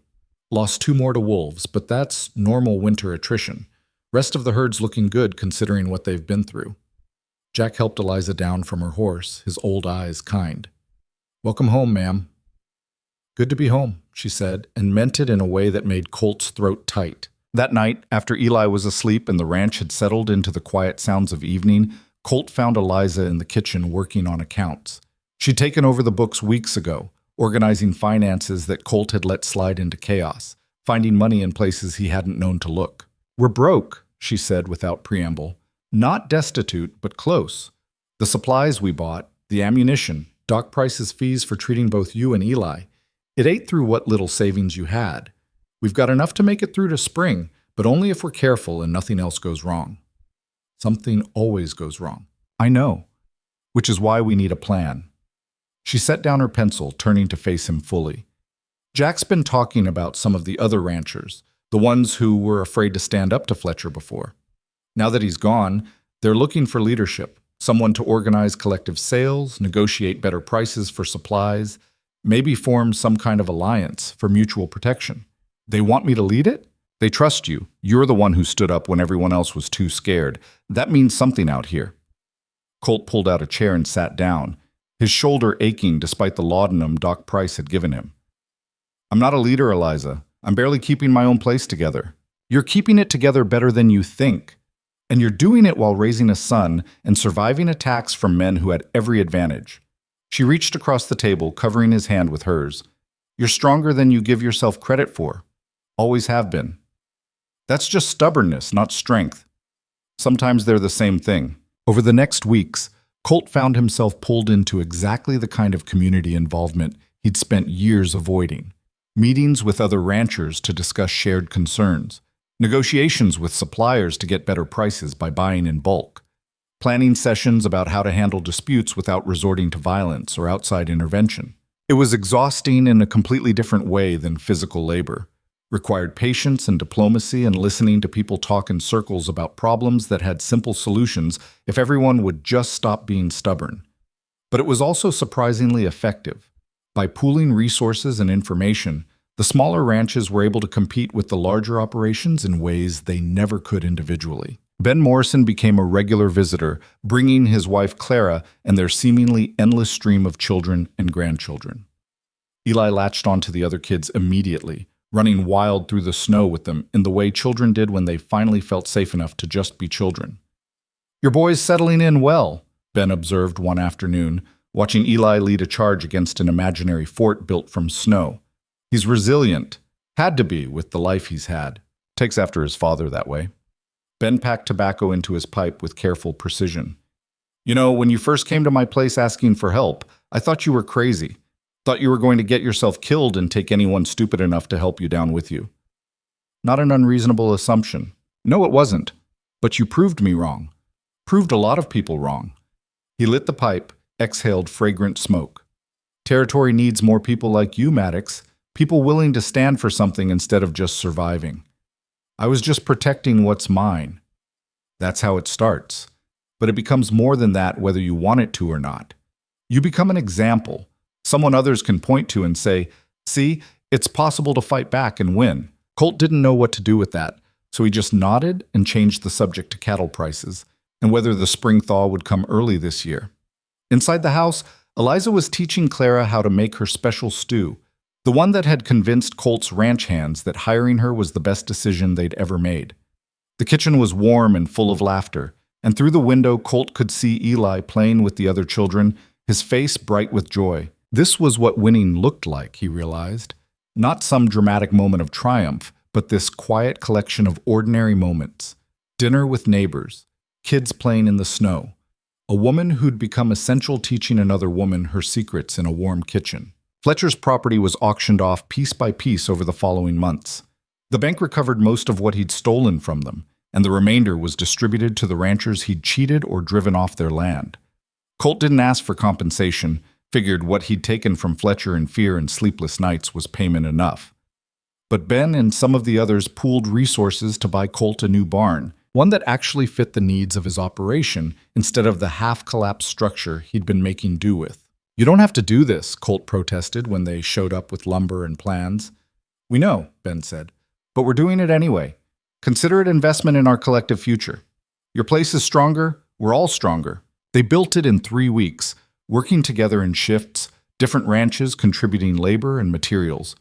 Lost 2 more to wolves, but that's normal winter attrition. Rest of the herd's looking good considering what they've been through. Jack helped Eliza down from her horse, his old eyes kind. Welcome home, ma'am. Good to be home, she said, and meant it in a way that made Colt's throat tight. That night, after Eli was asleep and the ranch had settled into the quiet sounds of evening, Colt found Eliza in the kitchen working on accounts. She'd taken over the books weeks ago, organizing finances that Colt had let slide into chaos, finding money in places he hadn't known to look. "We're broke," she said without preamble. "Not destitute, but close. The supplies we bought, the ammunition, Doc Price's fees for treating both you and Eli. It ate through what little savings you had. We've got enough to make it through to spring, but only if we're careful and nothing else goes wrong." "Something always goes wrong." "I know, which is why we need a plan." She set down her pencil, turning to face him fully. "Jack's been talking about some of the other ranchers, the ones who were afraid to stand up to Fletcher before. Now that he's gone, they're looking for leadership, someone to organize collective sales, negotiate better prices for supplies, maybe form some kind of alliance for mutual protection. They want me to lead it? They trust you. You're the one who stood up when everyone else was too scared. That means something out here." Colt pulled out a chair and sat down, his shoulder aching despite the laudanum Doc Price had given him. "I'm not a leader, Eliza. I'm barely keeping my own place together. You're keeping it together better than you think. And you're doing it while raising a son and surviving attacks from men who had every advantage." She reached across the table, covering his hand with hers. "You're stronger than you give yourself credit for. Always have been. That's just stubbornness, not strength. Sometimes they're the same thing." Over the next weeks, Colt found himself pulled into exactly the kind of community involvement he'd spent years avoiding. Meetings with other ranchers to discuss shared concerns, negotiations with suppliers to get better prices by buying in bulk, planning sessions about how to handle disputes without resorting to violence or outside intervention. It was exhausting in a completely different way than physical labor. Required patience and diplomacy and listening to people talk in circles about problems that had simple solutions if everyone would just stop being stubborn. But it was also surprisingly effective. By pooling resources and information, the smaller ranches were able to compete with the larger operations in ways they never could individually. Ben Morrison became a regular visitor, bringing his wife Clara and their seemingly endless stream of children and grandchildren. Eli latched onto the other kids immediately, running wild through the snow with them in the way children did when they finally felt safe enough to just be children. "Your boy's settling in well," Ben observed one afternoon, watching Eli lead a charge against an imaginary fort built from snow. "He's resilient. Had to be with the life he's had. Takes after his father that way." Ben packed tobacco into his pipe with careful precision. "You know, when you first came to my place asking for help, I thought you were crazy. Thought you were going to get yourself killed and take anyone stupid enough to help you down with you." "Not an unreasonable assumption." "No, it wasn't. But you proved me wrong. Proved a lot of people wrong." He lit the pipe, exhaled fragrant smoke. "Territory needs more people like you, Maddox. People willing to stand for something instead of just surviving. I was just protecting what's mine." That's how it starts. But it becomes more than that whether you want it to or not. You become an example. Someone others can point to and say, "See, it's possible to fight back and win." Colt didn't know what to do with that, so he just nodded and changed the subject to cattle prices and whether the spring thaw would come early this year. Inside the house, Eliza was teaching Clara how to make her special stew, the one that had convinced Colt's ranch hands that hiring her was the best decision they'd ever made. The kitchen was warm and full of laughter, and through the window Colt could see Eli playing with the other children, his face bright with joy. This was what winning looked like, he realized. Not some dramatic moment of triumph, but this quiet collection of ordinary moments. Dinner with neighbors, kids playing in the snow, a woman who'd become essential teaching another woman her secrets in a warm kitchen. Fletcher's property was auctioned off piece by piece over the following months. The bank recovered most of what he'd stolen from them, and the remainder was distributed to the ranchers he'd cheated or driven off their land. Colt didn't ask for compensation, figured what he'd taken from Fletcher in fear and sleepless nights was payment enough. But Ben and some of the others pooled resources to buy Colt a new barn, one that actually fit the needs of his operation instead of the half-collapsed structure he'd been making do with. "You don't have to do this," Colt protested when they showed up with lumber and plans. "We know," Ben said, "but we're doing it anyway. Consider it investment in our collective future. Your place is stronger, we're all stronger." They built it in 3 weeks, working together in shifts, different ranches contributing labor and materials.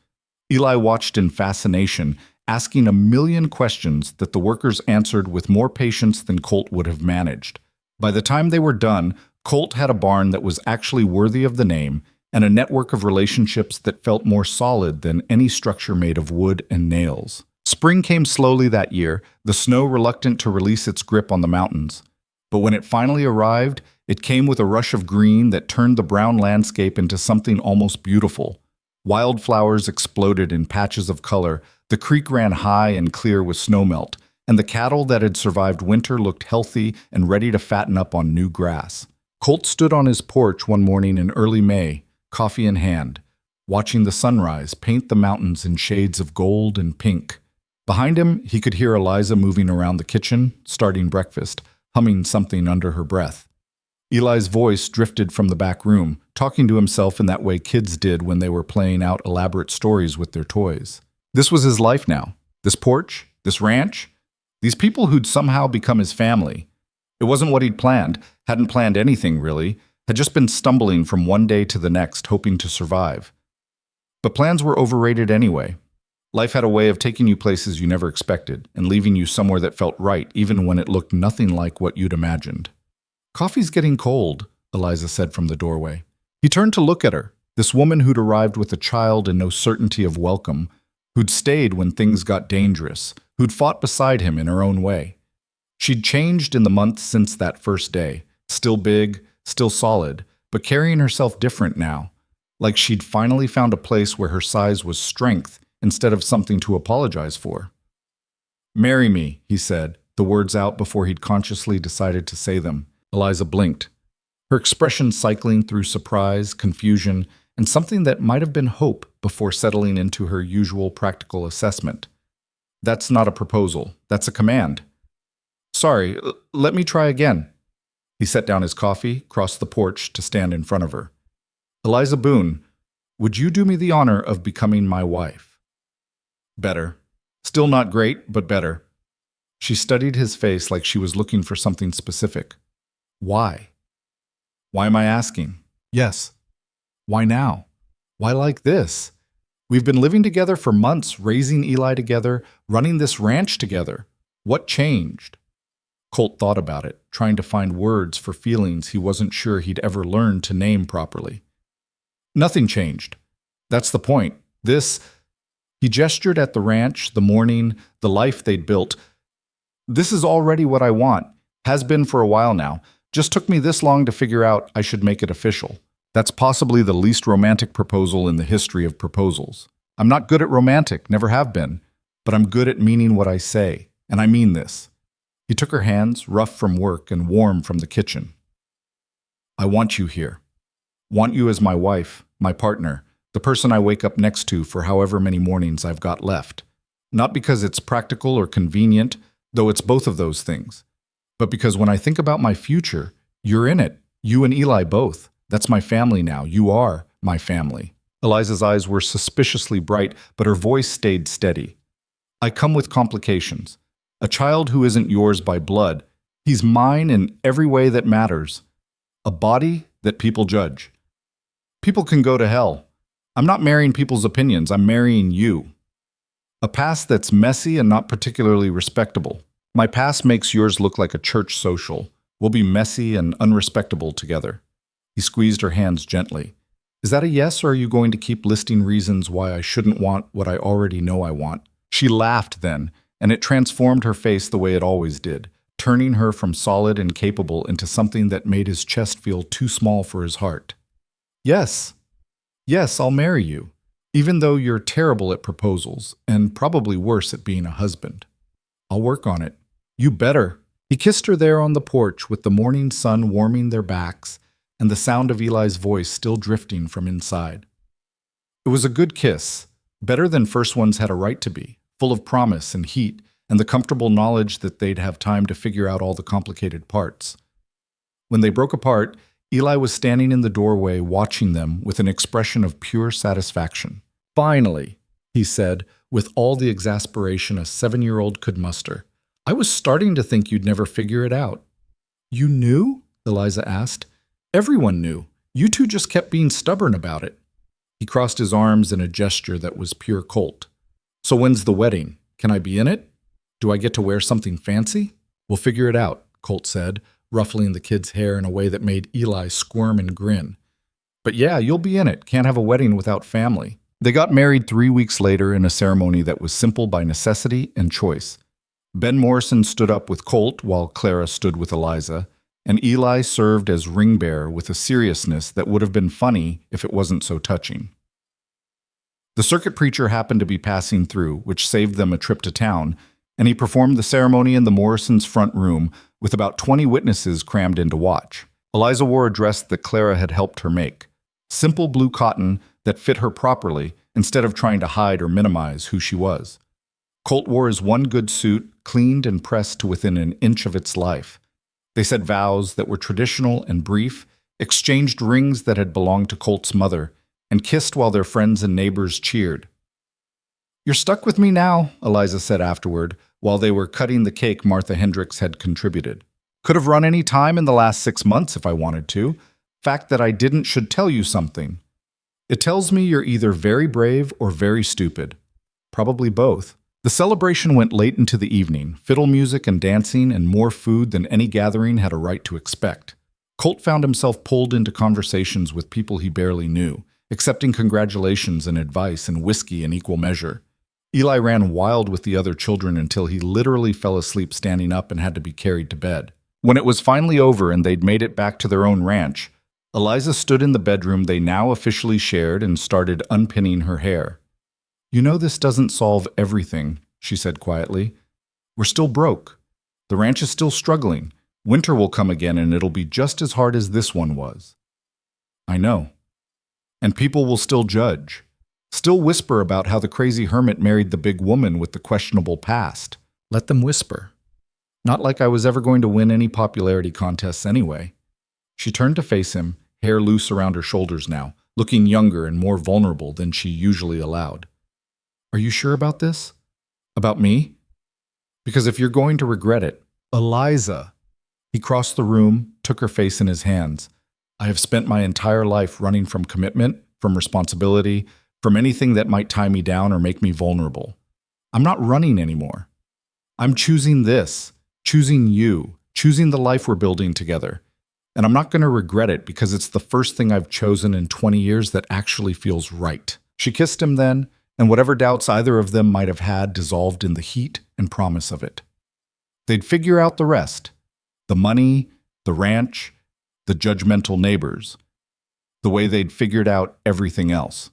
Eli watched in fascination, asking a million questions that the workers answered with more patience than Colt would have managed. By the time they were done, Colt had a barn that was actually worthy of the name and a network of relationships that felt more solid than any structure made of wood and nails. Spring came slowly that year, the snow reluctant to release its grip on the mountains. But when it finally arrived, it came with a rush of green that turned the brown landscape into something almost beautiful. Wildflowers exploded in patches of color, the creek ran high and clear with snowmelt, and the cattle that had survived winter looked healthy and ready to fatten up on new grass. Colt stood on his porch one morning in early May, coffee in hand, watching the sunrise paint the mountains in shades of gold and pink. Behind him, he could hear Eliza moving around the kitchen, starting breakfast, humming something under her breath. Eli's voice drifted from the back room, talking to himself in that way kids did when they were playing out elaborate stories with their toys. This was his life now. This porch, this ranch, these people who'd somehow become his family. It wasn't what he'd planned, hadn't planned anything really, had just been stumbling from one day to the next, hoping to survive. But plans were overrated anyway. Life had a way of taking you places you never expected and leaving you somewhere that felt right, even when it looked nothing like what you'd imagined. "Coffee's getting cold," Eliza said from the doorway. He turned to look at her, this woman who'd arrived with a child and no certainty of welcome, who'd stayed when things got dangerous, who'd fought beside him in her own way. She'd changed in the months since that first day, still big, still solid, but carrying herself different now, like she'd finally found a place where her size was strength instead of something to apologize for. "Marry me," he said, the words out before he'd consciously decided to say them. Eliza blinked, her expression cycling through surprise, confusion, and something that might have been hope before settling into her usual practical assessment. "That's not a proposal. That's a command." "Sorry, let me try again." He set down his coffee, crossed the porch to stand in front of her. "Eliza Boone, would you do me the honor of becoming my wife?" "Better. Still not great, but better." She studied his face like she was looking for something specific. "Why?" "Why am I asking?" "Yes. Why now? Why like this? We've been living together for months, raising Eli together, running this ranch together. What changed?" Colt thought about it, trying to find words for feelings he wasn't sure he'd ever learned to name properly. "Nothing changed. That's the point. He gestured at the ranch, the morning, the life they'd built. "This is already what I want. Has been for a while now. Just took me this long to figure out I should make it official. That's possibly the least romantic proposal in the history of proposals. I'm not good at romantic, never have been, but I'm good at meaning what I say, and I mean this." He took her hands, rough from work and warm from the kitchen. "I want you here. Want you as my wife, my partner, the person I wake up next to for however many mornings I've got left. Not because it's practical or convenient, though it's both of those things, but because when I think about my future, you're in it, you and Eli both. That's my family now. You are my family." Eliza's eyes were suspiciously bright, but her voice stayed steady. "I come with complications. A child who isn't yours by blood. He's mine in every way that matters. A body that people judge. People can go to hell. I'm not marrying people's opinions. I'm marrying you. A past that's messy and not particularly respectable. My past makes yours look like a church social. We'll be messy and unrespectable together." He squeezed her hands gently. "Is that a yes, or are you going to keep listing reasons why I shouldn't want what I already know I want?" She laughed then, and it transformed her face the way it always did, turning her from solid and capable into something that made his chest feel too small for his heart. "Yes. Yes, I'll marry you, even though you're terrible at proposals, and probably worse at being a husband. I'll work on it. You better." He kissed her there on the porch with the morning sun warming their backs and the sound of Eli's voice still drifting from inside. It was a good kiss, better than first ones had a right to be, full of promise and heat and the comfortable knowledge that they'd have time to figure out all the complicated parts. When they broke apart, Eli was standing in the doorway watching them with an expression of pure satisfaction. "Finally," he said, with all the exasperation a 7-year-old could muster. "I was starting to think you'd never figure it out." "You knew?" Eliza asked. "Everyone knew. You two just kept being stubborn about it." He crossed his arms in a gesture that was pure Colt. So when's the wedding? Can I be in it? Do I get to wear something fancy? We'll figure it out, Colt said, ruffling the kid's hair in a way that made Eli squirm and grin. But yeah, you'll be in it. Can't have a wedding without family. They got married 3 weeks later in a ceremony that was simple by necessity and choice. Ben Morrison stood up with Colt while Clara stood with Eliza, and Eli served as ring bearer with a seriousness that would have been funny if it wasn't so touching. The circuit preacher happened to be passing through, which saved them a trip to town, and he performed the ceremony in the Morrisons' front room with about 20 witnesses crammed in to watch. Eliza wore a dress that Clara had helped her make. Simple blue cotton that fit her properly instead of trying to hide or minimize who she was. Colt wore his one good suit, cleaned and pressed to within an inch of its life. They said vows that were traditional and brief, exchanged rings that had belonged to Colt's mother, and kissed while their friends and neighbors cheered. "You're stuck with me now," Eliza said afterward, while they were cutting the cake Martha Hendricks had contributed. "Could have run any time in the last 6 months if I wanted to. Fact that I didn't should tell you something. It tells me you're either very brave or very stupid. Probably both." The celebration went late into the evening, fiddle music and dancing and more food than any gathering had a right to expect. Colt found himself pulled into conversations with people he barely knew, accepting congratulations and advice and whiskey in equal measure. Eli ran wild with the other children until he literally fell asleep standing up and had to be carried to bed. When it was finally over and they'd made it back to their own ranch, Eliza stood in the bedroom they now officially shared and started unpinning her hair. "You know this doesn't solve everything," she said quietly. "We're still broke. The ranch is still struggling. Winter will come again and it'll be just as hard as this one was." "I know. And people will still judge. Still whisper about how the crazy hermit married the big woman with the questionable past. Let them whisper. Not like I was ever going to win any popularity contests anyway." She turned to face him, hair loose around her shoulders now, looking younger and more vulnerable than she usually allowed. "Are you sure about this? About me? Because if you're going to regret it..." "Eliza!" He crossed the room, took her face in his hands. "I have spent my entire life running from commitment, from responsibility, from anything that might tie me down or make me vulnerable. I'm not running anymore. I'm choosing this, choosing you, choosing the life we're building together. And I'm not going to regret it because it's the first thing I've chosen in 20 years that actually feels right." She kissed him then, and whatever doubts either of them might have had dissolved in the heat and promise of it. They'd figure out the rest. The money, the ranch, the judgmental neighbors. The way they'd figured out everything else.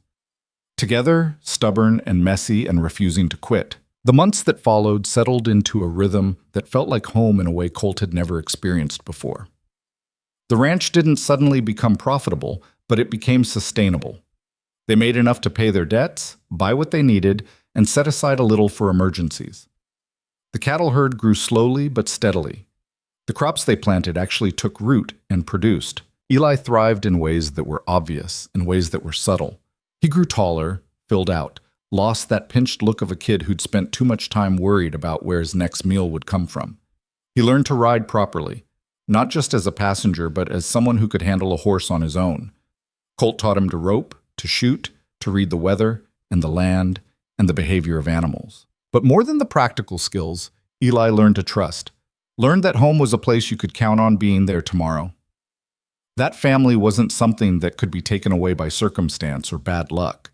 Together, stubborn and messy and refusing to quit. The months that followed settled into a rhythm that felt like home in a way Colt had never experienced before. The ranch didn't suddenly become profitable, but it became sustainable. They made enough to pay their debts, buy what they needed, and set aside a little for emergencies. The cattle herd grew slowly but steadily. The crops they planted actually took root and produced. Eli thrived in ways that were obvious, in ways that were subtle. He grew taller, filled out, lost that pinched look of a kid who'd spent too much time worried about where his next meal would come from. He learned to ride properly, not just as a passenger, but as someone who could handle a horse on his own. Colt taught him to rope, to shoot, to read the weather and the land and the behavior of animals. But more than the practical skills, Eli learned to trust. Learned that home was a place you could count on being there tomorrow. That family wasn't something that could be taken away by circumstance or bad luck.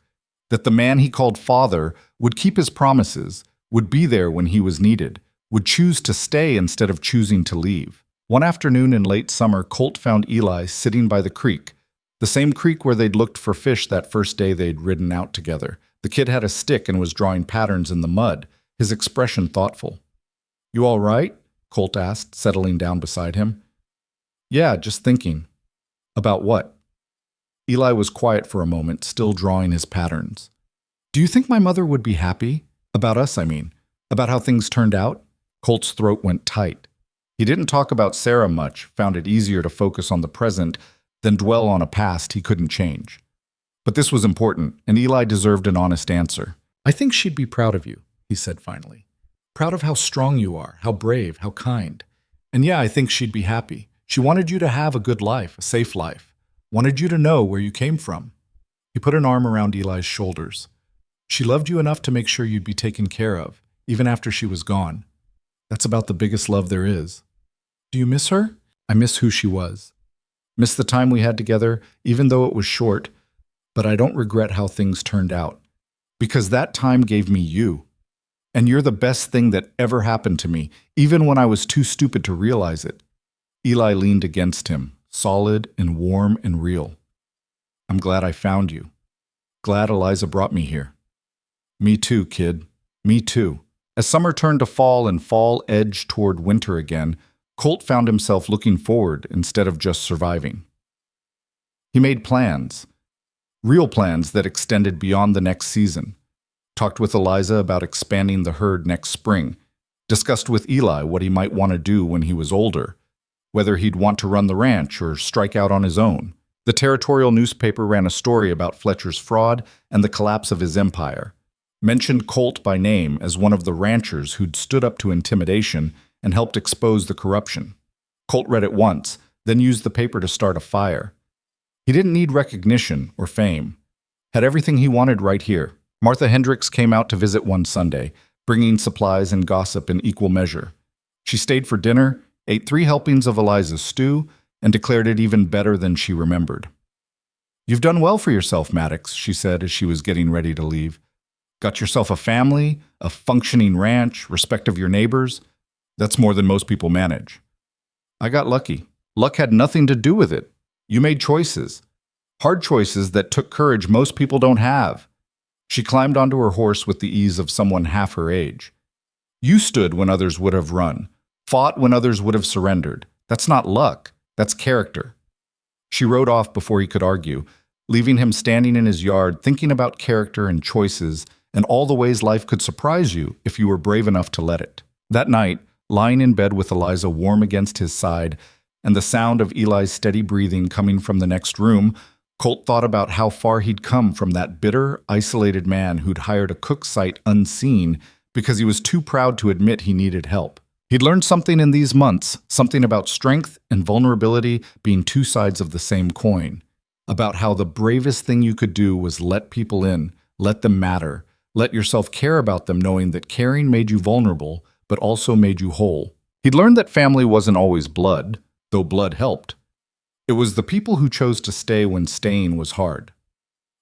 That the man he called father would keep his promises, would be there when he was needed, would choose to stay instead of choosing to leave. One afternoon in late summer, Colt found Eli sitting by the creek, the same creek where they'd looked for fish that first day they'd ridden out together. The kid had a stick and was drawing patterns in the mud, his expression thoughtful. "You all right?" Colt asked, settling down beside him. "Yeah, just thinking." "About what?" Eli was quiet for a moment, still drawing his patterns. "Do you think my mother would be happy? About us, I mean. About how things turned out?" Colt's throat went tight. He didn't talk about Sarah much, found it easier to focus on the present than dwell on a past he couldn't change. But this was important, and Eli deserved an honest answer. "I think she'd be proud of you," he said finally. "Proud of how strong you are, how brave, how kind. And yeah, I think she'd be happy. She wanted you to have a good life, a safe life. Wanted you to know where you came from." He put an arm around Eli's shoulders. She loved you enough to make sure you'd be taken care of, even after she was gone. That's about the biggest love there is. Do you miss her? I miss who she was. Miss the time we had together, even though it was short, but I don't regret how things turned out. Because that time gave me you. And you're the best thing that ever happened to me, even when I was too stupid to realize it. Eli leaned against him, solid and warm and real. I'm glad I found you. Glad Eliza brought me here. Me too, kid. Me too. As summer turned to fall and fall edged toward winter again, Colt found himself looking forward instead of just surviving. He made plans. Real plans that extended beyond the next season. Talked with Eliza about expanding the herd next spring. Discussed with Eli what he might want to do when he was older. Whether he'd want to run the ranch or strike out on his own. The territorial newspaper ran a story about Fletcher's fraud and the collapse of his empire. Mentioned Colt by name as one of the ranchers who'd stood up to intimidation and helped expose the corruption. Colt read it once, then used the paper to start a fire. He didn't need recognition or fame. Had everything he wanted right here. Martha Hendricks came out to visit one Sunday, bringing supplies and gossip in equal measure. She stayed for dinner, ate 3 helpings of Eliza's stew, and declared it even better than she remembered. You've done well for yourself, Maddox, she said as she was getting ready to leave. Got yourself a family, a functioning ranch, respect of your neighbors. That's more than most people manage. I got lucky. Luck had nothing to do with it. You made choices. Hard choices that took courage most people don't have. She climbed onto her horse with the ease of someone half her age. You stood when others would have run, fought when others would have surrendered. That's not luck. That's character. She rode off before he could argue, leaving him standing in his yard thinking about character and choices and all the ways life could surprise you if you were brave enough to let it. That night, lying in bed with Eliza warm against his side and the sound of Eli's steady breathing coming from the next room, Colt thought about how far he'd come from that bitter, isolated man who'd hired a cook site unseen because he was too proud to admit he needed help. He'd learned something in these months, something about strength and vulnerability being 2 sides of the same coin, about how the bravest thing you could do was let people in, let them matter, let yourself care about them knowing that caring made you vulnerable, but also made you whole. He'd learned that family wasn't always blood, though blood helped. It was the people who chose to stay when staying was hard,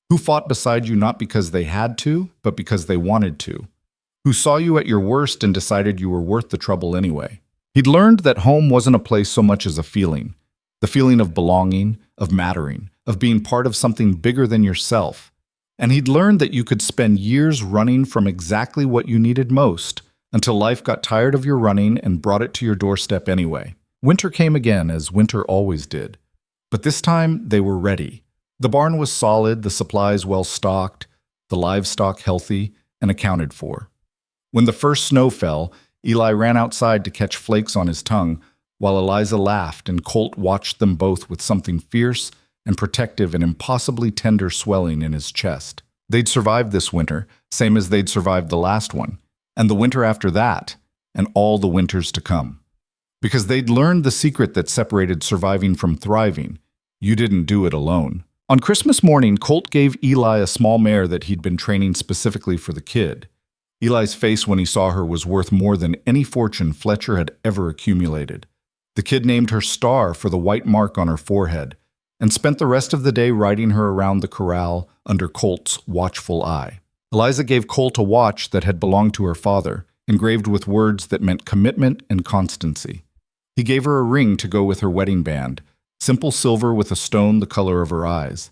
who fought beside you not because they had to, but because they wanted to, who saw you at your worst and decided you were worth the trouble anyway. He'd learned that home wasn't a place so much as a feeling, the feeling of belonging, of mattering, of being part of something bigger than yourself. And he'd learned that you could spend years running from exactly what you needed most, until life got tired of your running and brought it to your doorstep anyway. Winter came again, as winter always did. But this time, they were ready. The barn was solid, the supplies well stocked, the livestock healthy and accounted for. When the first snow fell, Eli ran outside to catch flakes on his tongue, while Eliza laughed and Colt watched them both with something fierce and protective and impossibly tender swelling in his chest. They'd survived this winter, same as they'd survived the last one, and the winter after that, and all the winters to come. Because they'd learned the secret that separated surviving from thriving. You didn't do it alone. On Christmas morning, Colt gave Eli a small mare that he'd been training specifically for the kid. Eli's face when he saw her was worth more than any fortune Fletcher had ever accumulated. The kid named her Star for the white mark on her forehead, and spent the rest of the day riding her around the corral under Colt's watchful eye. Eliza gave Colt a watch that had belonged to her father, engraved with words that meant commitment and constancy. He gave her a ring to go with her wedding band, simple silver with a stone the color of her eyes.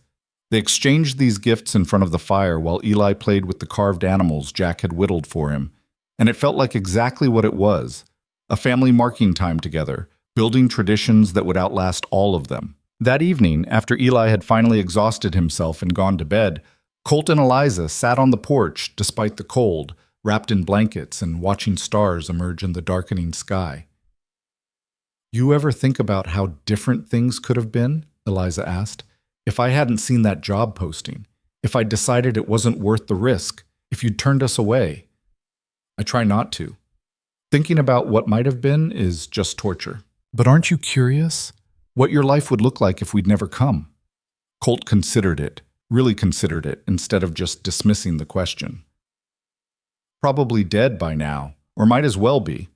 They exchanged these gifts in front of the fire while Eli played with the carved animals Jack had whittled for him, and it felt like exactly what it was, a family marking time together, building traditions that would outlast all of them. That evening, after Eli had finally exhausted himself and gone to bed, Colt and Eliza sat on the porch despite the cold, wrapped in blankets and watching stars emerge in the darkening sky. You ever think about how different things could have been? Eliza asked. If I hadn't seen that job posting, if I'd decided it wasn't worth the risk, if you'd turned us away. I try not to. Thinking about what might have been is just torture. But aren't you curious? What your life would look like if we'd never come? Colt considered it, really considered it instead of just dismissing the question. Probably dead by now, or might as well be.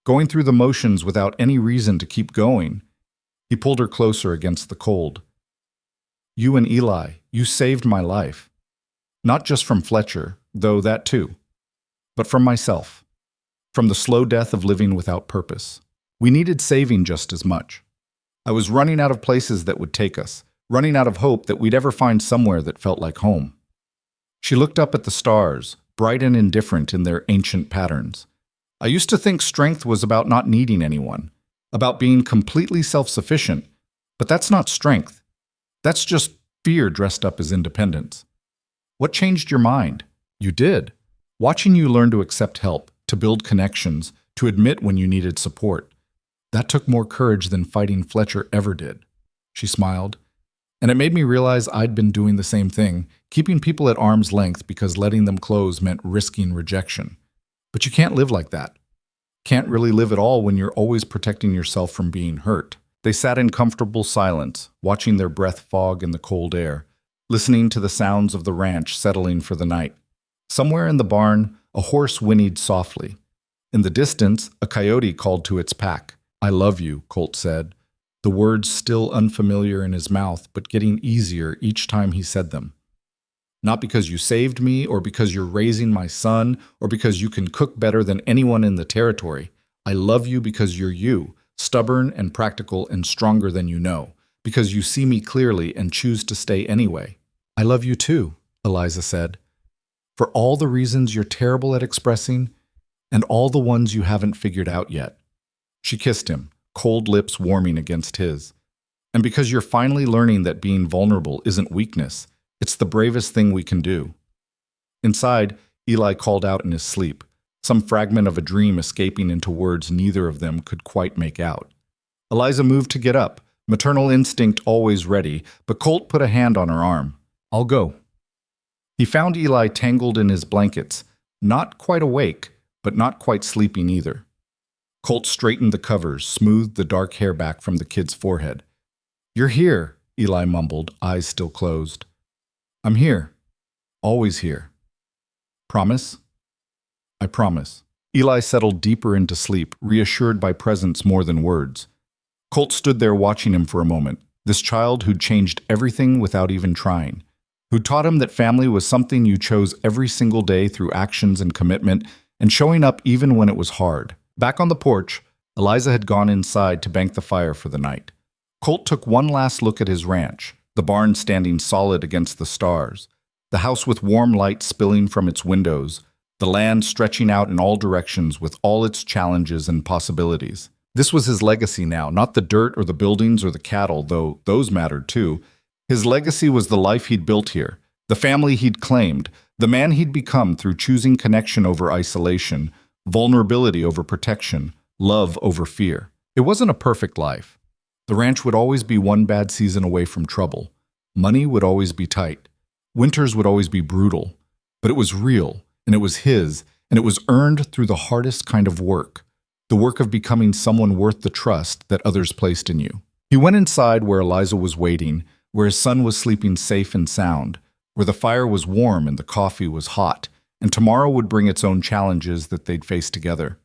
Going through the motions without any reason to keep going. He pulled her closer against the cold. You and Eli, you saved my life. Not just from Fletcher, though that too, but from myself. From the slow death of living without purpose. We needed saving just as much. I was running out of places that would take us, running out of hope that we'd ever find somewhere that felt like home. She looked up at the stars, bright and indifferent in their ancient patterns. I used to think strength was about not needing anyone, about being completely self-sufficient, but that's not strength. That's just fear dressed up as independence. What changed your mind? You did. Watching you learn to accept help, to build connections, to admit when you needed support. That took more courage than fighting Fletcher ever did. She smiled. And it made me realize I'd been doing the same thing, keeping people at arm's length because letting them close meant risking rejection. But you can't live like that. Can't really live at all when you're always protecting yourself from being hurt. They sat in comfortable silence, watching their breath fog in the cold air, listening to the sounds of the ranch settling for the night. Somewhere in the barn, a horse whinnied softly. In the distance, a coyote called to its pack. I love you, Colt said, the words still unfamiliar in his mouth, but getting easier each time he said them. Not because you saved me, or because you're raising my son, or because you can cook better than anyone in the territory. I love you because you're you, stubborn and practical and stronger than you know, because you see me clearly and choose to stay anyway. I love you too, Eliza said, for all the reasons you're terrible at expressing, and all the ones you haven't figured out yet. She kissed him, cold lips warming against his. And because you're finally learning that being vulnerable isn't weakness, it's the bravest thing we can do. Inside, Eli called out in his sleep, some fragment of a dream escaping into words neither of them could quite make out. Eliza moved to get up, maternal instinct always ready, but Colt put a hand on her arm. I'll go. He found Eli tangled in his blankets, not quite awake, but not quite sleeping either. Colt straightened the covers, smoothed the dark hair back from the kid's forehead. You're here, Eli mumbled, eyes still closed. I'm here. Always here. Promise? I promise. Eli settled deeper into sleep, reassured by presence more than words. Colt stood there watching him for a moment, this child who'd changed everything without even trying, who taught him that family was something you chose every single day through actions and commitment, and showing up even when it was hard. Back on the porch, Eliza had gone inside to bank the fire for the night. Colt took one last look at his ranch, the barn standing solid against the stars, the house with warm light spilling from its windows, the land stretching out in all directions with all its challenges and possibilities. This was his legacy now, not the dirt or the buildings or the cattle, though those mattered too. His legacy was the life he'd built here, the family he'd claimed, the man he'd become through choosing connection over isolation, vulnerability over protection, love over fear. It wasn't a perfect life. The ranch would always be one bad season away from trouble. Money would always be tight. Winters would always be brutal. But it was real, and it was his, and it was earned through the hardest kind of work, the work of becoming someone worth the trust that others placed in you. He went inside where Eliza was waiting, where his son was sleeping safe and sound, where the fire was warm and the coffee was hot, and tomorrow would bring its own challenges that they'd face together.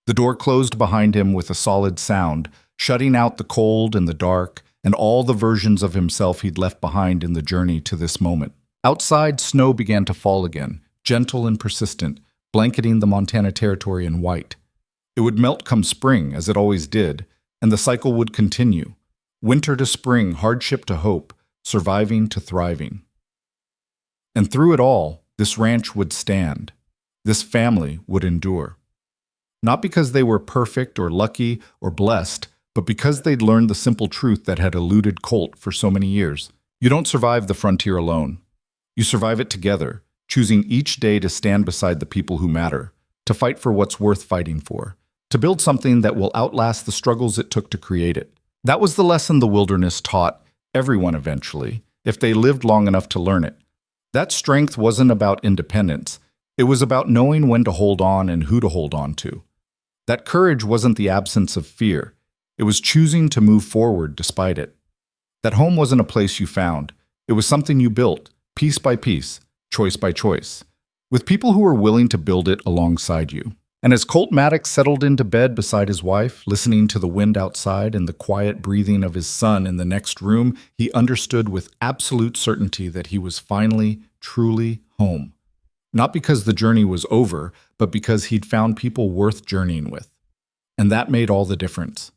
The door closed behind him with a solid sound, shutting out the cold and the dark and all the versions of himself he'd left behind in the journey to this moment. Outside, snow began to fall again, gentle and persistent, blanketing the Montana Territory in white. It would melt come spring, as it always did, and the cycle would continue. Winter to spring, hardship to hope, surviving to thriving. And through it all, this ranch would stand. This family would endure. Not because they were perfect or lucky or blessed, but because they'd learned the simple truth that had eluded Colt for so many years. You don't survive the frontier alone. You survive it together, choosing each day to stand beside the people who matter, to fight for what's worth fighting for, to build something that will outlast the struggles it took to create it. That was the lesson the wilderness taught everyone eventually, if they lived long enough to learn it. That strength wasn't about independence. It was about knowing when to hold on and who to hold on to. That courage wasn't the absence of fear. It was choosing to move forward despite it. That home wasn't a place you found. It was something you built, piece by piece, choice by choice, with people who were willing to build it alongside you. And as Colt Maddox settled into bed beside his wife, listening to the wind outside and the quiet breathing of his son in the next room, he understood with absolute certainty that he was finally, truly home. Not because the journey was over, but because he'd found people worth journeying with. And that made all the difference.